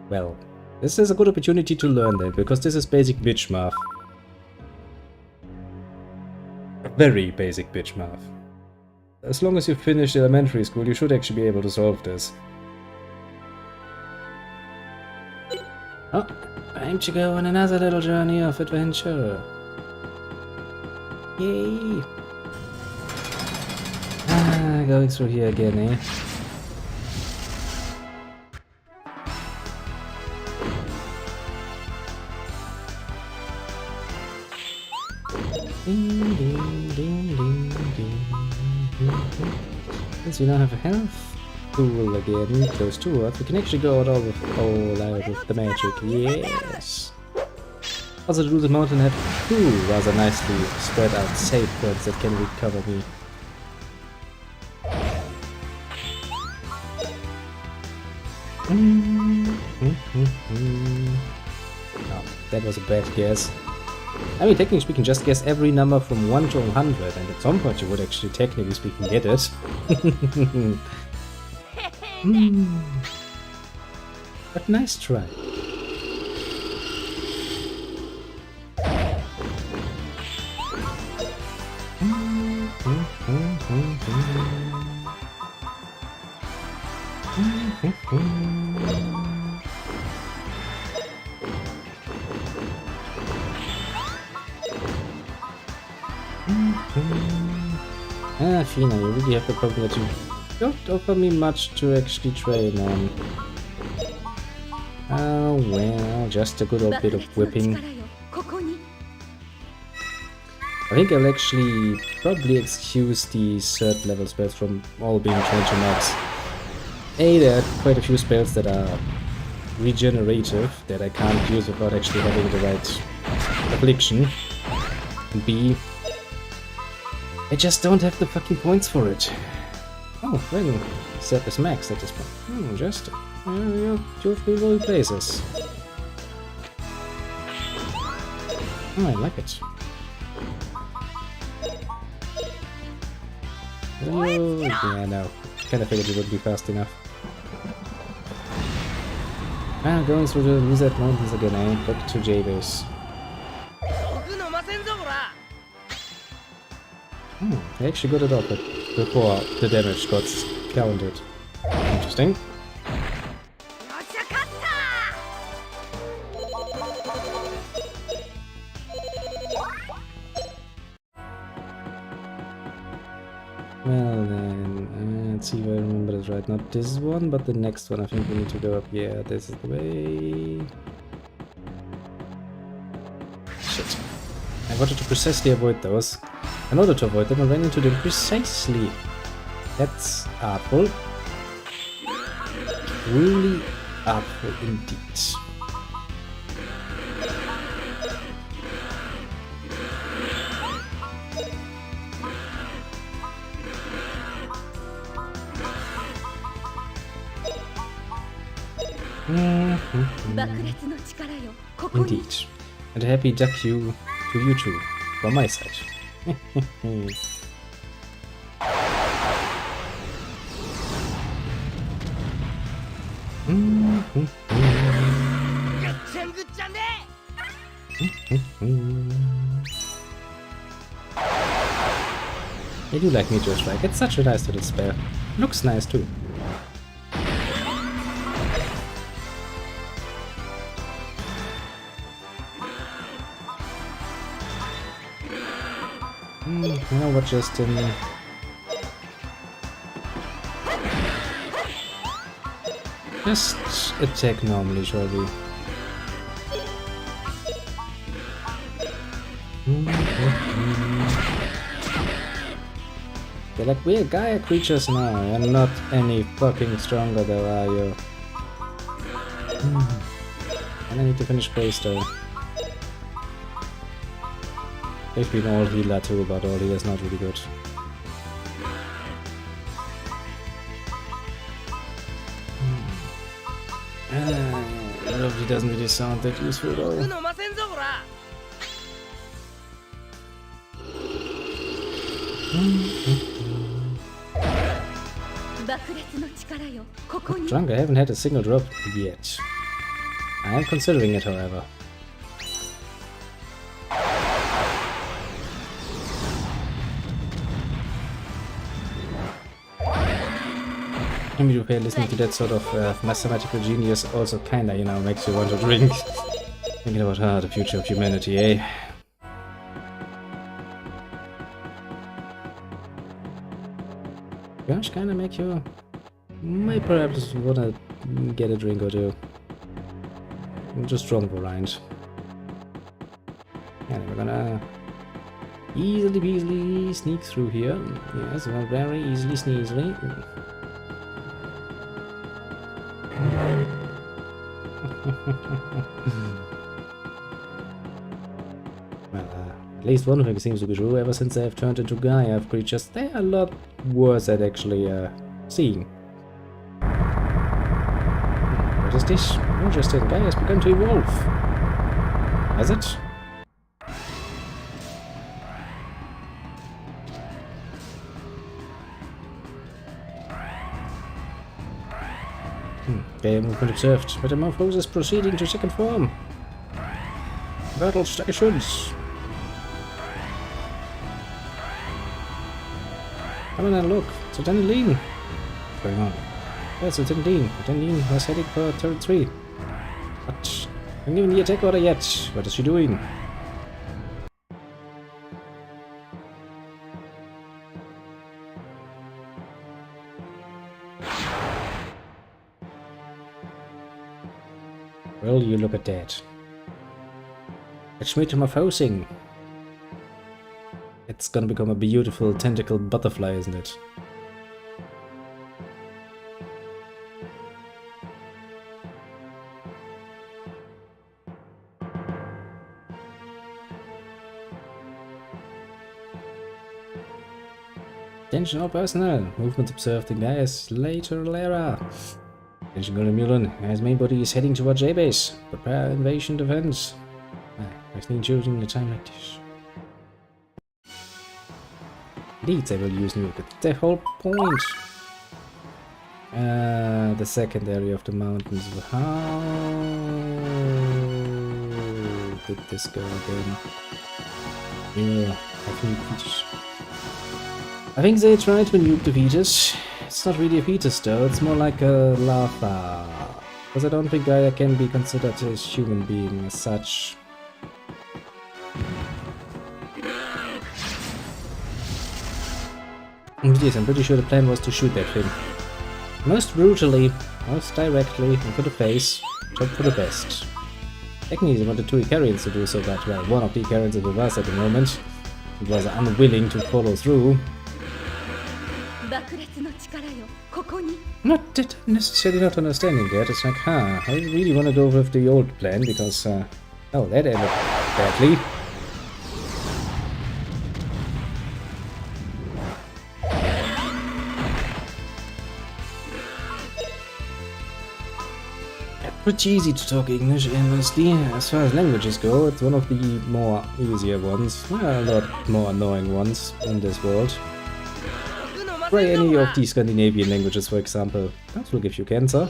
Well, this is a good opportunity to learn that, because this is basic bitch math. Very basic bitch math. As long as you finish elementary school, you should actually be able to solve this. Oh, time to go on another little journey of adventure. Yay! Ah, going through here again, eh? Ding, ding, ding, ding, ding. Since we now have a health pool again close to us, we can actually go all out with the magic. Yes. Also, the Rooted Mountain have two rather nicely spread out save points that can recover me. Oh, that was a bad guess. I mean, technically speaking, just guess every number from 1 to 100, and at some point you would actually, technically speaking, get it. But nice try. Ah, Fina, you really have the problem that you don't offer me much to actually train on. Oh well, just a good old bit of whipping. I think I'll actually probably excuse the third level spells from all being trained to max. A, there are quite a few spells that are regenerative that I can't use without actually having the right affliction. And B, I just don't have the fucking points for it. Oh, then set is max at this point. Just two of the low places. Oh, I like it. Oh, yeah, no. Kinda figured it wouldn't be fast enough. Ah, going through the Wizard Mountains again, eh? Back to J-Base. I actually got it off it before the damage got counted. Interesting. Well then, let's see if I remember this right. Not this one, but the next one. I think we need to go up. Yeah, this is the way. Shit. I wanted to precisely avoid those. In order to avoid them, I ran into them precisely. That's artful. Really artful indeed. Indeed. And a happy duck you to you too, from my side. I do like Meteor Strike, it's such a nice little spell. Looks nice too. You know what, Justin? Just attack normally, shall we? They're like, we're Gaia creatures now, and not any fucking stronger though, are you? And I need to finish Grace though. They've been all healer too, but all healer is not really good. He doesn't really sound that useful though. Drunk, I haven't had a single drop yet. I am considering it, however. I mean, listening to that sort of mathematical genius also kinda, you know, makes you want to drink. Thinking about the future of humanity, eh? Gosh, kinda make you... might perhaps wanna get a drink or two. Just strong variant. And we're gonna easily peasily sneak through here. Yes, well, very easily sneezily. At least one thing seems to be true. Ever since I have turned into Gaia creatures, they are a lot worse at actually seeing. What is this? Interesting. Gaia has begun to evolve. Has it? Gaia movement observed. Metamorphosis proceeding to second form. Battle stations. Come on and look. It's Lieutenant Lean. What's going on? Yes, Lieutenant Lean. Lieutenant Lean was heading for turret 3. What? I haven't given the attack order yet. What is she doing? Well, you look at that. It's metamorphosing. It's gonna become a beautiful tentacle butterfly, isn't it? Attention all personnel. Movement observed in Gaia's lateral era. Attention Golden Mulan. Gaia's main body is heading towards J-base. Prepare invasion defense. I've been choosing a time like this. Indeed, I will use nuke. That's the whole point. The second area of the mountains. How did this go again? Yeah, I think they tried to nuke the fetus. It's not really a fetus though, it's more like a larva. Because I don't think Gaia can be considered a human being as such. Yes, I'm pretty sure the plan was to shoot that thing. Most brutally, most directly, into the face, hope for the best. Technically, I wanted two Icarians to do so, but well, one of the Icarians is with us at the moment. It was unwilling to follow through. Not necessarily not understanding that. It's like, I really want to go with the old plan because, oh, that ended badly. Pretty easy to talk English, honestly. As far as languages go, it's one of the more easier ones. Well, a lot more annoying ones in this world. Try any of the Scandinavian languages, for example. That will give you cancer.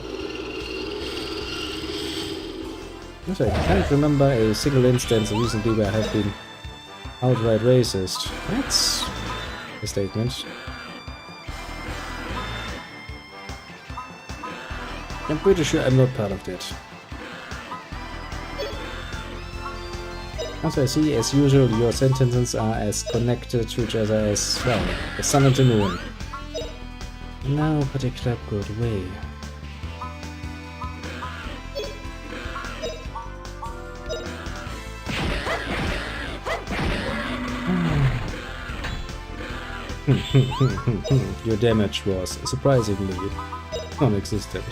Also, I can't remember a single instance recently where I have been outright racist. That's a statement. I'm pretty sure I'm not part of that. As I see, as usual, your sentences are as connected to each other as, well, the sun and the moon. In no particular good way. Your damage was surprisingly non-existent.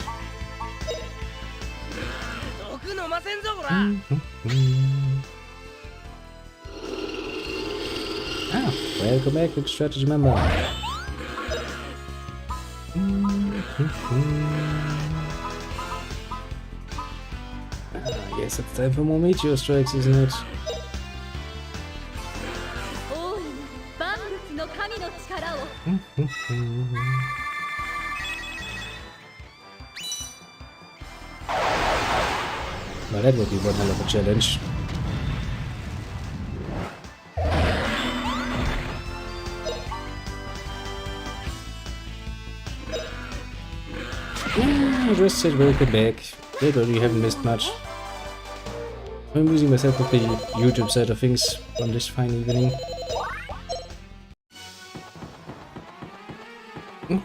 Welcome back to strategy member. Yes, it's time for more meteor strikes, isn't it? Well, that would be one hell of a challenge. I just said welcome back. Later, you haven't missed much. I'm amusing myself with the YouTube side of things on this fine evening. I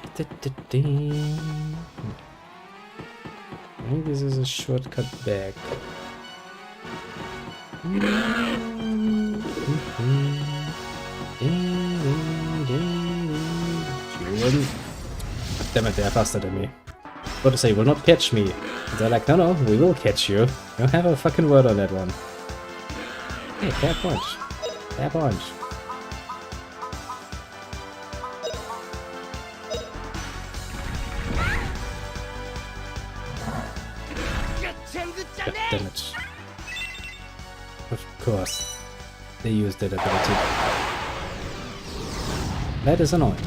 think this is a shortcut back. Damn it, they are faster than me. What to say, will not catch me. They're like, no, we will catch you. You don't have a fucking word on that one. Hey, fair point. Fair point. God damn it. Of course, they used that ability. That is annoying.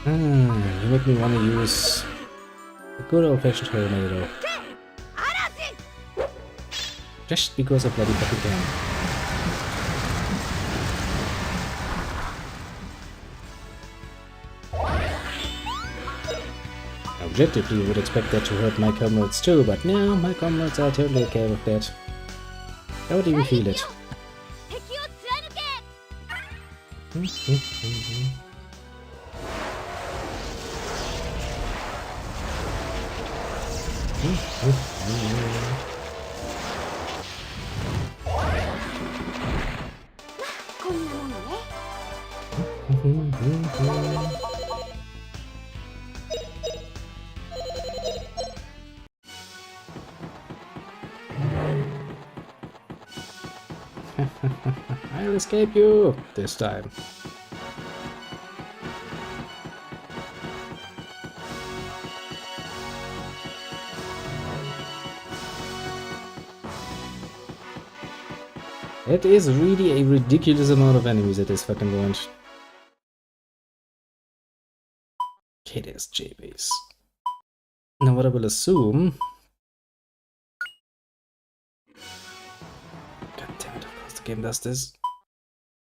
You make me want to use a good old-fashioned tornado. Just because I bloody fucking can. Objectively, you would expect that to hurt my comrades too, but no, my comrades are totally okay with that. I don't even feel it. I'll escape you this time. It is really a ridiculous amount of enemies at this fucking point. Okay, there's J-Base. Now what I will assume... God damn it, of course the game does this.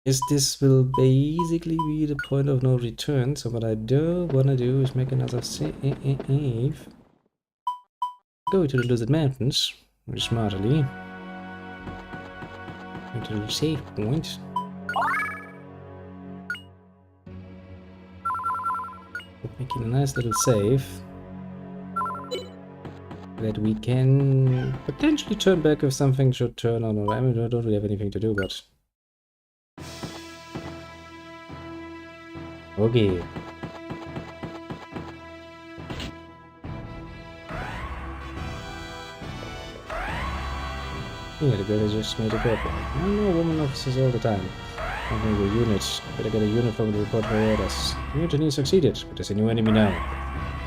Is this will basically be the point of no return, so what I don't wanna do is make another save. Go to the Lizard Mountains, very smartly. Into the save point. Making a nice little save that we can potentially turn back if something should turn on. I mean, I don't really have anything to do, but okay. Yeah, the girl just made a purple. I know woman officers all the time. I know your unit. Better get a unit from the report for orders. The mutiny succeeded, but there's a new enemy now.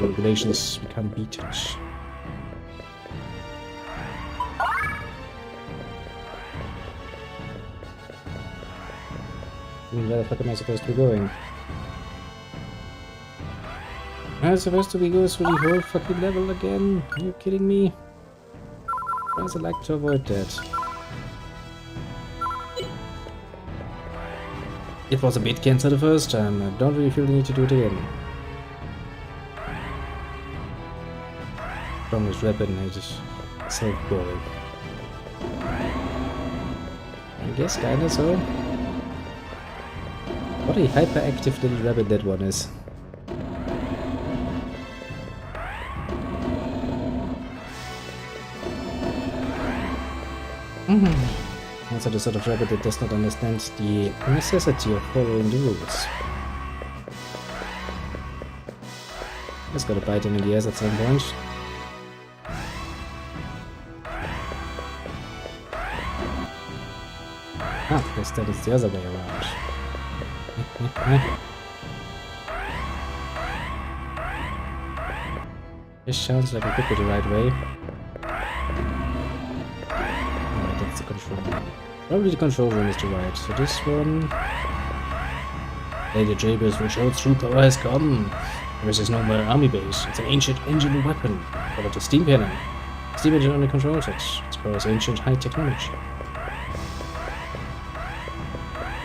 The regulations become beaten. Where the fuck am I supposed to be going? Am I supposed to be going through the whole fucking level again? Are you kidding me? Why does I like to avoid that? It was a bit cancer the first time. I don't really feel the need to do it again. Strongest weapon is self-boring. I guess kinda so. What a hyperactive little rabbit that one is. Also the sort of rabbit that does not understand the necessity of following the rules. Just gotta bite him in the ass at some point. Ah, guess that is the other way around. This sounds like it could be the right way. Alright, that's the control room. Probably the control room is the right. So this one... Lady J-Base will show its true power has come. This is no more army base. It's an ancient engineering weapon. Call it a steam cannon. Steam engine only controls it. Its power is ancient high technology.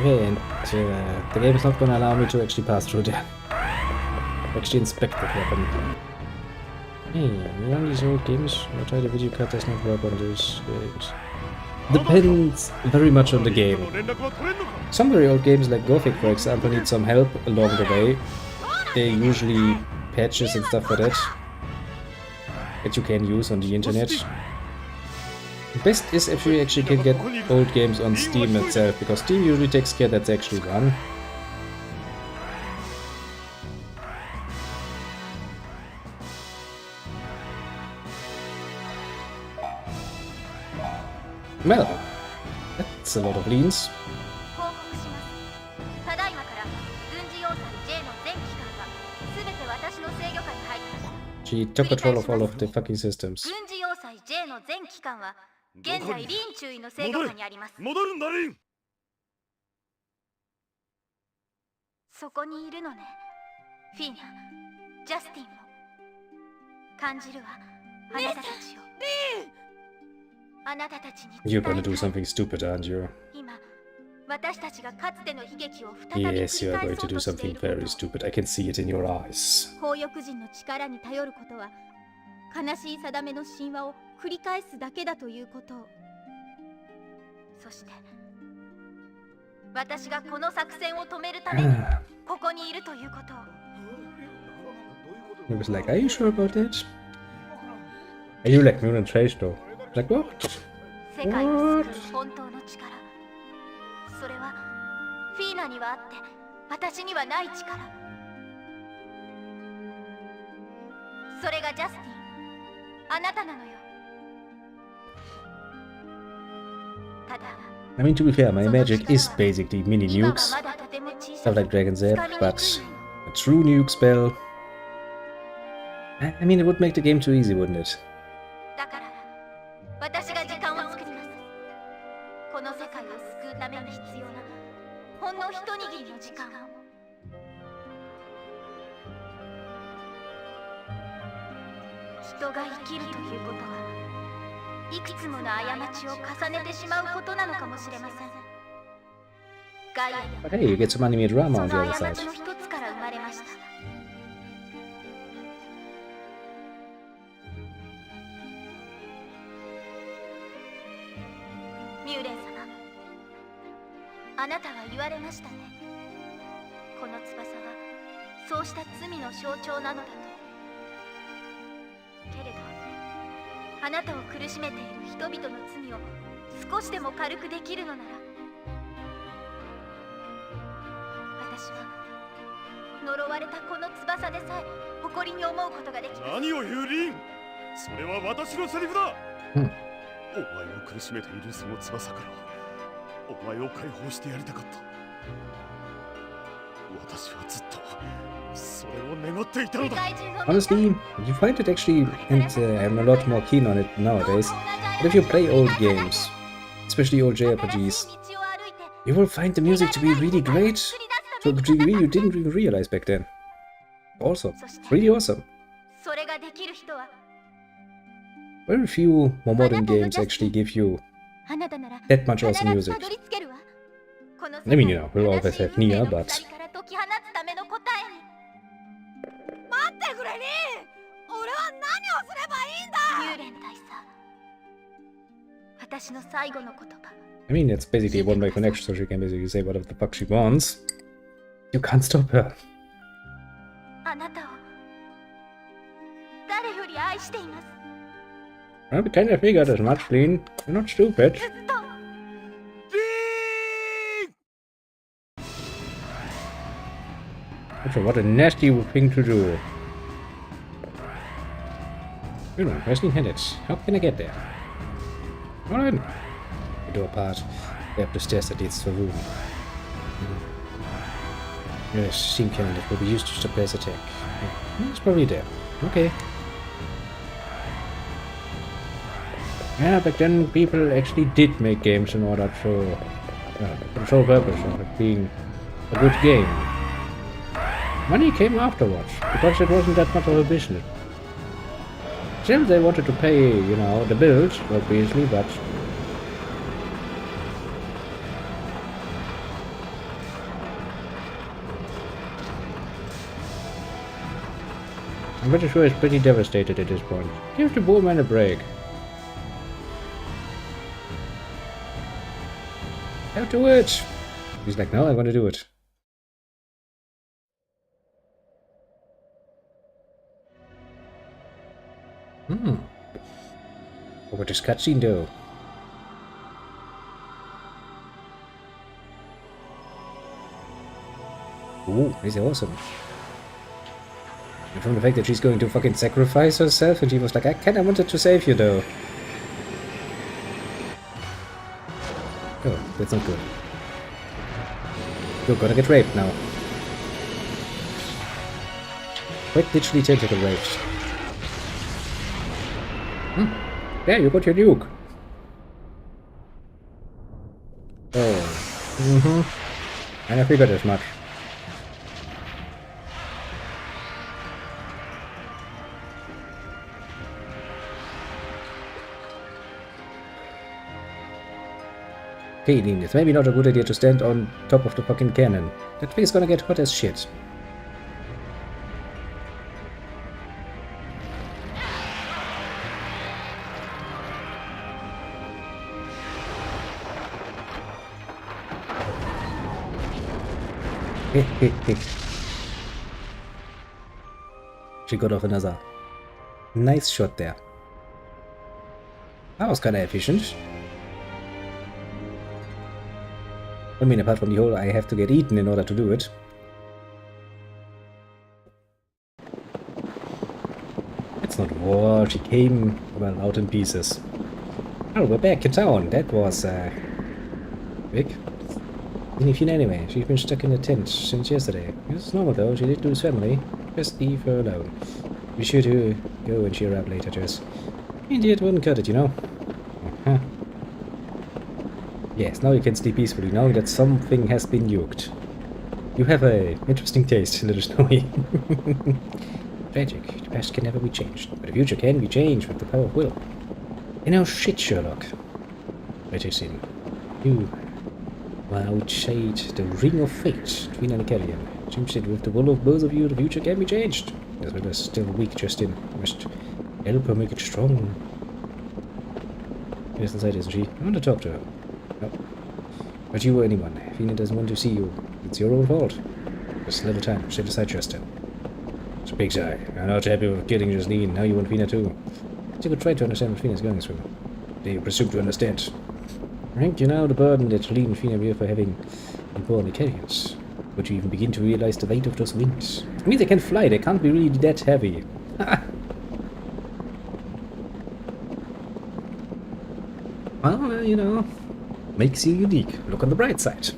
Okay, and the game is not going to allow me to actually pass through there. Actually inspect that weapon. Hey, we run these old games. I try the video card does not work on these games. Depends very much on the game. Some very old games like Gothic, for example, need some help along the way. They usually patches and stuff like that you can use on the internet. Best is if you actually can get old games on Steam itself, because Steam usually takes care that's actually run. Well, that's a lot of leans. 報告します。ただいまから軍事要塞 J の全機関は全て私の制御下に入りました。 She took control of all of the fucking systems. 軍事要塞 J の全機関は現在リン中尉の制御下にあります。戻るんだリン。そこにいるのね。フィーナ、ジャスティンも。感じるわ。あなたたちを。あなたたちに You're gonna do something stupid, aren't you? 今、私たちがかつての悲劇を再び繰り Yes, you are 返 going そ to う do として something いること very stupid. I can see it in your eyes. を。崩翼人の力に頼ることは、悲しい定めの神話を繰り返すだけだということを。そして、私がこの作戦を止めるためにここにいるということを。He was like, are you sure about that? Are you like mutant trash though? Like what? 世界を救う本当の力。それはフィーナにはあって私にはない力。それがジャスティン、あなたなのよ。ただ I mean, to be fair, my magic is basically mini 今は nukes, まだとても小さ stuff く like Dragon つ Zap, かみにくい but のよ。 a true nuke spell. I mean, it would make the game too easy, wouldn't it? だから私が時間を作ります。この世界を救うために必要なほんの一握りの時間を。人が生きるということはいくつもの過ちを重ねてしまうことなのかもしれません。ガイア But hey, you get some anime そ drama の on the other 過 side. ちの一つから生まれました。ミューレン様、あなたは言われましたね。この翼はそうした罪の象徴なのだと。けれどあなたを苦しめている人々の罪を少しでも軽くできるのなら、私は呪われたこの翼でさえ誇りに思うことができます。何を言うリン。それは私のセリフだ。お前を苦しめているその翼からお前を解放してやりたかった。私はずっとそれを願っていたの世だ。界中を見た Honestly, you find it actually, and I'm a lot more keen on it nowadays, but if you play old games, especially old JRPGs, you will find the music to be really great to a degree you didn't even realize back then. Awesome. Really awesome. それができる人は Very few more modern games actually give you あなたなら that much 必 awesome ず music. たどり着けるわ。この I mean, you know, we'll always have Nia, but 悲しい運命の鎖から解き放つための答えに。待ってくれリン。俺は何をすればいいんだ。ミューレン大佐、私の最後の言葉。 I mean, it's basically a one-way connection, so she can basically say whatever the fuck she wants. You can't stop her. あなたを誰より愛しています。 Well, we kind of figured as much, Lean. You're not stupid. ずっと。What a nasty thing to do. You know, wrestling headed. How can I get there? Alright. The door part. Way up the stairs that leads to a room. Yes, steam cannon that will be used to stop his attack. It's probably there. Okay. Yeah, back then people actually did make games in order to for the sole purpose of it being a good game. Money came afterwards, because it wasn't that much of a business. Still, they wanted to pay, you know, the bills, obviously, but... I'm pretty sure he's pretty devastated at this point. Give the poor man a break. I'll do it! He's like, no, I want to do it. What about this cutscene though? Ooh, this is awesome. And from the fact that she's going to fucking sacrifice herself, and she was like, I kinda wanted to save you though. Oh, that's not good. You're gonna get raped now. Quite literally tentacle raped. There, you got your nuke. Oh. And I figured as much. Okay, Dean, it's maybe not a good idea to stand on top of the fucking cannon. That thing's gonna get hot as shit. She got off another nice shot there. That was kinda efficient. I mean, apart from the whole I have to get eaten in order to do it. It's not war, she came, well, out in pieces. Oh, we're back in town. That was, big. Anything anyway, she's been stuck in a tent since yesterday. It's normal though, she did lose family. Just leave her alone. Be sure to go and cheer up later, Jess. Idiot wouldn't cut it, you know? Uh-huh. Yes, now you can sleep peacefully, knowing that something has been nuked. You have a interesting taste, little Snowy. Tragic. The past can never be changed, but the future can be changed with the power of will. You know, shit, Sherlock. Let us in. You are outside the ring of fate between and Carrion. Seems that with the will of both of you, the future can be changed. As well as still weak, Justin. You must help her make it strong. She's inside, isn't she? I want to talk to her. No. But you or anyone. Fina doesn't want to see you. It's your own fault. Just a little time. Sit aside, Justin. Speak, I. I'm not happy with killing Jocelyn. Now you want Fina too. You could try to understand what Fina's going through. They presume to understand. I think you know the burden that Jocelyn and Fina bear for having been born Icarians. Would you even begin to realize the weight of those wings? I mean, they can fly. They can't be really that heavy. Well, you know, makes you unique. Look on the bright side.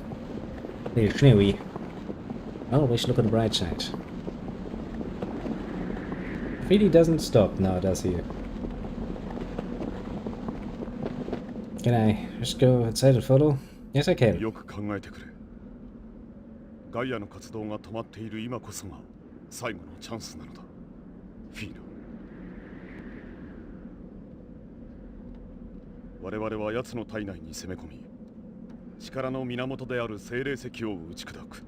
Little Snowy. Always look on the bright side. Really doesn't stop now, does he? Can I just go inside and follow? Yes, I can. よく考えてくれ。ガイアの活動が止まっている今こそが最後のチャンスなのだ。フィーナ。我々は奴の体内に攻め込み、力の源である精霊石を打ち砕く。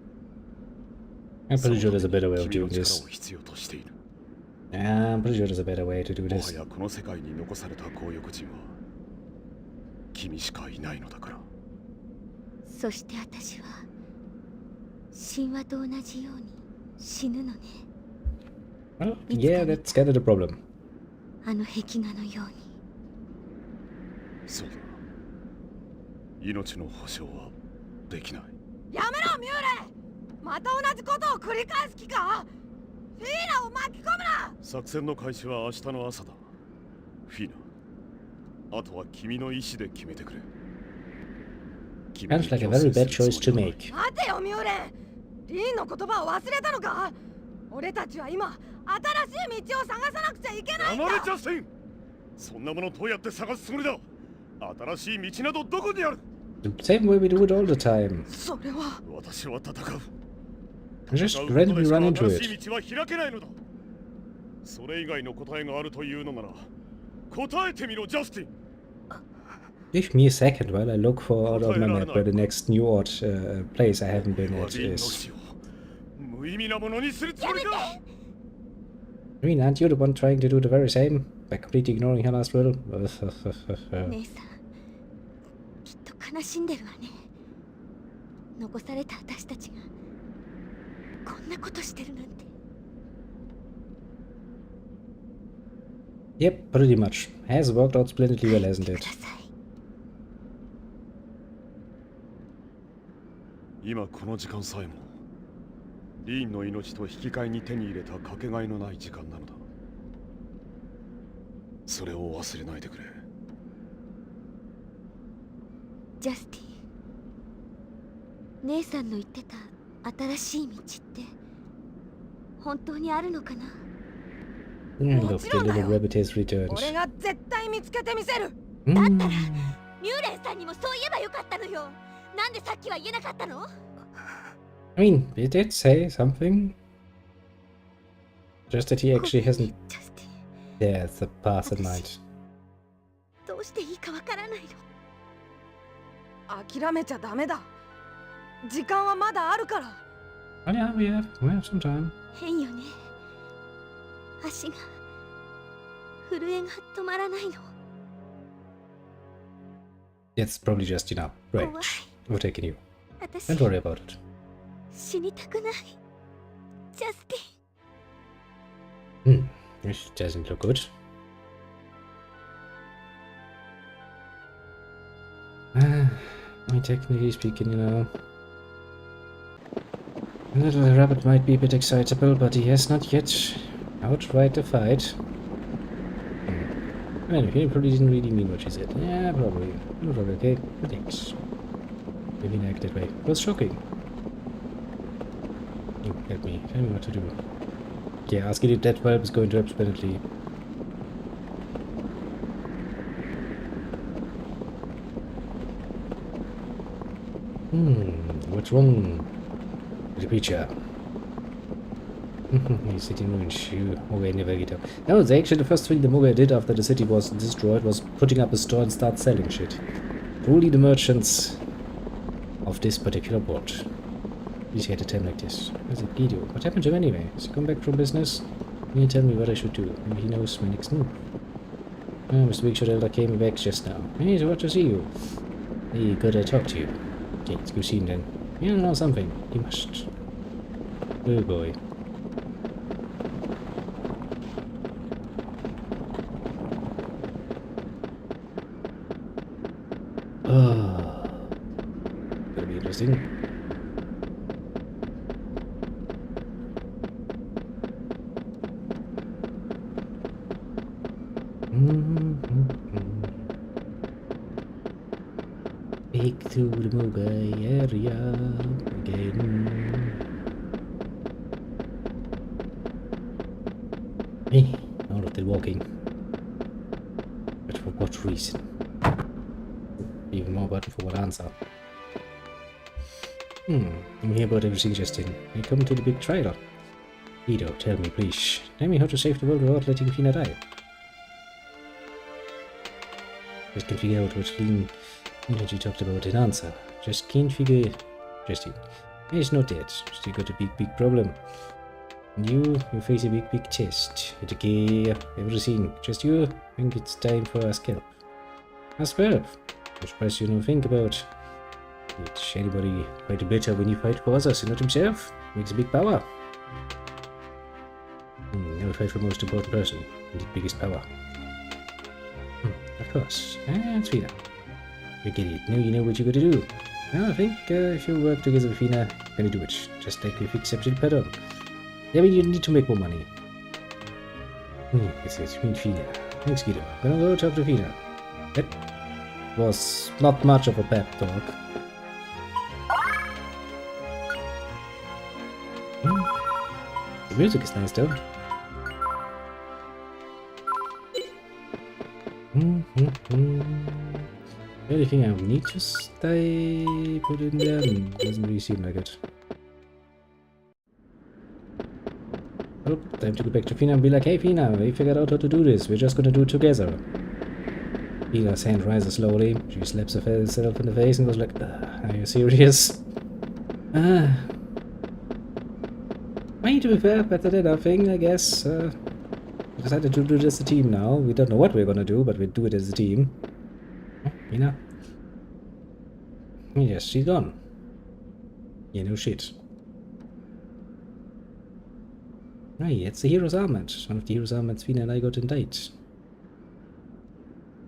I'm pretty sure there's a better way of 君 doing の力 this. を必要としている。I'm pretty sure there's a better way to do も this. はやこの世界に残された紅翼人は君しかいないのだから。そして私は神話と同じように死ぬのね。 Well, yeah, that's kind of the problem. あの壁画のように。そうだ。命の保証はできない。やめろミューレ。また同じことを繰り返す気か。フィーナを巻き込むな。作戦の開始は明日の朝だ。フィーナ、あとは君の意志で決めてくれ。 Sounds like a very bad choice to make. 待てよミューレ。リンの言葉を忘れたのか。俺たちは今新しい道を探さなくちゃいけないんだ。黙れジャスティン。そんなものどうやって探すつもりだ。新しい道などどこにある。 The same way we do it all the time. それは私は戦う。 Just randomly run into 新し it. い道は開けないのだ。それ以外の答えがあるというのなら答えてみろジャスティン。 Give me a second while I look for out on my map where the next new odd place I haven't been at is. 無意味なものにするつもりか。 I mean, aren't you the one trying to do the very same? By completely ignoring her last riddle? 姉さん、きっと悲しんでるわね。残された私たちがこんなことしてるなんて。 Yep, pretty much. Has worked out splendidly well, hasn't く it? ださい。今この時間さえもリーンの命と引き換えに手に入れたかけがえのない時間なのだ。それを忘れないでくれ。ジャスティン、姉さんの言ってた新しい道って本当にあるのかな。 Look, the little rabbit has returned. 俺が絶対見つけてみせる。だったら Mm. ミューレンさんにもそう言えばよかったのよ。なんでさっきは言えなかったの？ I mean, he did say something. Just that he actually hasn't. ジャスティン、 Yeah, it's the path in mind. どうしていいかわからないの。諦めちゃダメだ。時間はまだあるから。Oh yeah, we have some time. 変よね。足が震えが止まらないの。 It's probably just, right. 怖い。 We're taking you. 私 Don't worry about it. 死にたくない。ジャスティン。 Hmm. It doesn't look good. I mean, technically speaking, the little rabbit might be a bit excitable, but he has not yet outright the fight. Anyway, he probably didn't really mean what she said. Yeah, probably. No, probably okay. But thanks. Maybe not that way. It was shocking. You help me. Tell me what to do. Yeah, asking if that bulb is going to absolutely. What's wrong with the creature? He's sitting on shoe. Mogai never get up. No, it's actually the first thing the Mogai did after the city was destroyed was putting up a store and start selling shit. Truly the merchants of this particular port. Please had a time like this. Where's it Guido? What happened to him anyway? Has he come back from business? Can you tell me what I should do? Maybe he knows my next move. Oh, Mr. Big Shot Elder came back just now. Hey, so what to see you? Hey, could I talk to you? Okay, let's go see him then. You know something. You must. Oh boy. Oh. Gonna be interesting. Back to the Mogai area again. Hey, all of the walking. But for what reason? Even more button for what answer? I'm here about everything, Justin. I come to the big trial. Guido, tell me, please. Tell me how to save the world without letting Fina die. Just can't figure out what you talked about in answer. Just can't figure. Justin. He's not dead. Still got a big problem. And you face a big chest. It's okay, everything. Just you. I think it's time for a scalp. A scalp? I'm surprised you don't think about. It's anybody fight better when you fight for others and not himself. Makes a big power. Never fight for the most important person. And the biggest power. Of course. It's Fina. You get it. Now you know what you gotta do. Now I think if you work together with Fina, you're gonna do it. Just like with exception pattern. Yeah, I mean you need to make more money. It's me and Fina. Thanks, Guido. Gonna go talk to Fina. That was not much of a pep talk. The music is nice though. Anything I need to stay put in there? Doesn't really seem like it. Oh, time to go back to Fina and be like, hey Fina, we figured out how to do this. We're just gonna do it together. Fina's hand rises slowly. She slaps herself in the face and goes like, are you serious? I mean, to be fair, better than nothing, I guess. We decided to do this as a team now. We don't know what we're gonna do, but we'll do it as a team. Fina? Yes, she's gone. Yeah, no shit. Right, it's the Hero's Armament. One of the Hero's Armaments Fina and I got in date.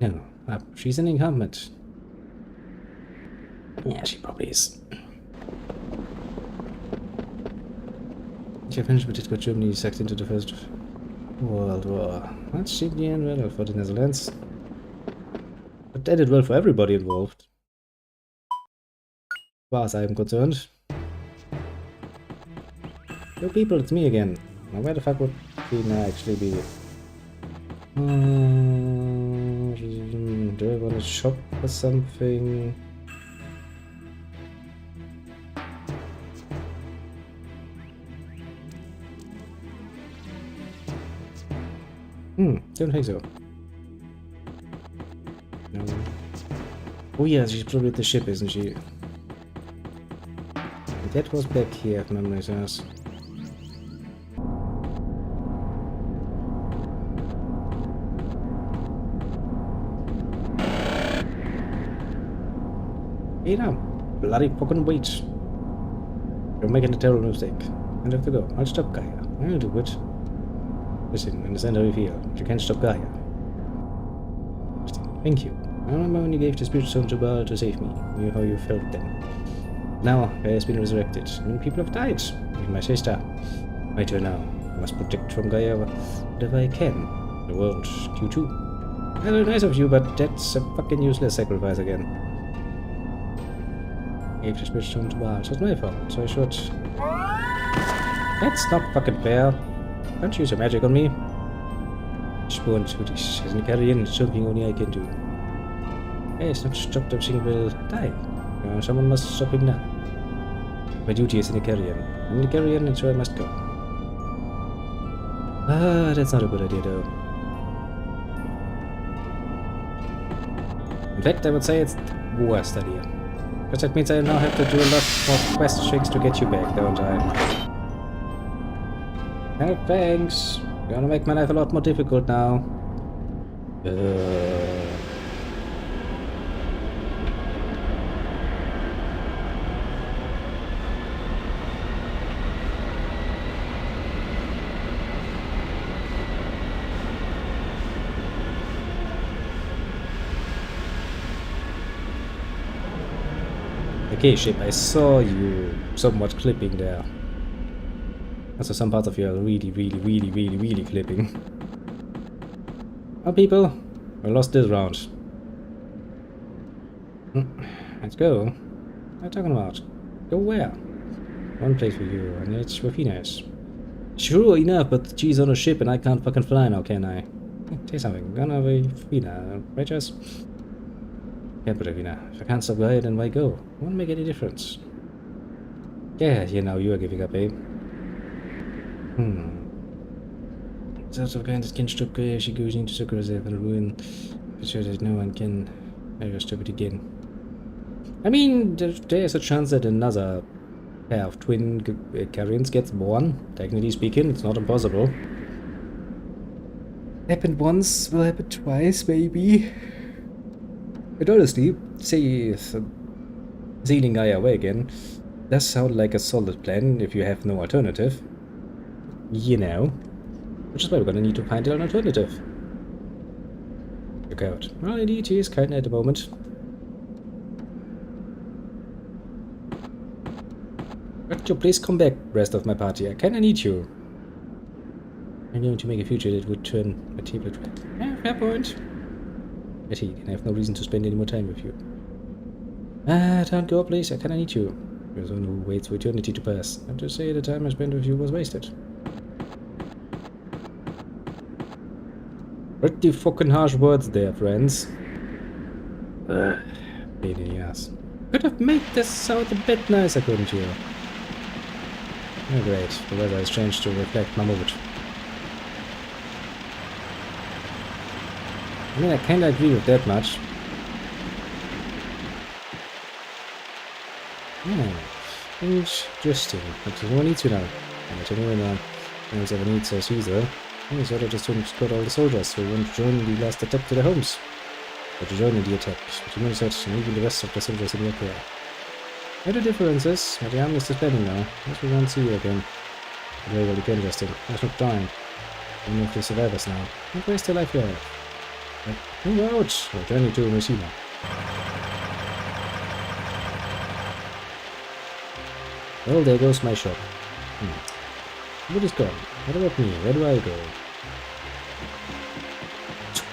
No, she's an incumbent. Yeah, she probably is. She finished with it, got Germany sucked into the First World War. That's cheaply and well for the Netherlands. But that did well for everybody involved. far as I am concerned. Yo people, it's me again. Now where the fuck would Fina actually be? Do I want to shop for something? Don't think so. No. Oh yeah, she's probably at the ship, isn't she? That was back here, if memory serves. Hey now, bloody fucking wait. You're making a terrible mistake. I have to go. I'll stop Gaia. I'll do it. Listen, understand how you feel. You can't stop Gaia. Thank you. I remember when you gave the spirit stone to Baal to save me. I knew how you felt then. Now, Gaia has been resurrected. Many people have died. Even my sister. My turn now. I must protect from Gaia whatever I can. The world, you too. Very nice of you, but that's a fucking useless sacrifice again. I gave the spirit stone to Baal. So it's my fault. So I should... That's not fucking fair. Don't use your magic on me. Sworn to this as an Icarian, it's something only I can do. Hey, it's not stopped, everything will die. Someone must stop him now. My duty is an Icarian. I'm an Icarian, and so I must go. Ah, that's not a good idea though. In fact, I would say it's the worst idea. Because that means I now have to do a lot more quest tricks to get you back, don't I? Oh, thanks. You're gonna make my life a lot more difficult now. Okay, ship, I saw you somewhat clipping there. Also, some parts of you are really clipping. Well, people, we lost this round. Let's go. What are you talking about? Go where? One place for you, and it's where Fina is. Sure enough, but she's on a ship and I can't fucking fly now, can I? Say something. Gonna be Fina, right, Jess? Can't put Fina. If I can't stop Gaia, then why go? Won't make any difference. Yeah, now you are giving up, eh? There's also kind that can stop Gaia if she goes into succor herself and ruin. For sure that no one can ever stop it again. I mean, there's a chance that another pair of twin Icarians gets born. Technically speaking, it's not impossible. Happened once, will happen twice, maybe. But honestly, say sealing Gaia away again does sound like a solid plan if you have no alternative. You know. Which is why we're gonna need to find an alternative. Look out. Well, indeed, he is kinda at the moment. But you please come back, rest of my party. I kinda need you. I'm going to make a future that would turn a table trap. Yeah, fair point. Betty, and I have no reason to spend any more time with you. Don't go, please. I kinda need you. You're the one who waits for eternity to pass. And to say the time I spent with you was wasted. Pretty fucking harsh words there, friends. Pain in the ass. Could have made this sound a bit nicer, couldn't you? Oh, great. The weather has changed to reflect my mood. I mean, I kinda agree with that much. Interesting. But no one needs you now. And if anyone ever needs us either, he sort of just got all the soldiers who want to join the last attack to their homes. Or to join in the attack. But you know that, and even the rest of the soldiers in your care. Now the difference is, that the army is disbanding now. As we won't see you again. Very well again, Justin. There's no time. You know if they survivors now. Don't waste the life you have. But move out! Or journey to Messina. Well, there goes my shop. What is gone? What about me? Where do I go?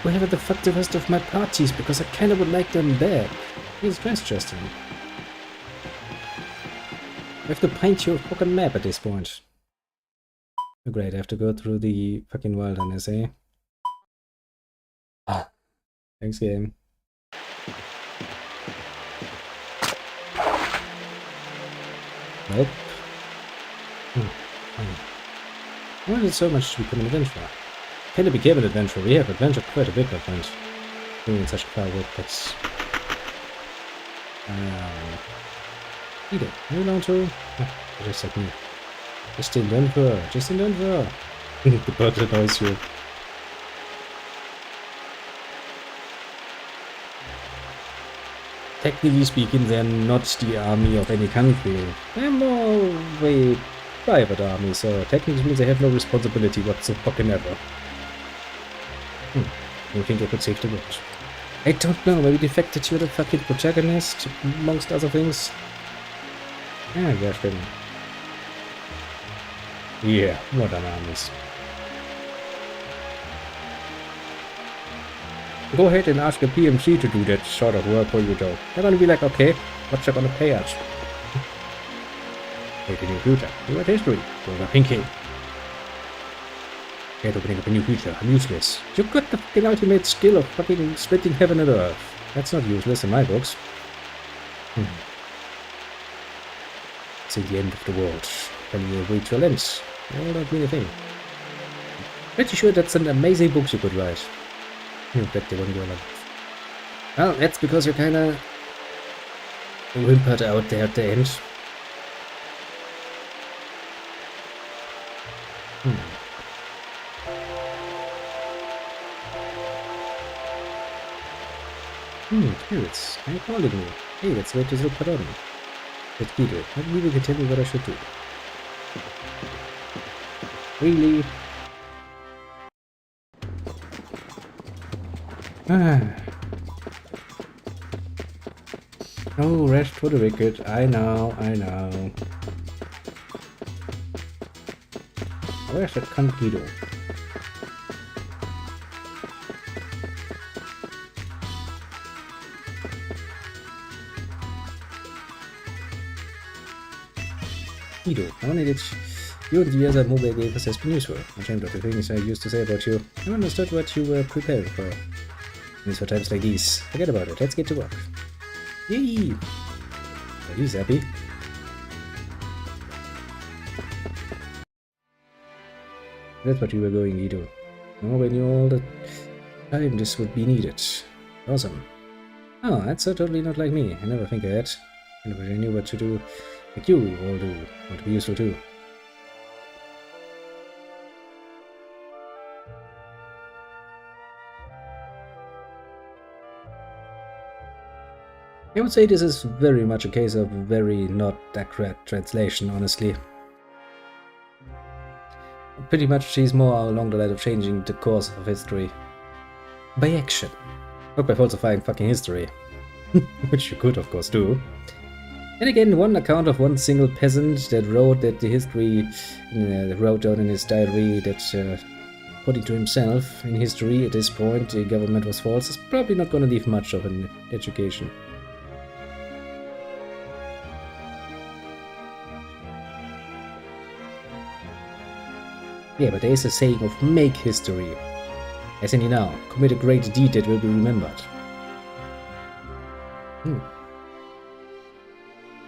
Wherever the fuck the rest of my parties, because I kinda would like them back. Jesus Christ, Justin. have to paint your fucking map at this point. Oh, great, I have to go through the fucking wilderness, eh? Ah. Thanks, game. Nope. Why is it so much to become an adventurer? Can it become an adventurer? We have adventured quite a bit, my friend. Doing such far work that's... Peter, are you alone too? Just like me. Just in Denver. Just in Denver. The bird annoys you. Technically speaking, they're not the army of any country. They're more of a private army, so technically they have no responsibility whatsoever. You think I could save the world? I don't know, maybe the fact that you're the fucking protagonist, amongst other things. Ah, gosh, then. Yeah, modern armies. Go ahead and ask a PMC to do that sort of work for you, though. They're gonna be like, okay, what's you gonna pay us? Make a new future. You write history. You're thinking. Can't opening up a new future. I'm useless. You've got the fucking ultimate skill of fucking splitting heaven and earth. That's not useless in my books. It's the end of the world. When you reach your lens. Well, that mean a thing. Pretty sure that's an amazing book you could write. You bet they won't go along. Well, that's because you're kinda whimpered out there at the end. Spirits, are you calling me? Hey, let's wait to look pardon. But Peter, maybe you can tell me what I should do. Really? No rest for the wicked. I know, I know. Where's that cunt Guido? Guido, I wanted it. You and the other mobile gamers has been useful. Ashamed of the things I used to say about you. I understood what you were preparing for. These for times like these. Forget about it. Let's get to work. Yay! Well, he's happy. That's what you were going, Guido. Oh, when you all the time this would be needed. Awesome. Oh, that's so totally not like me. I never think of that. I never really knew what to do. Like you all do. Want to be useful too. I would say this is very much a case of very not accurate translation, honestly. Pretty much she's more along the line of changing the course of history. By action. Not by falsifying fucking history. Which you could of course do. And again, one account of one single peasant that wrote that the history, wrote down in his diary that according to himself, in history at this point the government was false, is probably not gonna leave much of an education. Yeah, but there is a saying of make history. As in, commit a great deed that will be remembered.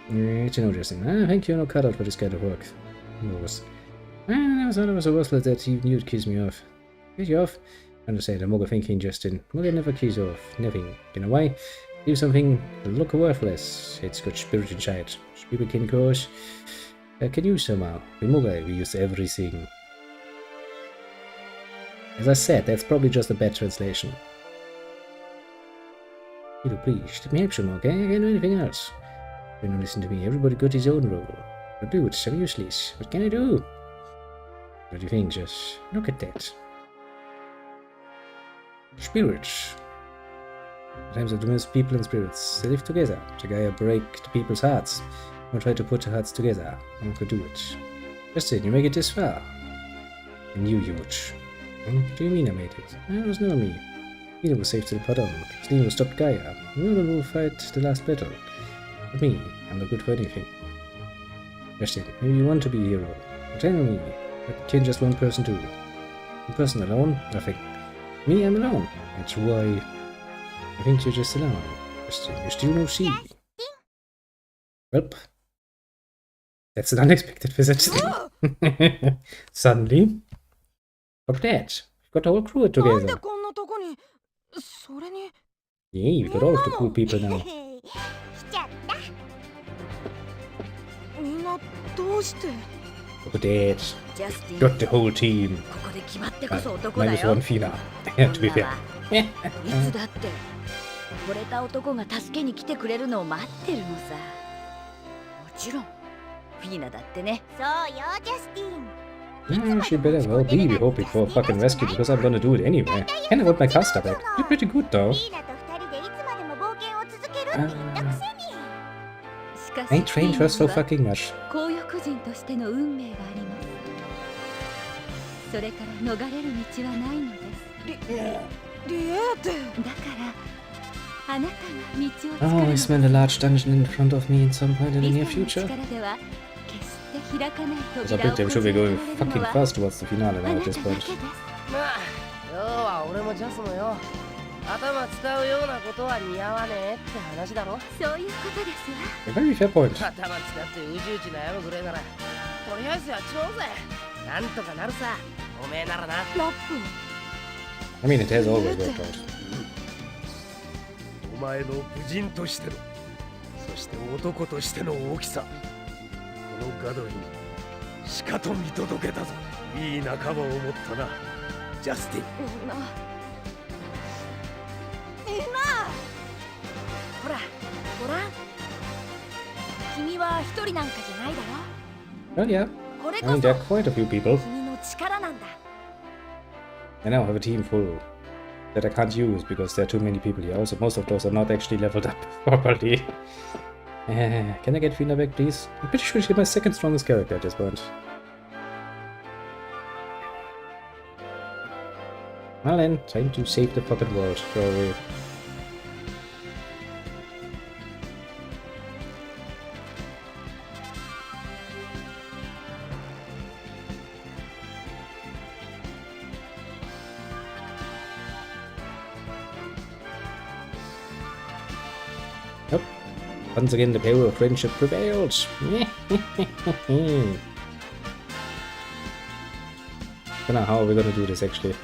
It's interesting. I think you're not cut out for this kind of work. I never thought I was so worthless that even you'd kiss me off. Kiss you off? I'm just saying, I'm more thinking, Justin. Moga never kiss off. Nothing. You know why? Do something look worthless. It's got spirit inside. People can cause. Can use somehow. In Moga, we use everything. As I said, that's probably just a bad translation. Guido, please, let me help you, okay? I can't do anything else. You don't listen to me. Everybody got his own role. But dude, seriously, what can I do? What do you think? Just look at that. Spirits. Sometimes of the most people and spirits. They live together. Together break the people's hearts. Or try to put the hearts together. No one could do it. Justin, you make it this far. I knew you would. What do you mean I made it? It was never me. Peter was saved to the pardon. Selene was stopped Gaia. No one will fight the last battle. But me, I'm not good for anything. Question. Maybe you want to be a hero. Tell me, what can just one person do? One person alone? Nothing. Me, I'm alone. That's why I think you're just alone. Question. You still no see. Well, that's an unexpected visit. Suddenly, look at that. We've got the whole crew なんで together. こんなとこにそれに Yeah, we got all of the cool people now. 来ちゃった。みんなどうして Look at that. ジャスティン、 Got the whole team. ここで決まってこそ男だ Minus よ。 one Fina. To be fair. いつだって惚れた男が助けに来てくれるのを待ってるのさ。もちろんフィーナだってね。そうよ、ジャスティン。 She better well be hoping for a fucking rescue because I'm gonna do it anyway. Kinda want my Caster back. You're pretty good though. フィーナと二人でいつまでも冒険を続けるって言ったくせに。しかし I ain't trained her so fucking much. 公欲人としての運命があります。それから逃れる道はないのです。リエーテだからあなたが道を作 Oh, る I の。 smell a large dungeon in front of me in some point in the 理 near 想の future. 力では決して開かない Because I 扉を bet I'm こ sure じ we're 開け going られるの fucking は fast towards the finale あ now な at た this だ point. けです。まあ今日は俺もジャスもよ頭使うようなことは似合わねえって話だろ。そういうことですわ。 A very fair point. 頭使ってうじうじ悩むぐらいならとりあえずやっちまおうぜ。なんとかなるさ。おめえならな。ラップ I mean, it has always worked out. お前の武人としての、そして男としての大きさ、このガドにしかと見届けたぞ。いい仲間を持ったな、ジャスティン。みんなほら、ごらん。君は一人なんかじゃないだ Well, yeah. ろ。これ I こ mean, そ there are quite a few people. 君の力なんだ。 I now have a team full that I can't use because there are too many people here. Also, most of those are not actually leveled up properly. Can I get Fina back, please? I'm pretty sure she's my second strongest character at this point. Well then, time to save the fucking world, shall we? Yep. Once again, the power of friendship prevails. Don't know how are we gonna do this actually.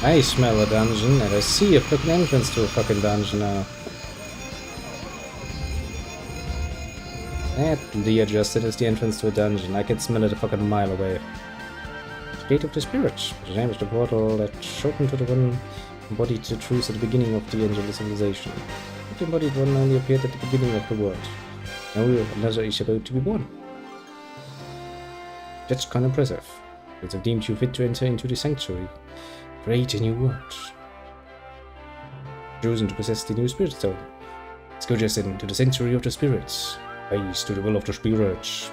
I smell a dungeon and I see a fucking entrance to a fucking dungeon now. That readjusted as the entrance to a dungeon. I can smell it a fucking mile away. Gate of the Spirits. The name is the portal that opened to the one embodied the truth at the beginning of the angel civilization. The embodied one only appeared at the beginning of the world. Now another is about to be born. That's kind of impressive. It's have deemed you fit to enter into the sanctuary. Create a new world. Chosen to possess the new spirit stone. Let's go just into the sanctuary of the spirits. Face to the will of the spirits.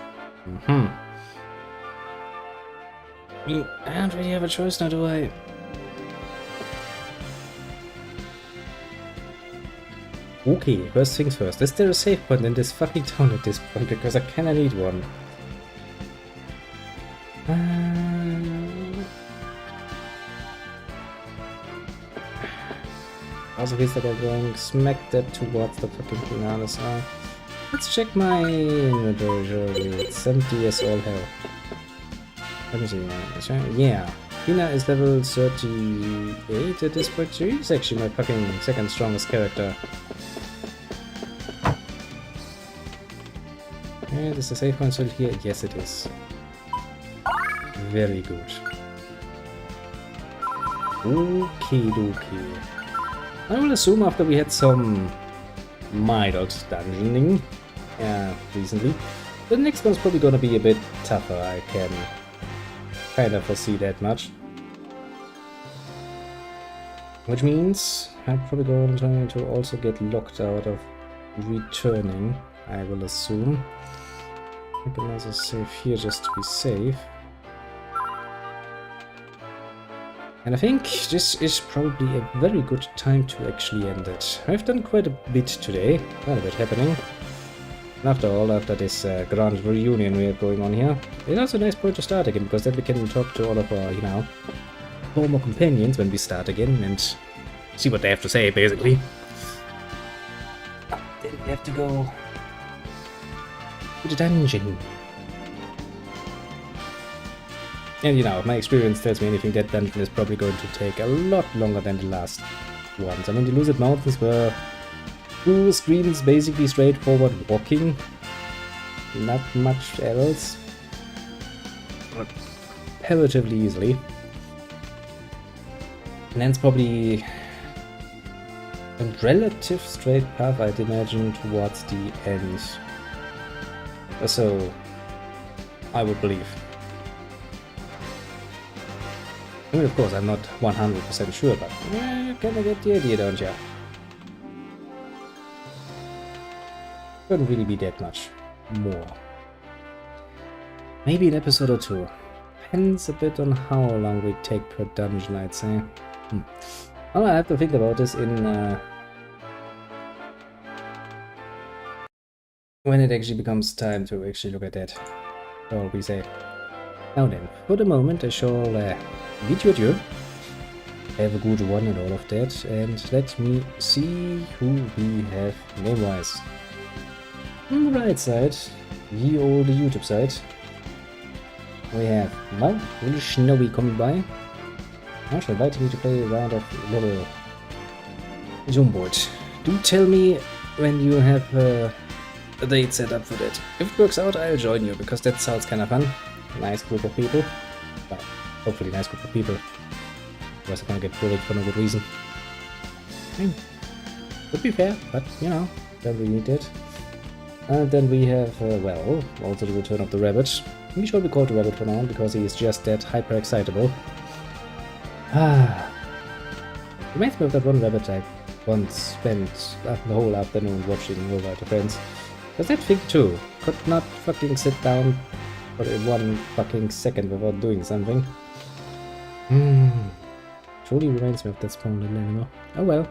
I don't really have a choice now, do I? Okay, first things first. Is there a safe point in this fucking town at this point? Because I kinda need one. Also feels like I'm going smack dead towards the fucking finale now. Let's check my inventory, surely. It's empty as all hell. Let me see. Yeah. Hina is level 38 at this point. She's actually my fucking second strongest character. And is the safe point still here? Yes, it is. Very good. Okay, dokie. I will assume after we had some mild dungeoning recently, the next one's probably gonna be a bit tougher. I can kind of foresee that much. Which means I'm probably going to also get locked out of returning, I will assume. I can also save here just to be safe. And I think this is probably a very good time to actually end it. I've done quite a bit today, quite a bit happening. And after all, after this grand reunion we have going on here, it's also a nice point to start again, because then we can talk to all of our, you know, former companions when we start again and see what they have to say, basically. Then we have to go to the dungeon. And you know, if my experience tells me anything, that dungeon is probably going to take a lot longer than the last ones. I mean, the Lucid Mountains were 2 screens, basically straightforward walking. Not much else. Comparatively easily. And then it's probably a relative straight path, I'd imagine, towards the end. So, I would believe. I mean, of course, I'm not 100% sure, but you kind of get the idea, don't you? Couldn't really be that much more. Maybe an episode or 2. Depends a bit on how long we take per dungeon, I'd say. Well, I have to think about this in when it actually becomes time to actually look at that. Shall we say? Now then, for the moment, I shall bid you adieu. Have a good one and all of that, and let me see who we have name-wise. On the right side, the old YouTube side, we have, well, really Snowy coming by. Also inviting me to play a round of little Zoom board. Do tell me when you have a date set up for that. If it works out, I'll join you, because that sounds kind of fun. Nice group of people. Well, hopefully nice group of people. Otherwise I'm gonna get bullied for no good reason. I mean, would be fair, but you know, don't really need it. And then we have, well, also the return of the rabbit. He shall be called the rabbit for now, because he is just that hyper excitable. Reminds me of that one rabbit I once spent the whole afternoon watching over at the friends. Does that thing too? Could not fucking sit down for 1 fucking second without doing something. Truly reminds me of that small little animal. Oh well.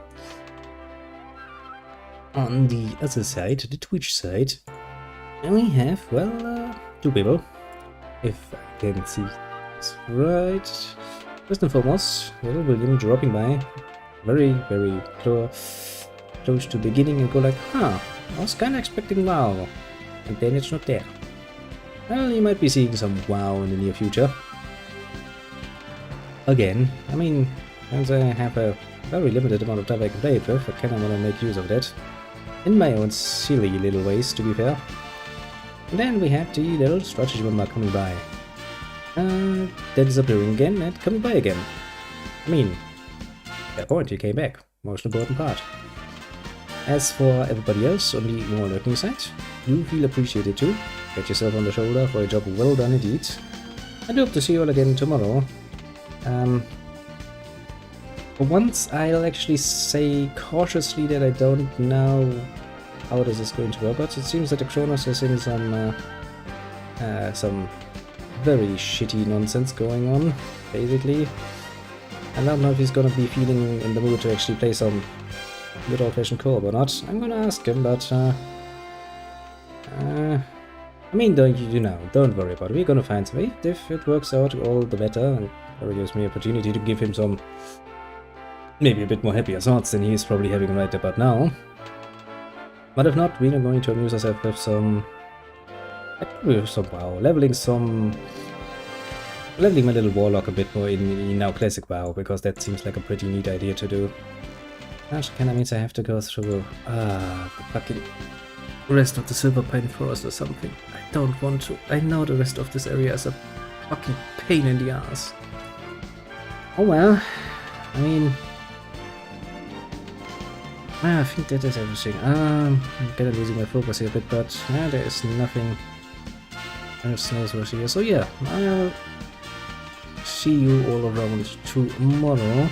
On the other side, the Twitch side, we have, well, 2 people. If I can see this right. First and foremost, little William dropping by. Very, very close to beginning and go like, huh, I was kinda expecting WoW. And then it's not there. Well, you might be seeing some WoW in the near future. Again, I mean, as I have a very limited amount of time I can play it with, I kinda wanna make use of that. In my own silly little ways, to be fair. And then we have the little strategy member coming by. Then disappearing again and coming by again. I mean, fair point, he came back. Most important part. As for everybody else on the more lurking side, you feel appreciated too. Get yourself on the shoulder for a job well done indeed. I hope to see you all again tomorrow. For once, I'll actually say cautiously that I don't know how this is going to work, but it seems that the Kronos is in some very shitty nonsense going on, basically. I don't know if he's gonna be feeling in the mood to actually play some good old-fashioned co-op or not. I'm gonna ask him, but I mean, don't worry about it. We're gonna find some way. If it works out, all the better, and it gives me opportunity to give him some, maybe a bit more happier thoughts than he's probably having right about now. But if not, we are going to amuse ourselves with some WoW, leveling my little warlock a bit more in now classic WoW, because that seems like a pretty neat idea to do. Gosh, kinda means I have to go through the fucking rest of the Silver Pine Forest or something. I don't want to. I know the rest of this area is a fucking pain in the ass. Oh well, I mean, I think that is everything. I'm kinda losing my focus here a bit, but yeah, there is nothing else newsworthy here. So yeah, I'll see you all around tomorrow.